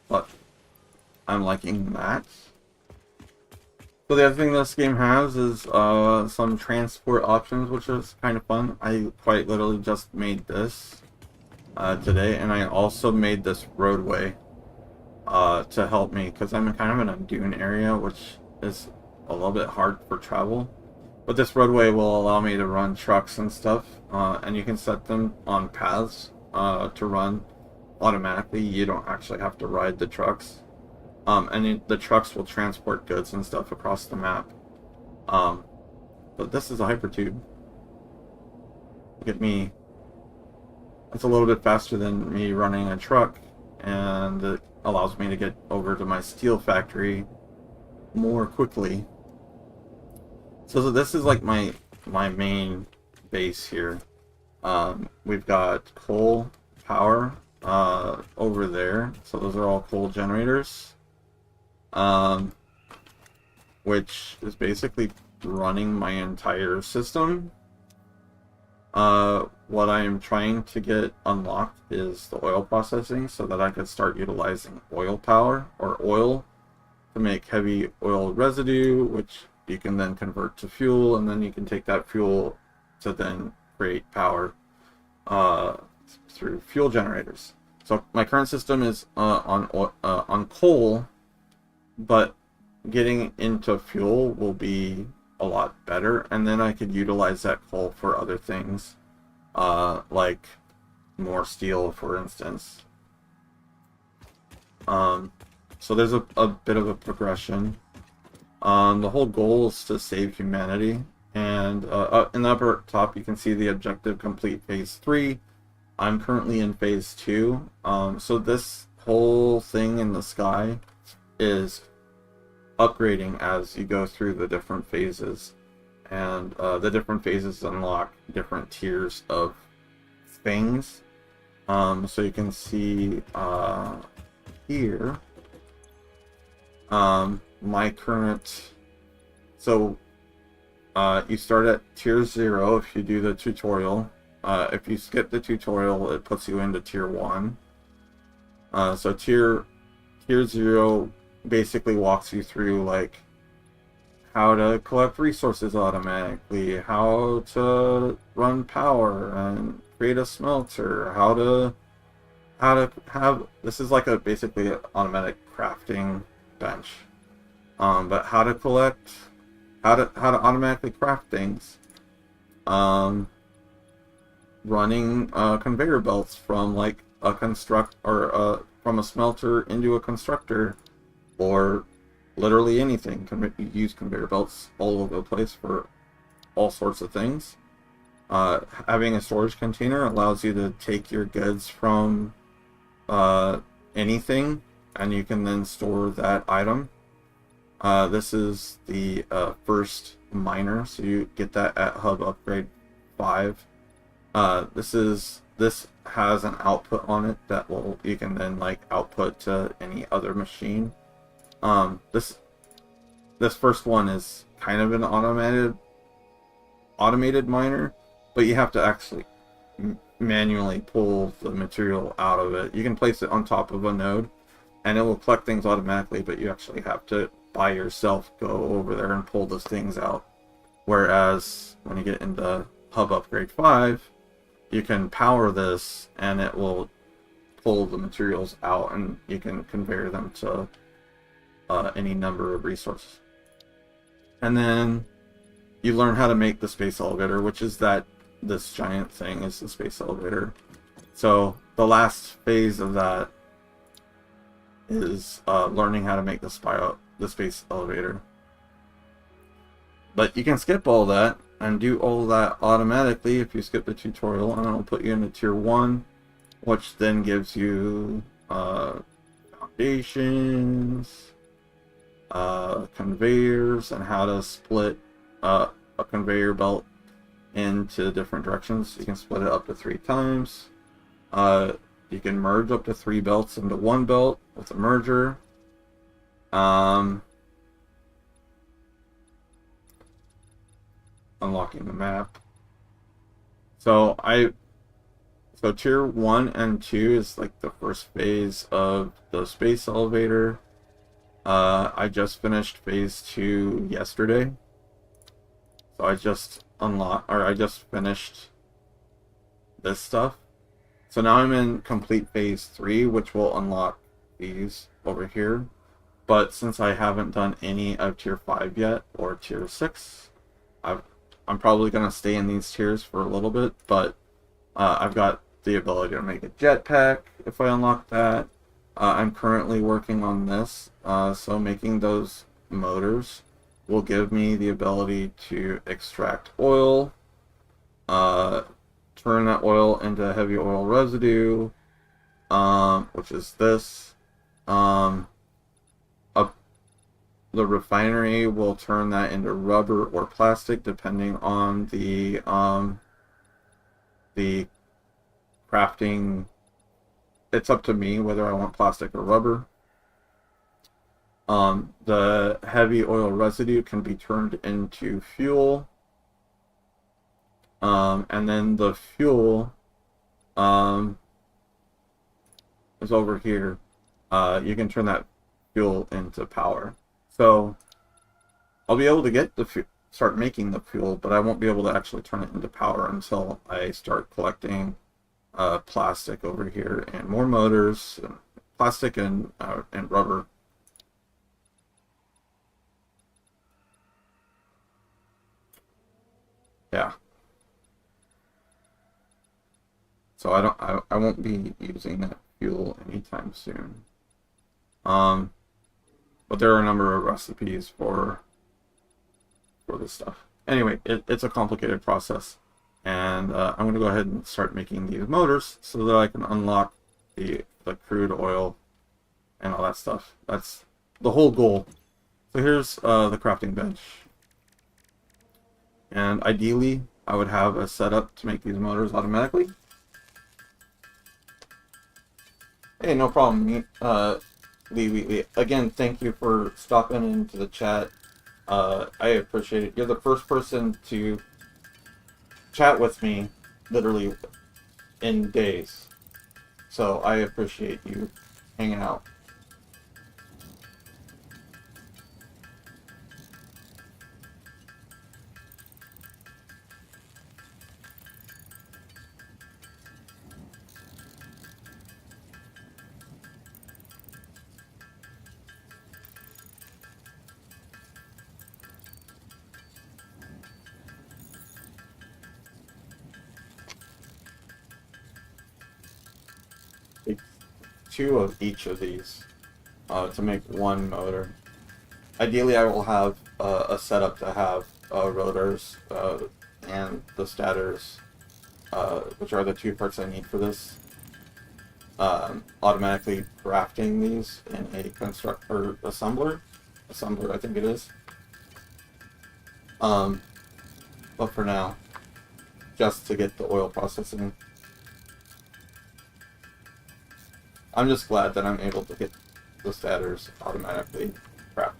But I'm liking that. So the other thing this game has is some transport options, which is kind of fun. I quite literally just made this today, and I also made this roadway to help me, because I'm kind of in a dune area, which is a little bit hard for travel. But this roadway will allow me to run trucks and stuff, and you can set them on paths to run automatically. You don't actually have to ride the trucks. And the trucks will transport goods and stuff across the map. But this is a hypertube. Look at me. It's a little bit faster than me running a truck, and it allows me to get over to my steel factory more quickly. So this is like my main base here. We've got coal power over there, so those are all coal generators, which is basically running my entire system. What I am trying to get unlocked is the oil processing, so that I could start utilizing oil power or oil to make heavy oil residue, which you can then convert to fuel, and then you can take that fuel to then create power through fuel generators. So my current system is on coal, but getting into fuel will be a lot better, and then I could utilize that coal for other things, like more steel, for instance. So there's a bit of a progression. The whole goal is to save humanity, and in the upper top you can see the objective: complete phase 3. I'm currently in phase 2. So this whole thing in the sky is upgrading as you go through the different phases, and the different phases unlock different tiers of things. So you can see here my current, so you start at tier 0 if you do the tutorial. If you skip the tutorial, it puts you into tier 1. So tier 0 basically walks you through like how to collect resources automatically, how to run power and create a smelter, how to have, this is like a basically an automatic crafting bench, but how to collect, how to automatically craft things, running conveyor belts from like a from a smelter into a constructor, or literally anything. You use conveyor belts all over the place for all sorts of things. Having a storage container allows you to take your goods from anything, and you can then store that item. This is the first miner, so you get that at hub upgrade 5. This has an output on it that you can then like output to any other machine. This first one is kind of an automated miner, but you have to actually manually pull the material out of it. You can place it on top of a node and it will collect things automatically, but you actually have to by yourself go over there and pull those things out. Whereas when you get into hub upgrade 5, you can power this and it will pull the materials out, and you can convey them to any number of resources. And then you learn how to make the space elevator, which is this giant thing is the space elevator. So the last phase of that is learning how to make the space elevator. But you can skip all that and do all that automatically if you skip the tutorial, and it'll put you into tier 1, which then gives you foundations, conveyors, and how to split a conveyor belt into different directions. You can split it up to 3 times. You can merge up to 3 belts into 1 belt with a merger. Unlocking the map. So tier 1 and 2 is like the first phase of the space elevator. I just finished phase 2 yesterday. So I just finished this stuff. So now I'm in complete phase 3, which will unlock these over here. But since I haven't done any of tier 5 yet, or tier 6, I'm probably going to stay in these tiers for a little bit, but I've got the ability to make a jetpack if I unlock that. I'm currently working on this, so making those motors will give me the ability to extract oil, turn that oil into heavy oil residue, which is this, a the refinery will turn that into rubber or plastic depending on the crafting. It's up to me whether I want plastic or rubber. The heavy oil residue can be turned into fuel, and then the fuel is over here. You can turn that fuel into power. So I'll be able to get start making the fuel, but I won't be able to actually turn it into power until I start collecting plastic over here and more motors, plastic and rubber. Yeah. So I won't be using that fuel anytime soon. But there are a number of recipes for this stuff. Anyway, it's a complicated process, and I'm going to go ahead and start making these motors so that I can unlock the crude oil and all that stuff. That's the whole goal. So here's the crafting bench, and ideally I would have a setup to make these motors automatically. Hey, no problem. Lee. Again, thank you for stopping into the chat. I appreciate it. You're the first person to chat with me, literally, in days. So I appreciate you hanging out. Two of each of these to make one motor. Ideally, I will have a setup to have rotors and the stators, which are the two parts I need for this. Automatically crafting these in a assembler, I think it is. But for now, just to get the oil processing. I'm just glad that I'm able to get the stators automatically crafted.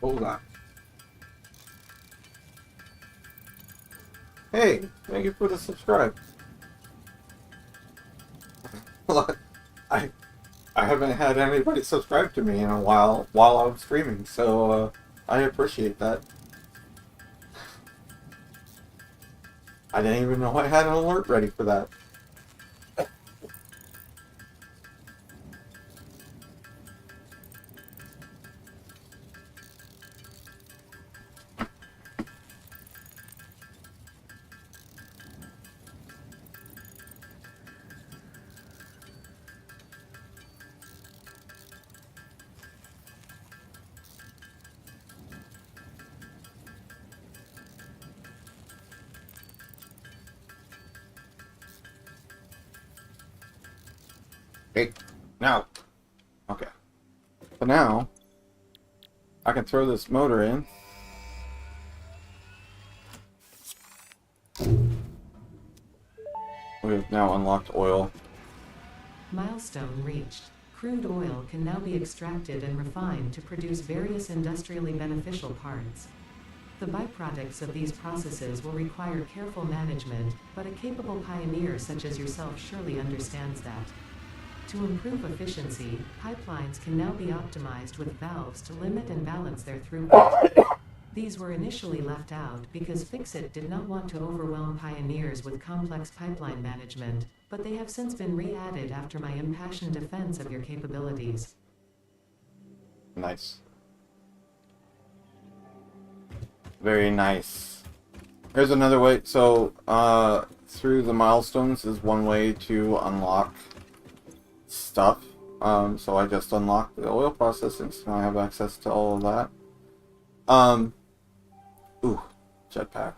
Hold on. Hey, thank you for the subscribe. I haven't had anybody subscribe to me in a while I'm streaming, so I appreciate that. I didn't even know I had an alert ready for that. Okay, now, okay. So now, I can throw this motor in. We've now unlocked oil. Milestone reached. Crude oil can now be extracted and refined to produce various industrially beneficial parts. The byproducts of these processes will require careful management, but a capable pioneer such as yourself surely understands that. To improve efficiency, pipelines can now be optimized with valves to limit and balance their throughput. These These were initially left out because Fixit did not want to overwhelm pioneers with complex pipeline management, but they have since been re-added after my impassioned defense of your capabilities. Nice. Very nice. Here's another way. So, through the milestones is one way to unlock stuff. So I just unlocked the oil processing, so now I have access to all of that. Ooh, jetpack.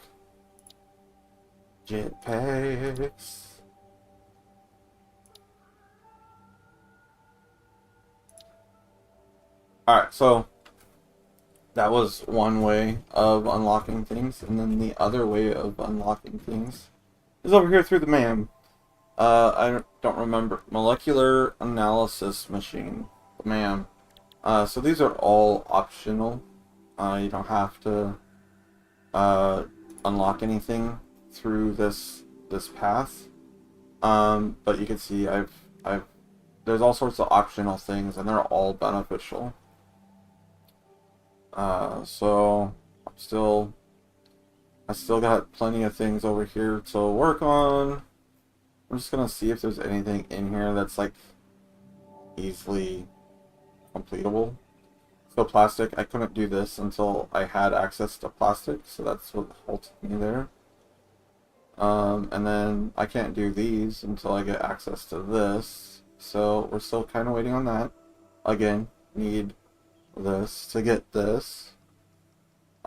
Jetpacks. Alright, so that was one way of unlocking things, and then the other way of unlocking things is over here through the MAM. I don't remember. Molecular Analysis Machine. The MAM. So these are all optional. You don't have to unlock anything through this path. But you can see there's all sorts of optional things, and they're all beneficial. So I still got plenty of things over here to work on. I'm just gonna see if there's anything in here that's like easily completable. So plastic, I couldn't do this until I had access to plastic, so that's what halted me there. And then I can't do these until I get access to this, so we're still kind of waiting on that. Again, need this to get this.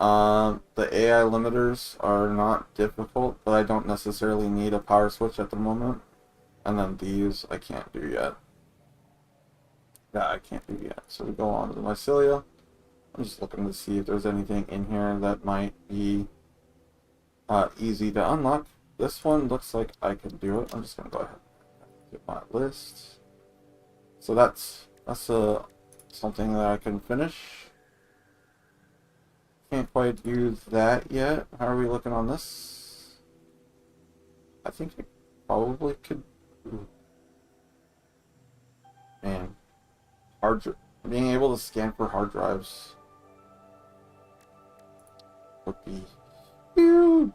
The AI limiters are not difficult, but I don't necessarily need a power switch at the moment. And then these I can't do yet. Yeah, I can't do yet. So we go on to the mycelia. I'm just looking to see if there's anything in here that might be easy to unlock. This one looks like I can do it. I'm just gonna go ahead and get my list. So that's something that I can finish. Can't quite do that yet. How are we looking on this? I think I probably could. Ooh. Man, being able to scan for hard drives would be huge.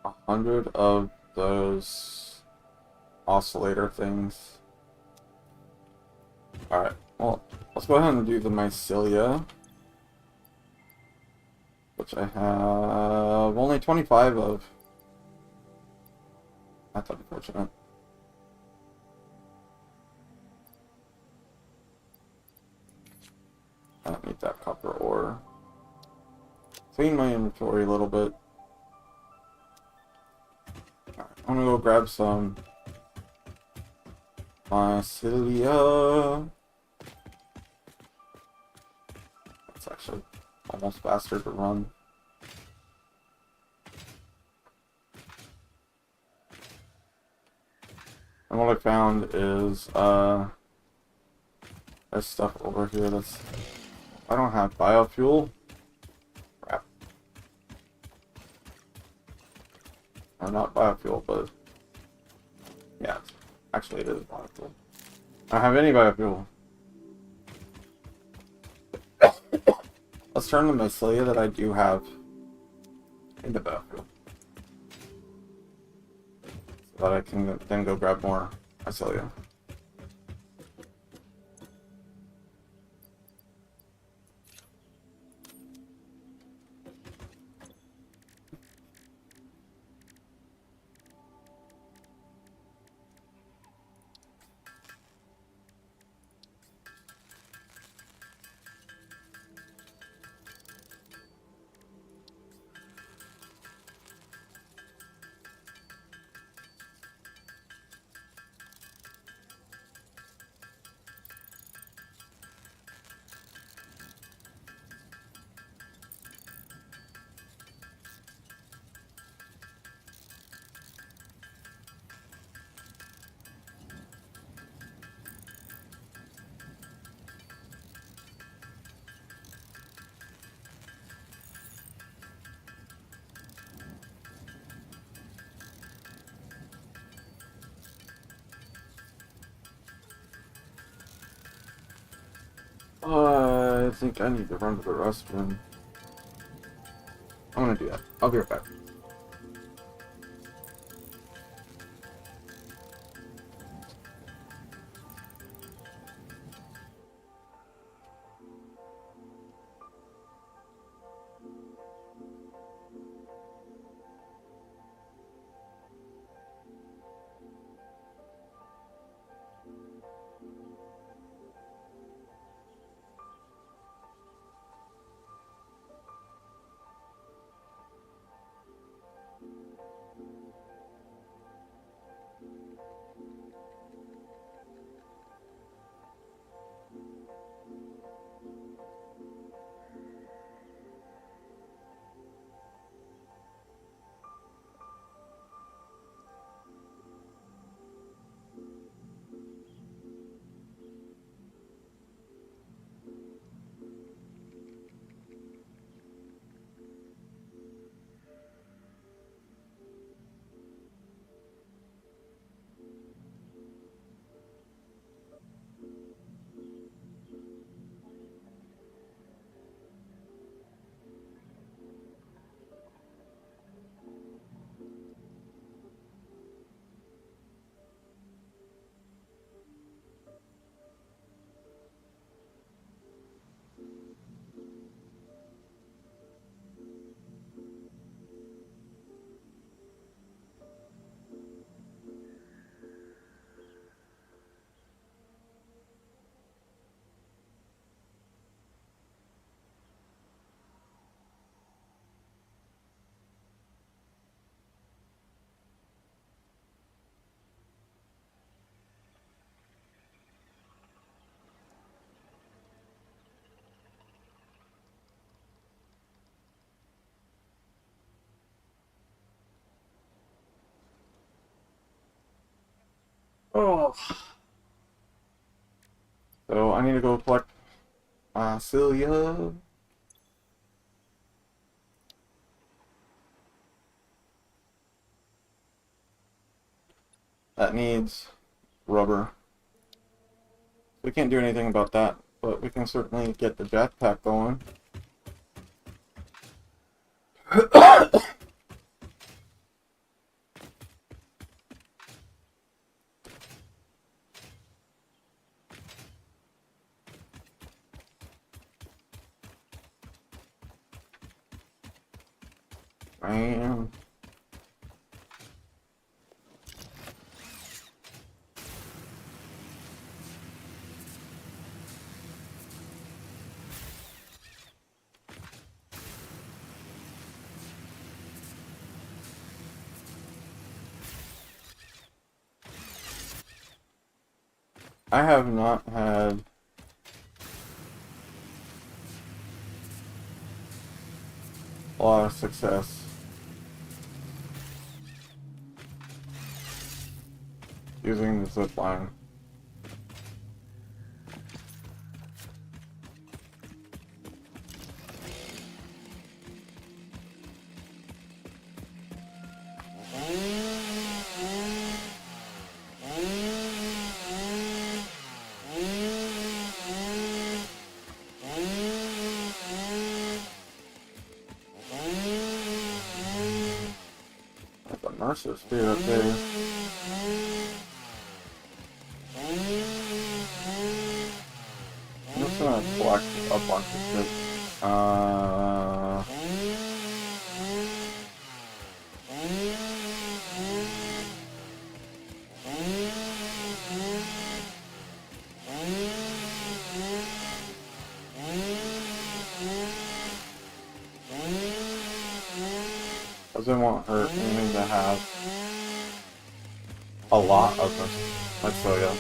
A 100 of those oscillator things. Alright, well, let's go ahead and do the mycelia, which I have only 25 of. That's unfortunate. I don't need that copper ore. Clean my inventory a little bit. Alright, I'm gonna go grab some mycelia. It's actually almost faster to run. And what I found is there's stuff over here that's, I don't have biofuel. Crap. Or not biofuel, but yeah, actually it is biofuel. I don't have any biofuel. Let's turn the mycelia that I do have into biofuel, so that I can then go grab more mycelia. I think I need to run to the restroom. I'm gonna do that. I'll be right back. Oh. So I need to go collect Celia. That needs rubber. We can't do anything about that, but we can certainly get the jetpack going. Bam. I have not had a lot of success using the zip line. That's a Mercer spear up there. I'm just gonna collect a bunch of shit. Doesn't want her aiming to have a lot of this. Let's show you.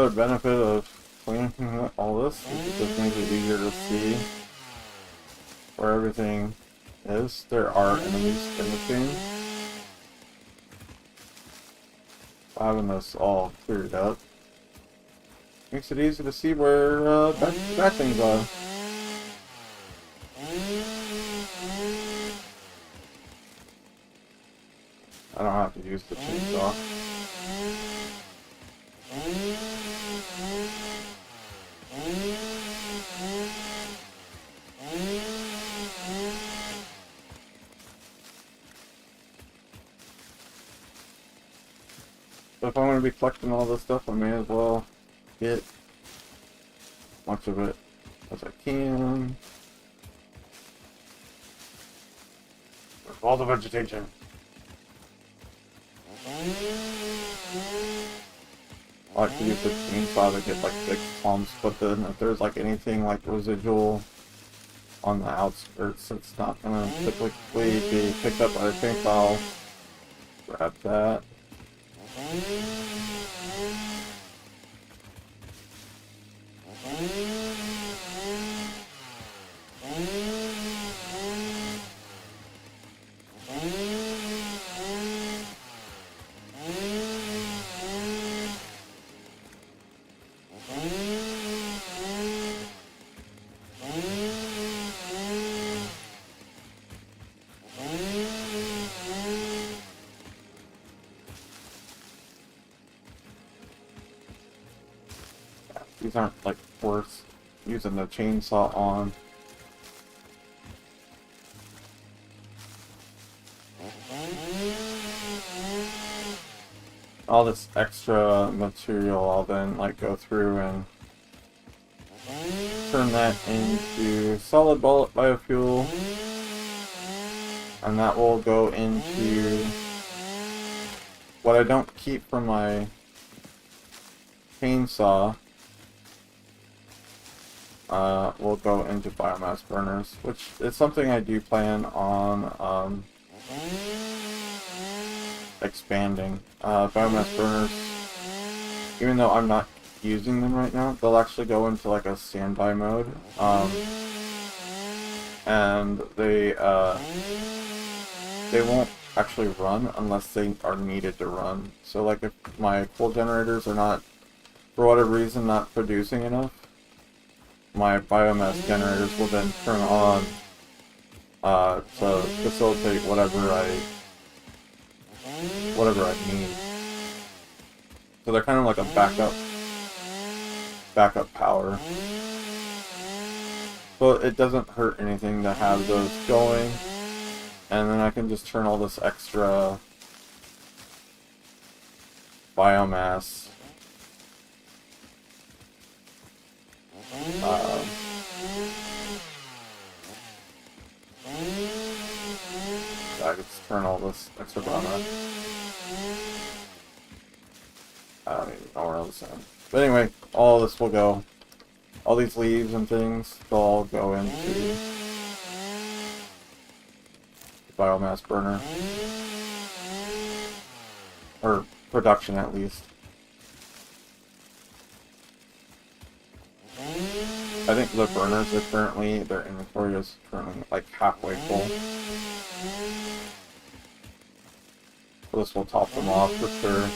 other benefit of cleaning all this is it just makes it easier to see where everything is. There are enemies in the game. Having this all cleared up makes it easy to see where bad things are. I don't have to use the chainsaw. So if I'm going to be collecting all this stuff, I may as well get much of it as I can. With all the vegetation. I like to use the chainsaw to get like big clumps, but then if there's like anything like residual on the outskirts, it's not going to typically be picked up by the chainsaw. I'll grab that. These aren't like worth using the chainsaw on. All this extra material, I'll then like go through and turn that into solid bullet biofuel, and that will go into what I don't keep from my chainsaw. Will go into biomass burners, which is something I do plan on expanding. Biomass burners, even though I'm not using them right now, they'll actually go into like a standby mode, and they won't actually run unless they are needed to run. So like if my coal generators are not, for whatever reason, not producing enough, my biomass generators will then turn on to facilitate whatever I need. So they're kind of like a backup power. But it doesn't hurt anything to have those going, and then I can just turn all this extra biomass I could just turn all this extra biomass. I don't even know where else I am. But anyway, all this will go. All these leaves and things, they'll all go into the biomass burner. Or production, at least. I think the burners are currently, their inventory is currently like halfway full. So this will top them off for sure.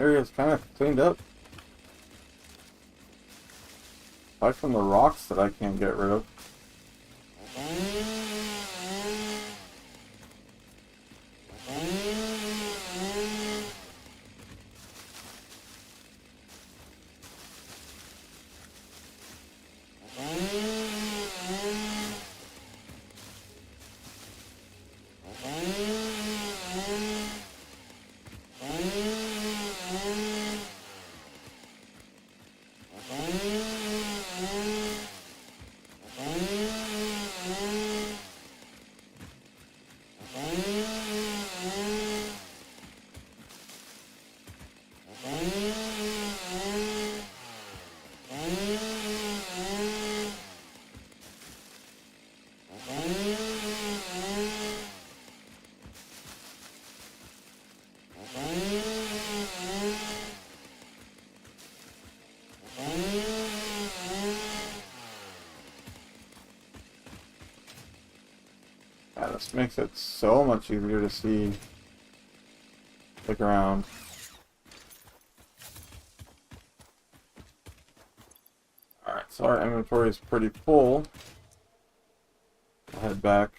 area is kind of cleaned up. Aside from the rocks that I can't get rid of. Yeah, this makes it so much easier to see the ground. Alright, so our inventory is pretty full. I'll head back.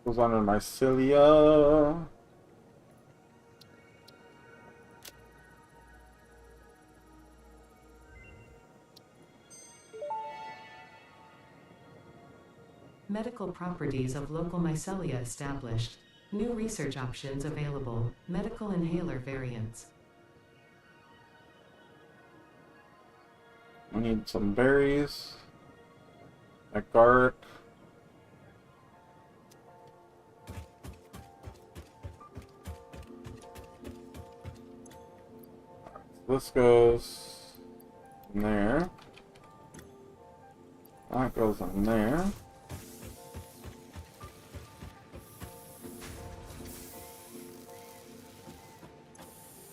Goes under my cilia. Medical properties of local mycelia established. New research options available. Medical inhaler variants. I need some berries. Agaric. This goes in there. That goes in there.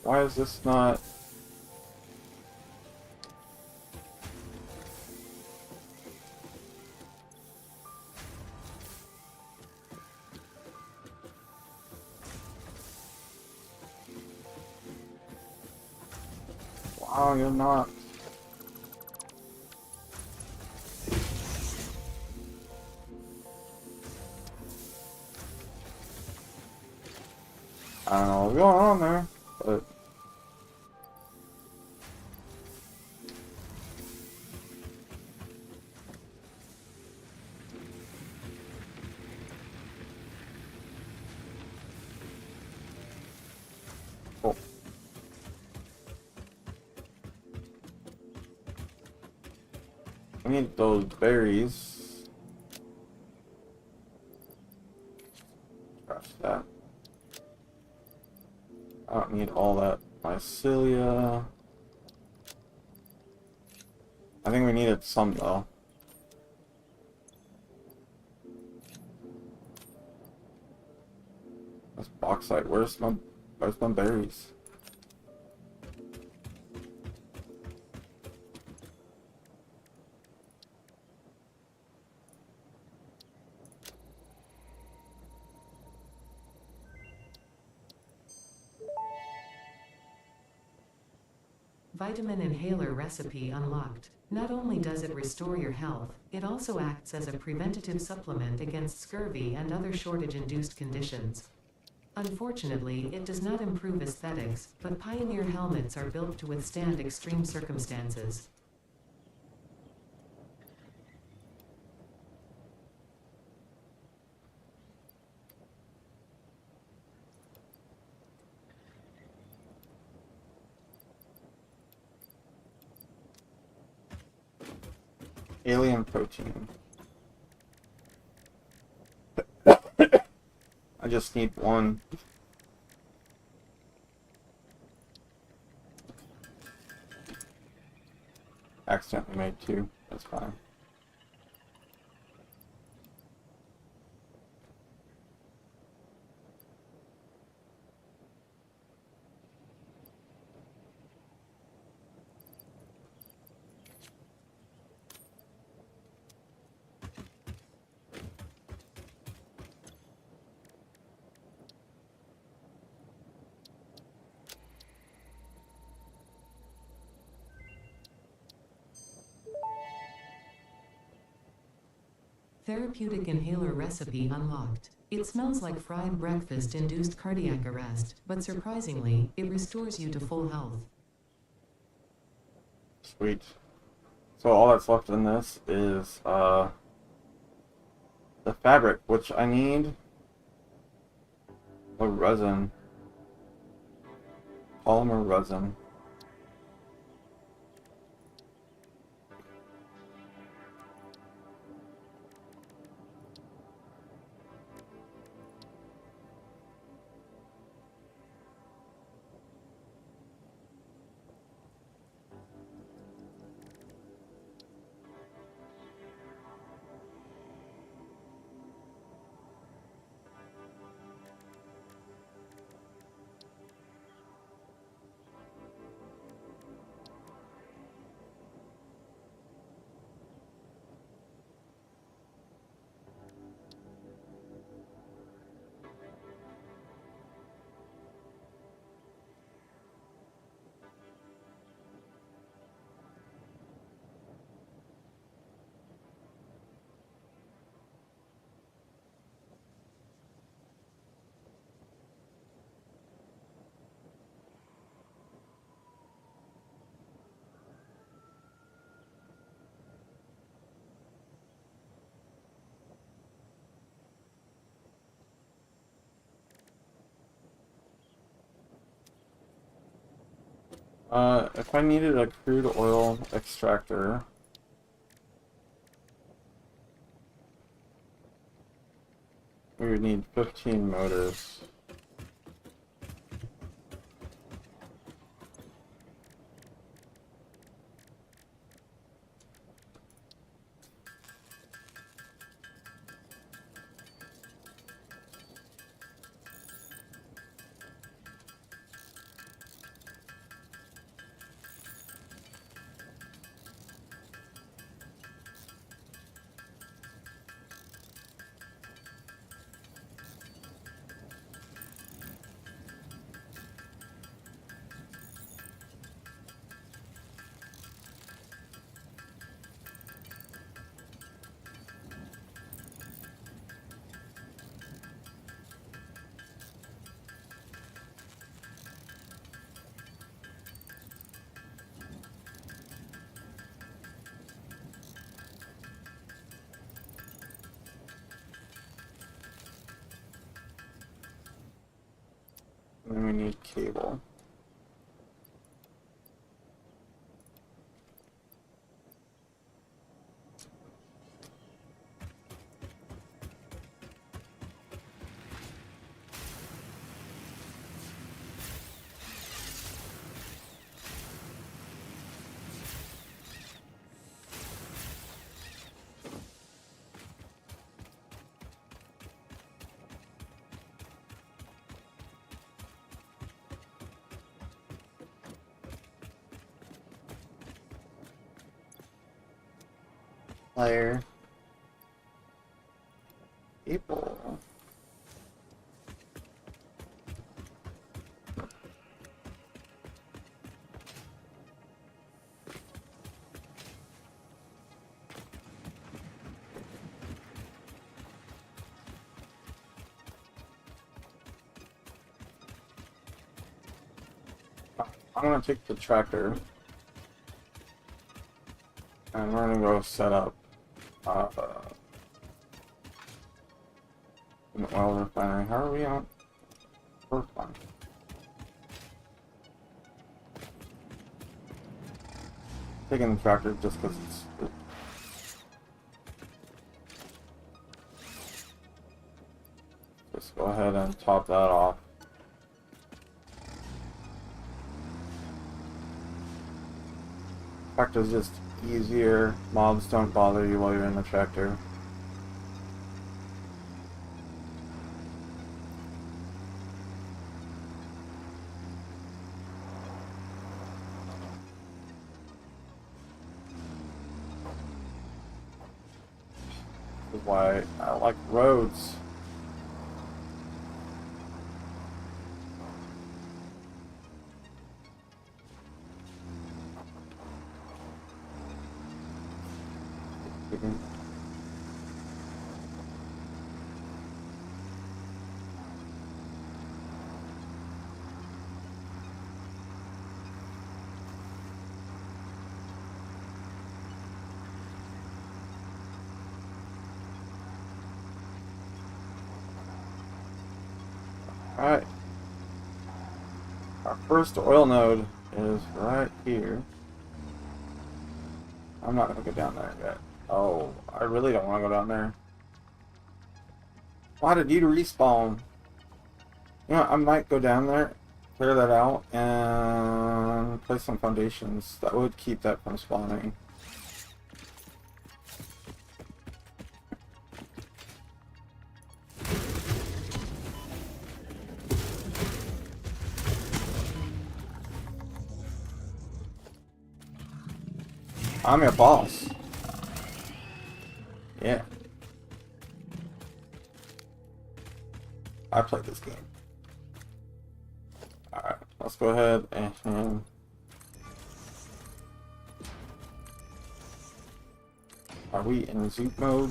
Why is this not... Wow, you're not. I don't know what's going on there, but... Cool. I need those berries. Scratch that. I don't need all that mycelia. I think we needed some though. That's bauxite. Where's my berries? Vitamin inhaler recipe unlocked. Not only does it restore your health, it also acts as a preventative supplement against scurvy and other shortage-induced conditions. Unfortunately, it does not improve aesthetics, but Pioneer helmets are built to withstand extreme circumstances. Alien protein. I just need one. Accidentally made two. That's fine. Therapeutic inhaler recipe unlocked. It smells like fried breakfast-induced cardiac arrest, but surprisingly, it restores you to full health. Sweet. So all that's left in this is the fabric, which I need a resin. Polymer resin. If I needed a crude oil extractor, we would need 15 motors. And then we need cable. Player. Cable. I'm gonna take the tractor and we're gonna go set up an oil refinery. How are we on? We're fine. Taking the tractor just because it's. Just go ahead and top that off. Tractor's just easier. Mobs don't bother you while you're in the tractor. This is why I like roads. Alright. Our first oil node is right here. I'm not going to go down there yet. Oh, I really don't want to go down there. Why did you respawn? You know, I might go down there, clear that out, and place some foundations. That would keep that from spawning. I'm your boss. Yeah. I played this game. Alright, let's go ahead and are we in zoop mode?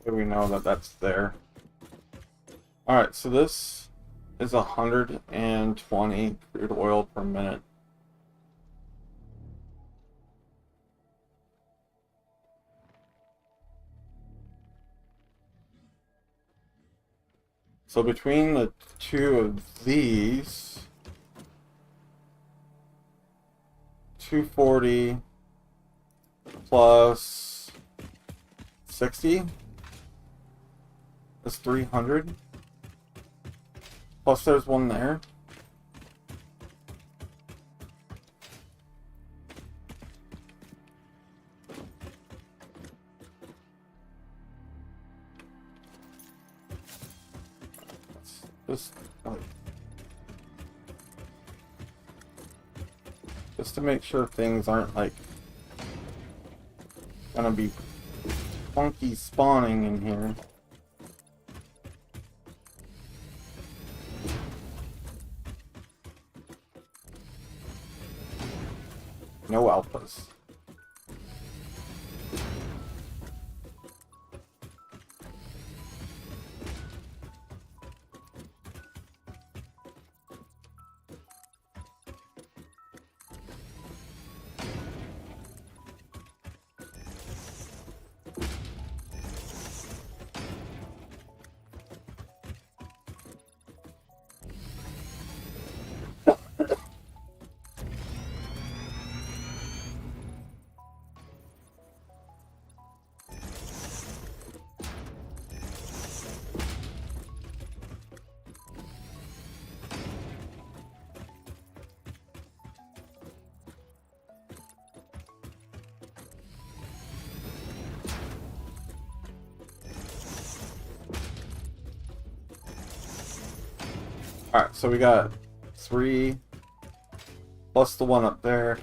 We know that that's there. Alright, so this is 120 crude oil per minute. So between the two of these, 240 plus 60 is 300. Plus there's one there. Just to make sure things aren't like gonna be funky spawning in here. No alphas. Alright, so we got 3 plus the 1 up there.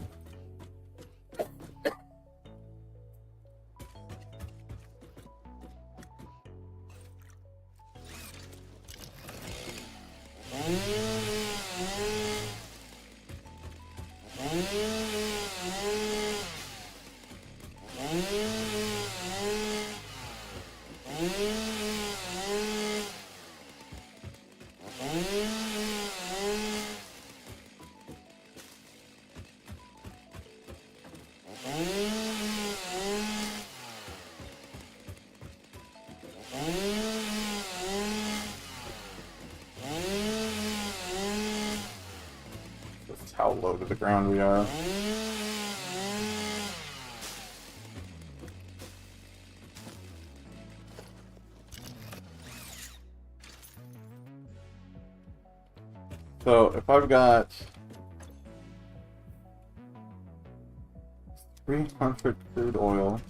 That's how low to the ground we are. So if I've got 300 crude oil,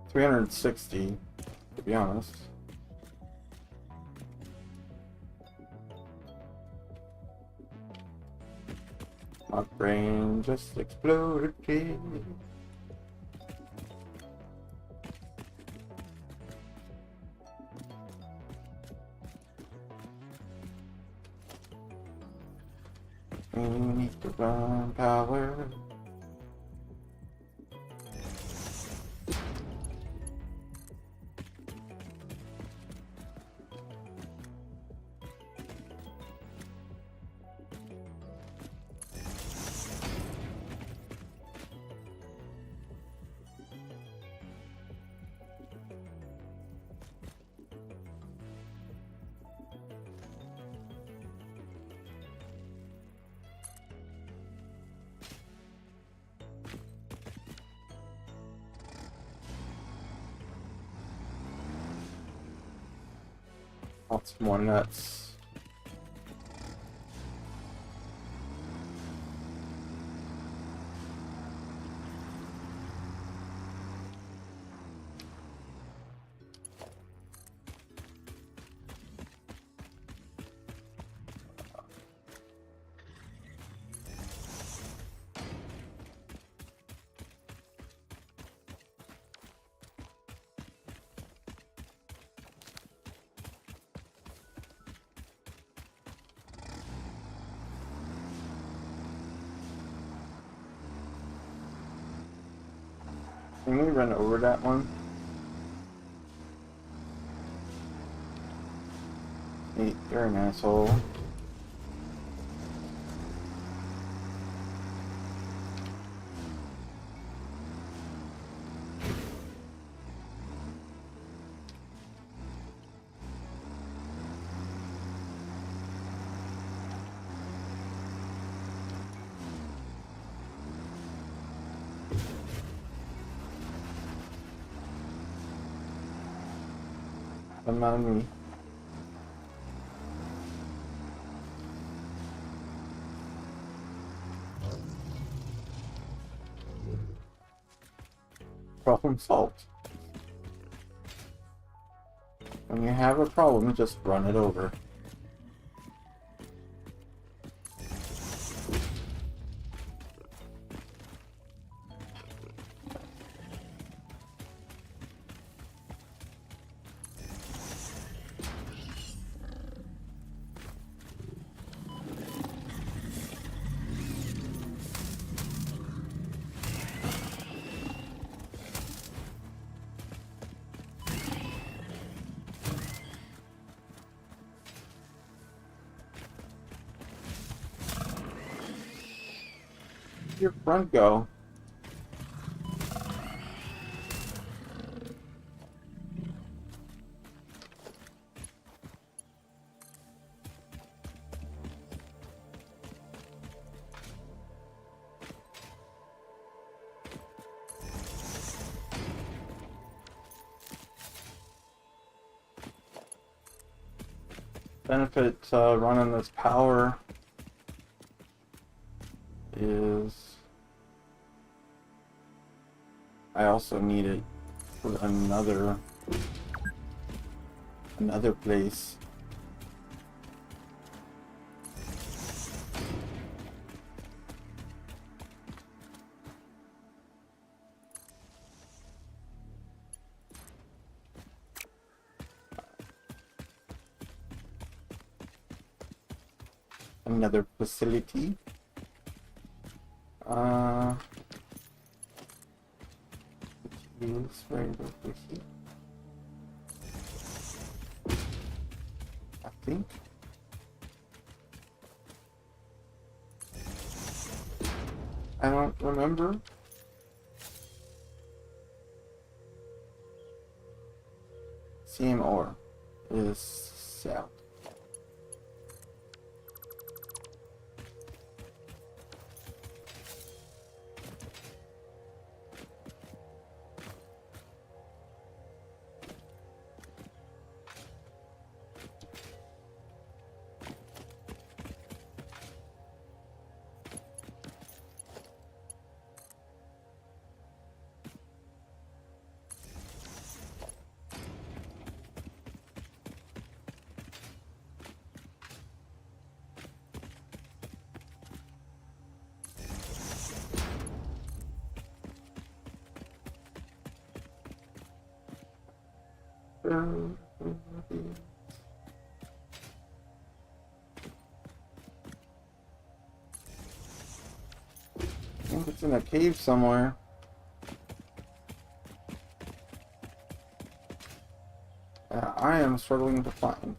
360 to be honest. My brain just exploded. We need to run power. Lots more nuts. Can we run over that one? Hey, you're an asshole. Don't mind me. Problem solved. When you have a problem, just run it over. Your front go. Benefit running this power is I also need it for another place. another facility. Which is very over here. I think. I don't remember. Same ore is south. I think it's in a cave somewhere. I am struggling to find.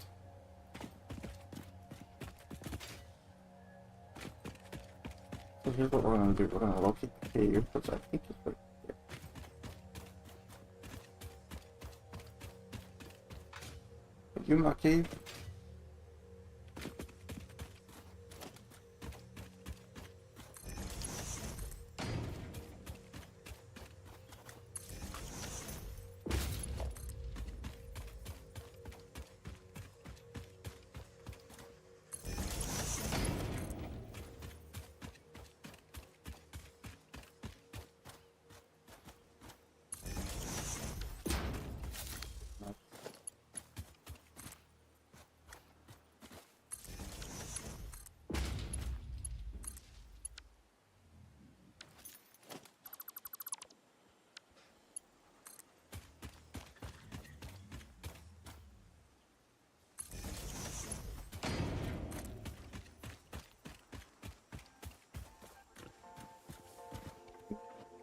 So here's what we're going to do. We're going to locate the cave, which I think is right here. Are you in my cave?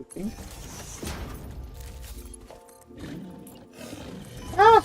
Okay. Ah!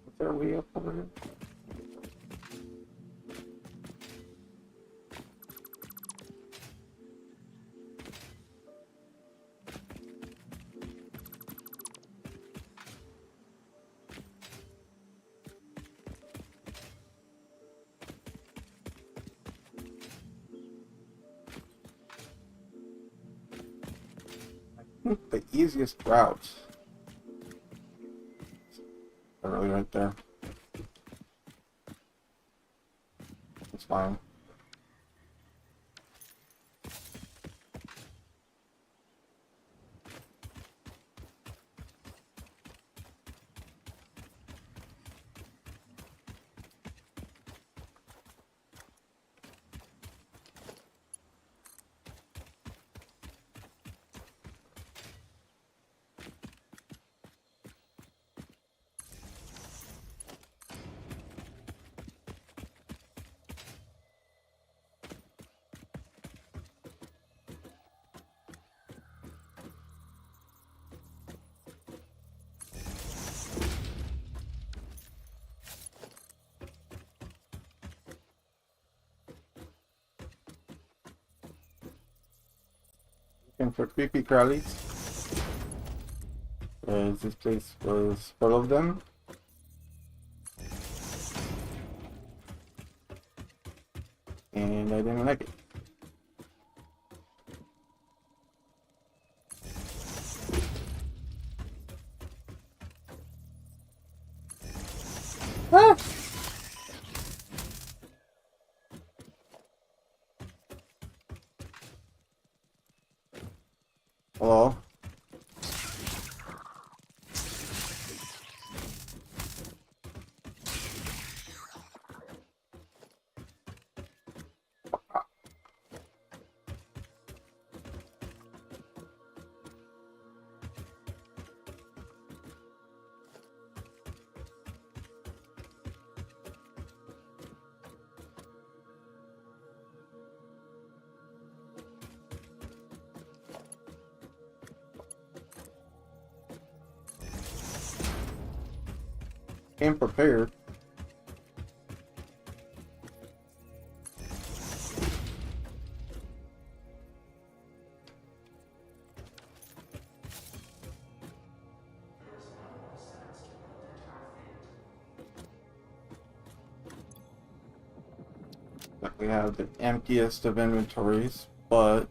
Is there a way up over here? I think the easiest route. Really right there. It's fine. looking for creepy crawlies. This place was full of them. And I didn't like it. Ah! Hello? Came prepared. We have the emptiest of inventories, but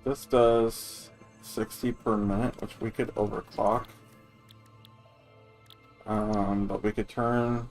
this does 60 per minute, which we could overclock. But we could turn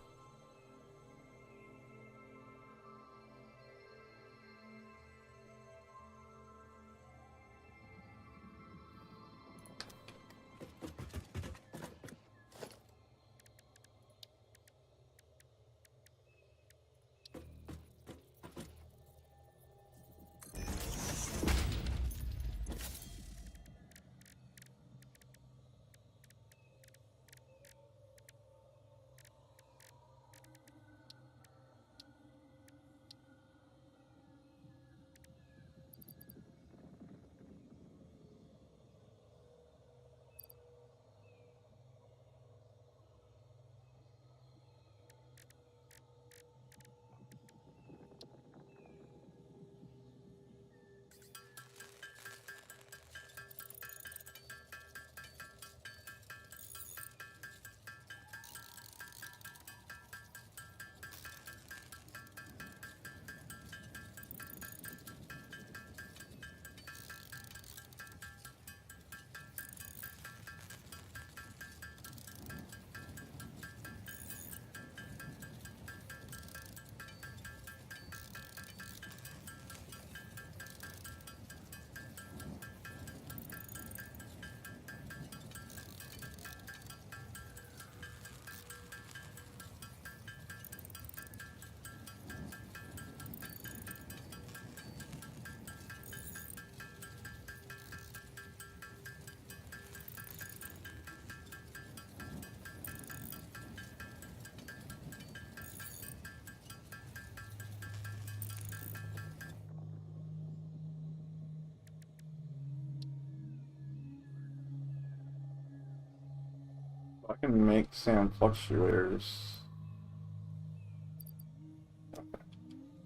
I can make sand fluctuators.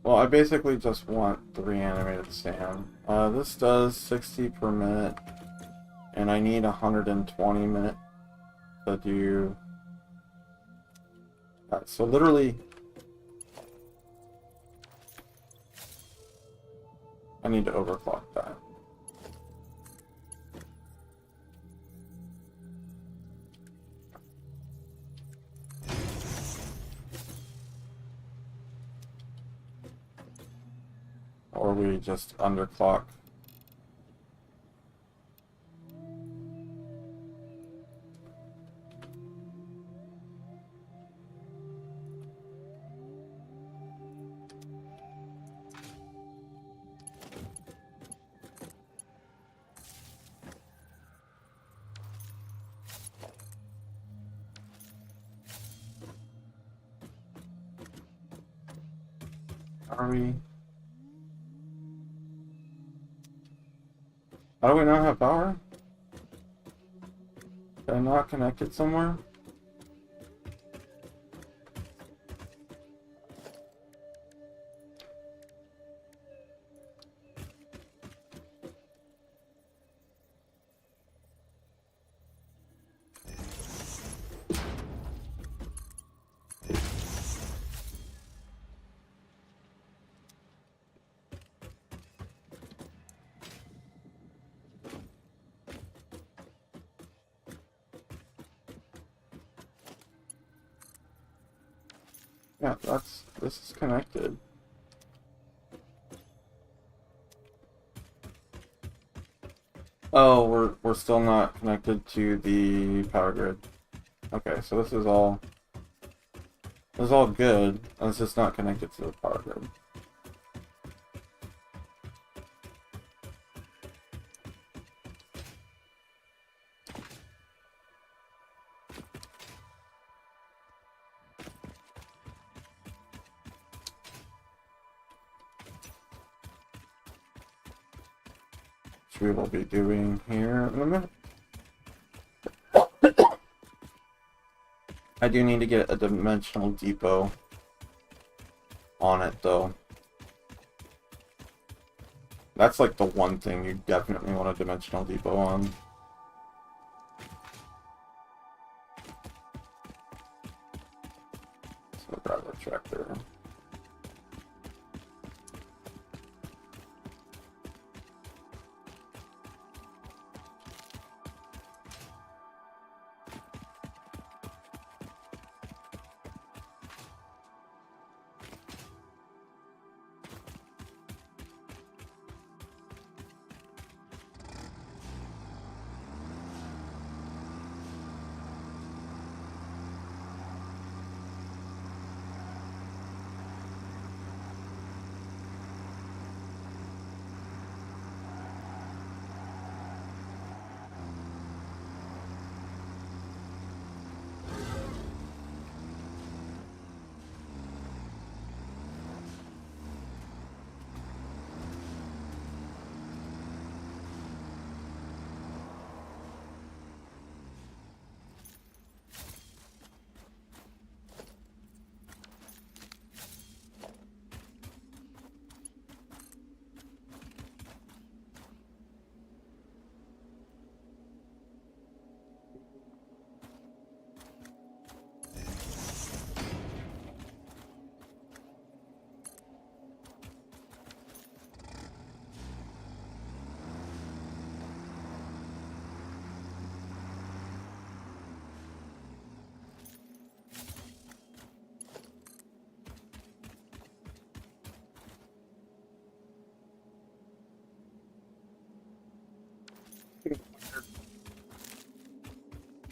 Well, I basically just want 3 animated sand. This does 60 per minute, and I need 120 minutes to do that. So literally, I need to overclock that. or we just underclock. Are we? How do we not have power? Did I not connect it somewhere? Yeah, this is connected. Oh, we're still not connected to the power grid. Okay, so this is all good. It's just not connected to the power grid. Which we will be doing here in a minute. I do need to get a dimensional depot on it though. That's like the one thing you definitely want a dimensional depot on. So grab the tractor.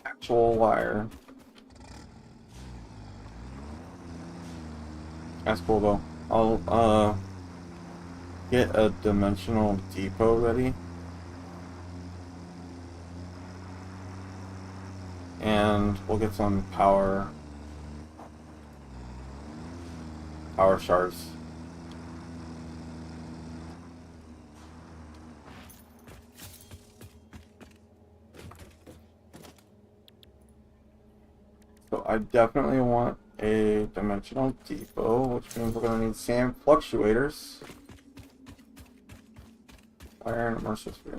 Actual wire. That's cool though. I'll get a dimensional depot ready. And we'll get some power shards. So I definitely want a dimensional depot, which means we're going to need sand fluctuators. Fire and immersive sphere.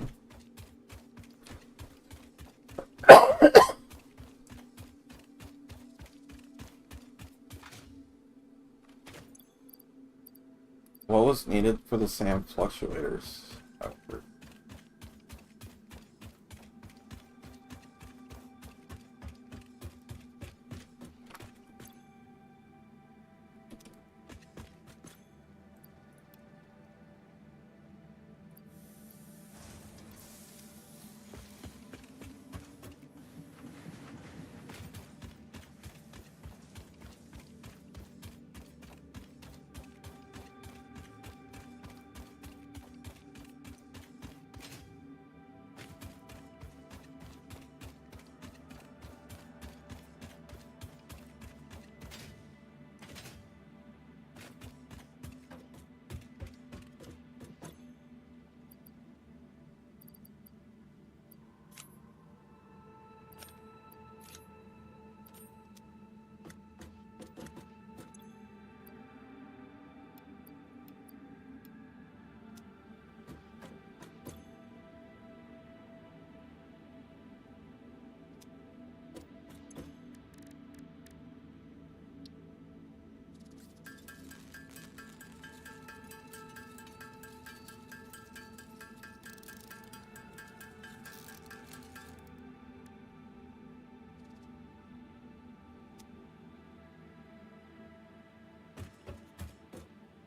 What was needed for the sand fluctuators?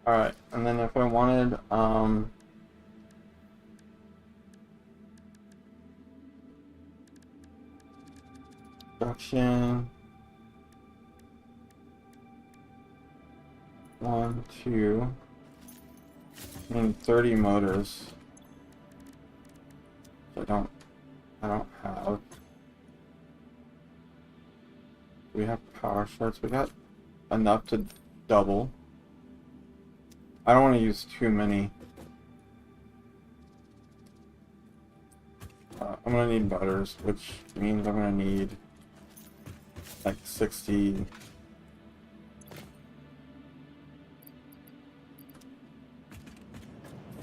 Alright, and then if I wanted, production, 1, 2, I mean 30 motors. I don't have. We have power shards. We got enough to double. I don't want to use too many. I'm gonna need butters, which means I'm gonna need like 60.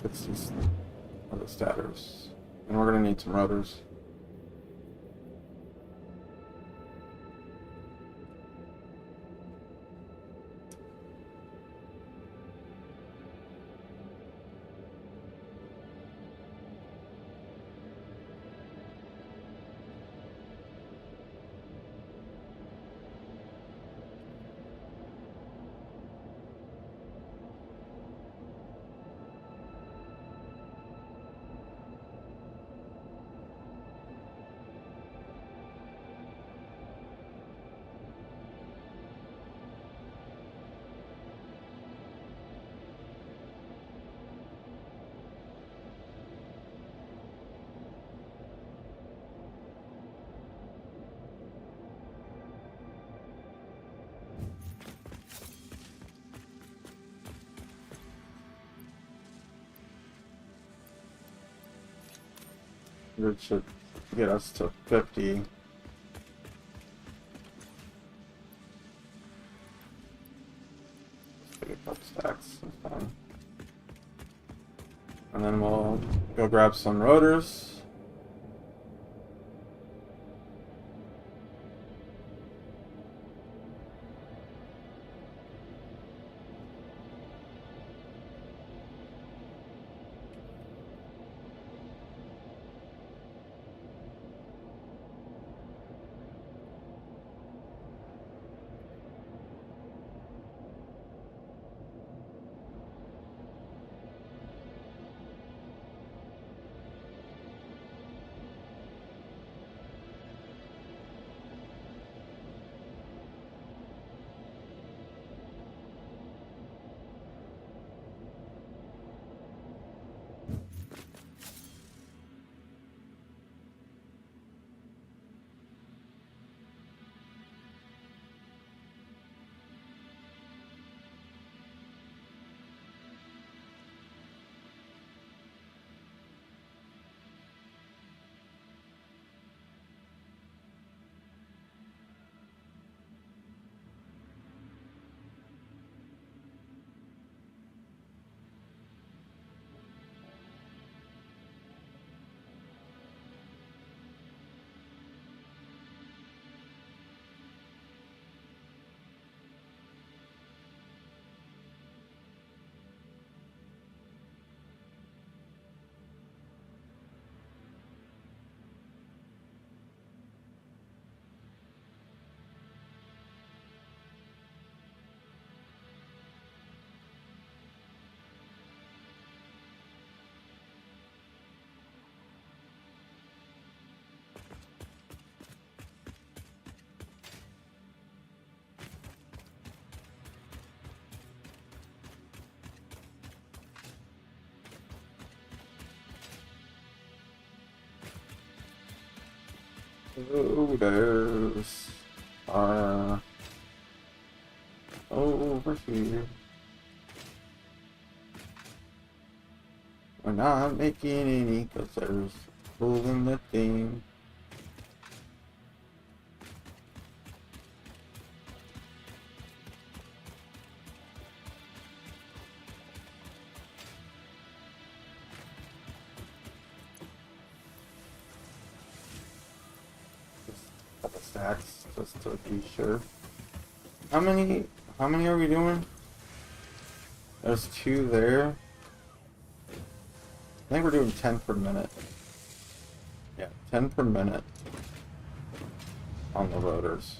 60 of the stators. And we're gonna need some rotors. Which should get us to 50. Let's take a couple stacks, that's fine. And then we'll go grab some rotors. Rotors are over here. We're not making any because there's holes in the thing. Couple stacks just to be sure. How many are we doing? There's 2 there. I think we're doing 10 per minute. Yeah, 10 per minute on the rotors.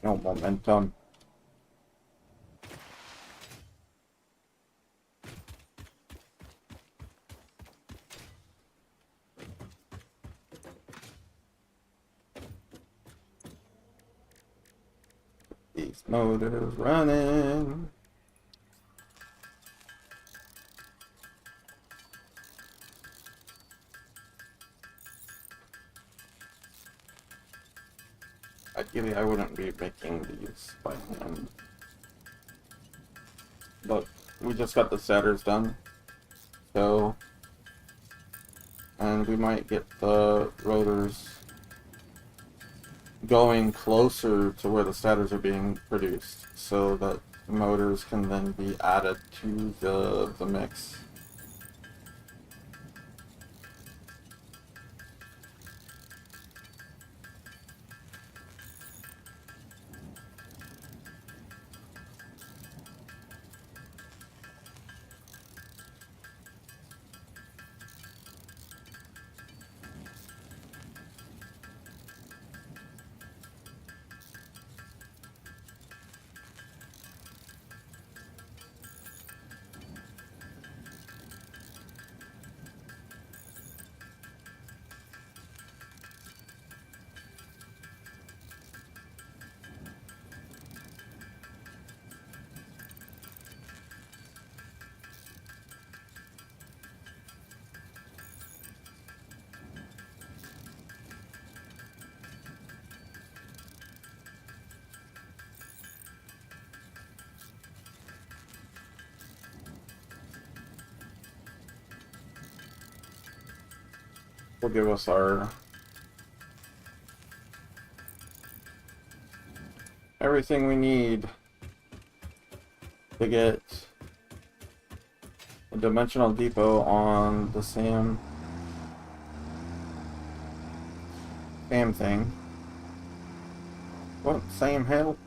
No momentum. These motors running. Ideally, I wouldn't be making these by hand. But we just got the setters done. So, and we might get the rotors going closer to where the stators are being produced, so that the motors can then be added to the mix. Will give us our everything we need to get a dimensional depot on the same thing. What? Same hell?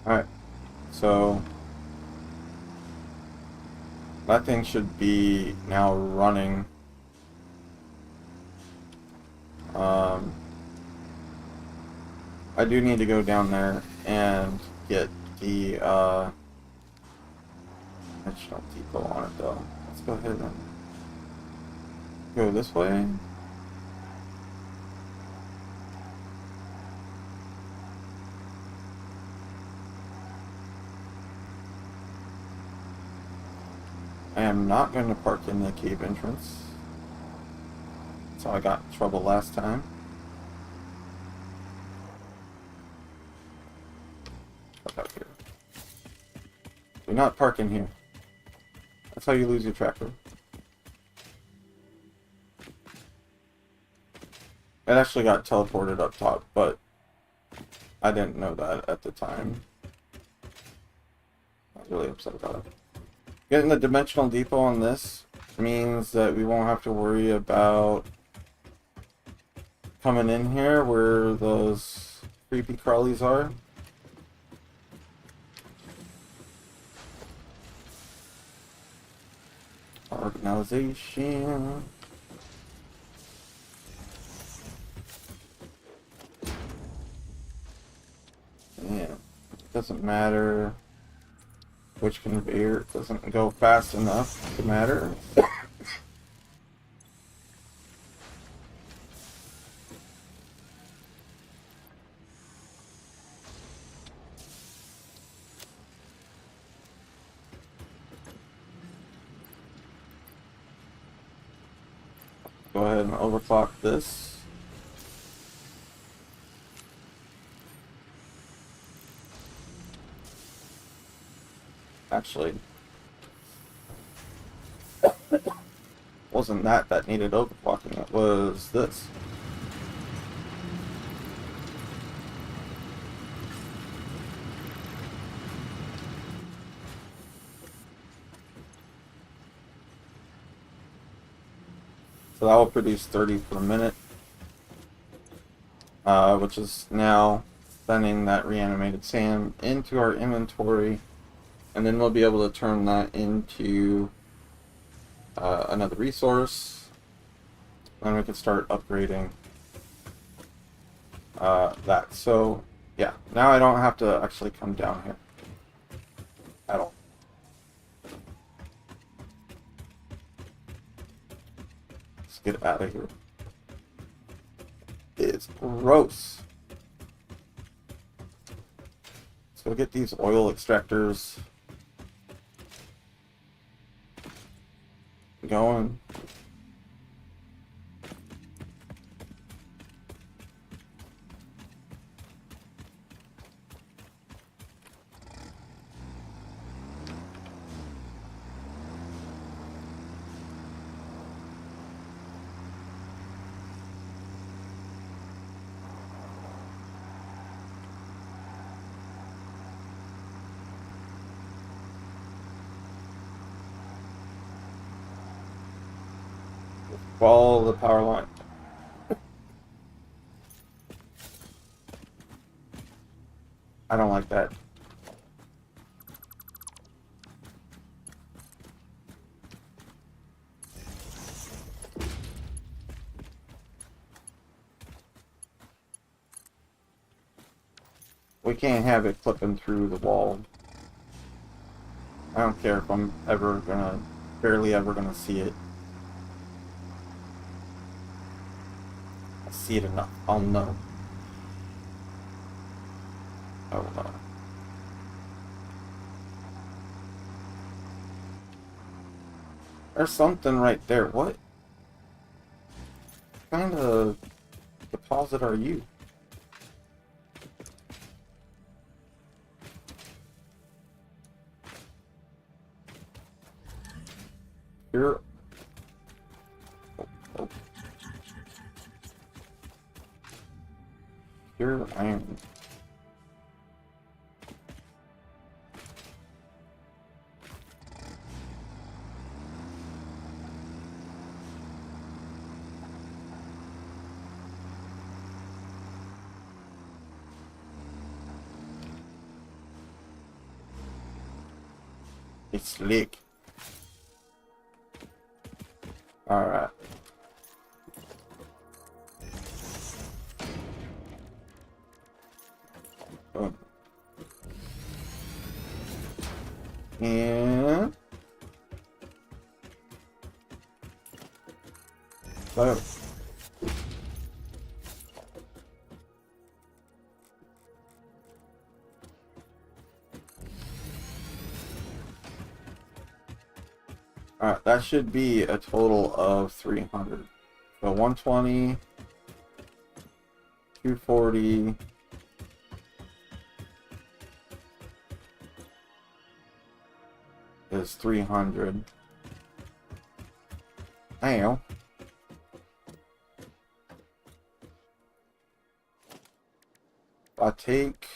Alright, so that thing should be now running. I do need to go down there and get the dimensional depot on it though. Let's go ahead and go this way. I am not going to park in the cave entrance. That's how I got in trouble last time. Park out here. Do not park in here. That's how you lose your tractor. It actually got teleported up top, but I didn't know that at the time. I was really upset about it. Getting the dimensional depot on this means that we won't have to worry about coming in here where those creepy crawlies are. Organization. Yeah, doesn't matter which conveyor, doesn't go fast enough to matter. go ahead and overclock this. Actually, wasn't that needed overclocking, it was this. So that will produce 30 per minute, which is now sending that reanimated sand into our inventory, and then we'll be able to turn that into another resource. Then we can start upgrading that. So yeah, now I don't have to actually come down here at all. Let's get out of here. It's gross. Let's go get these oil extractors going. Follow the power line. I don't like that. We can't have it clipping through the wall. I don't care if I'm barely ever gonna see it. I see it enough, I'll know. Oh no. There's something right there. What kind of deposit are you? You're... Oh. Pure iron. It's slick. Alright. Boom. And... boom. Alright, that should be a total of 300. So 120, 240, is 300. Damn. If I take...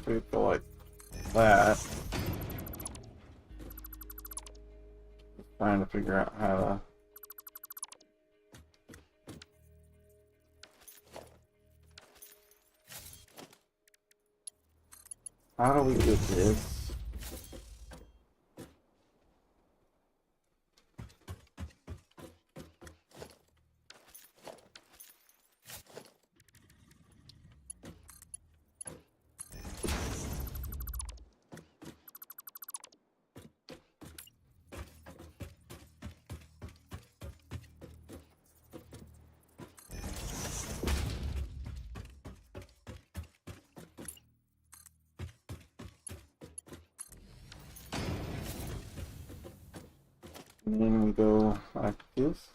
if we go like that. Trying to figure out how to. How do we do this? And then we go like this.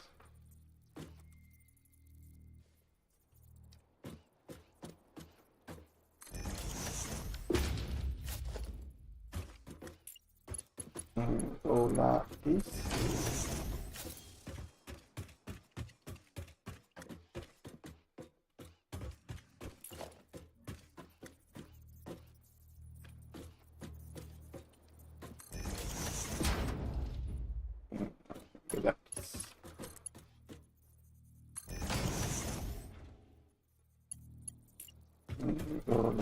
And we go like this. Do that. And we go like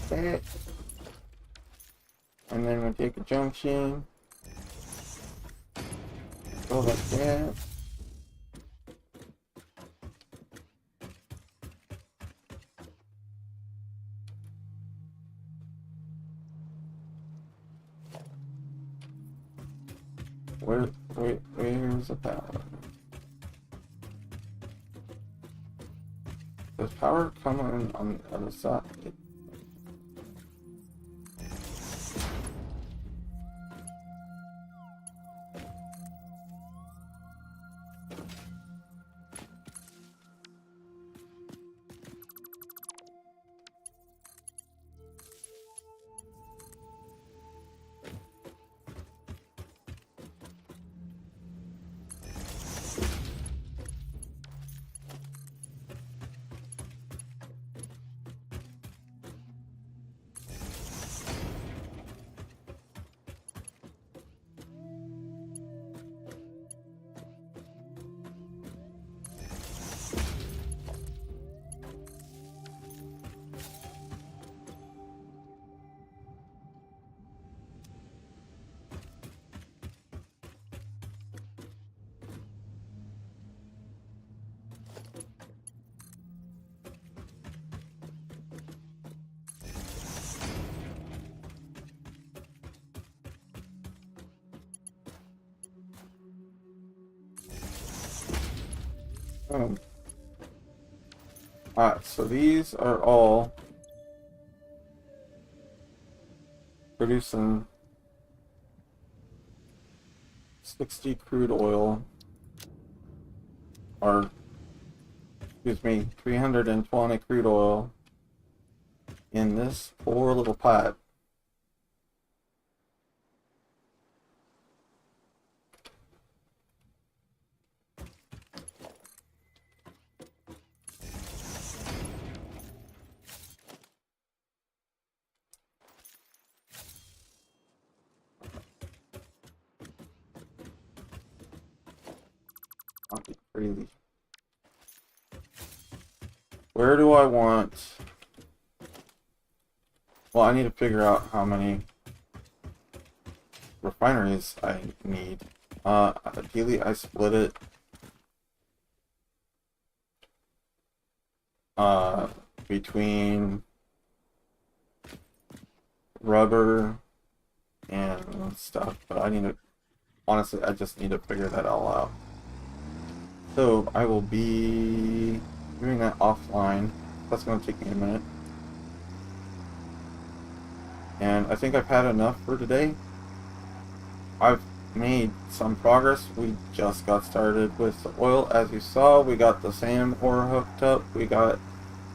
that. And then we take a junction, go like that. Where's the power? Does power come on the other side? Alright, so these are all producing 60 crude oil, or excuse me, 320 crude oil in this poor little pipe. Crazy. Where do I want? Well, I need to figure out how many refineries I need. Ideally, I split it between rubber and stuff, but I need to, honestly, I just need to figure that all out. So I will be doing that offline. That's going to take me a minute. And I think I've had enough for today. I've made some progress. We just got started with the oil. As you saw, we got the SAM ore hooked up. We got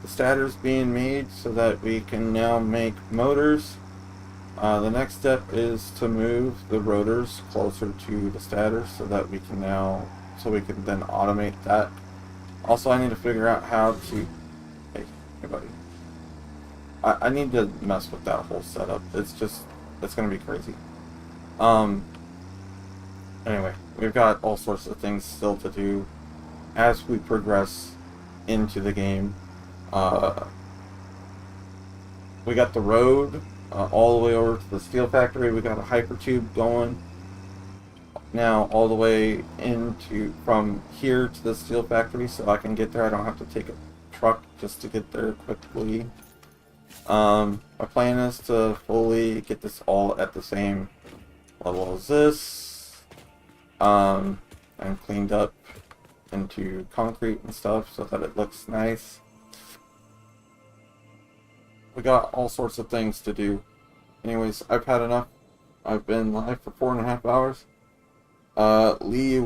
the stators being made so that we can now make motors. The next step is to move the rotors closer to the stator so that we can then automate that. Also, I need to figure out how to, hey buddy. I need to mess with that whole setup. It's going to be crazy. Anyway, we've got all sorts of things still to do as we progress into the game. We got the road all the way over to the steel factory. We got a hypertube going now all the way from here to the steel factory, so I can get there. I don't have to take a truck just to get there quickly. My plan is to fully get this all at the same level as this, and cleaned up into concrete and stuff so that it looks nice. We got all sorts of things to do. Anyways, I've had enough. I've been live for 4.5 hours. Lee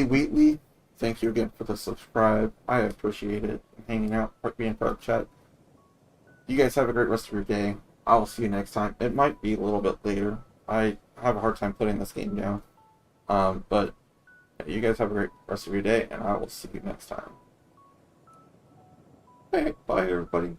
Wheatley, thank you again for the subscribe. I appreciate it. Hanging out, being part of chat. You guys have a great rest of your day. I will see you next time. It might be a little bit later. I have a hard time putting this game down. But you guys have a great rest of your day, and I will see you next time. Hey, bye everybody.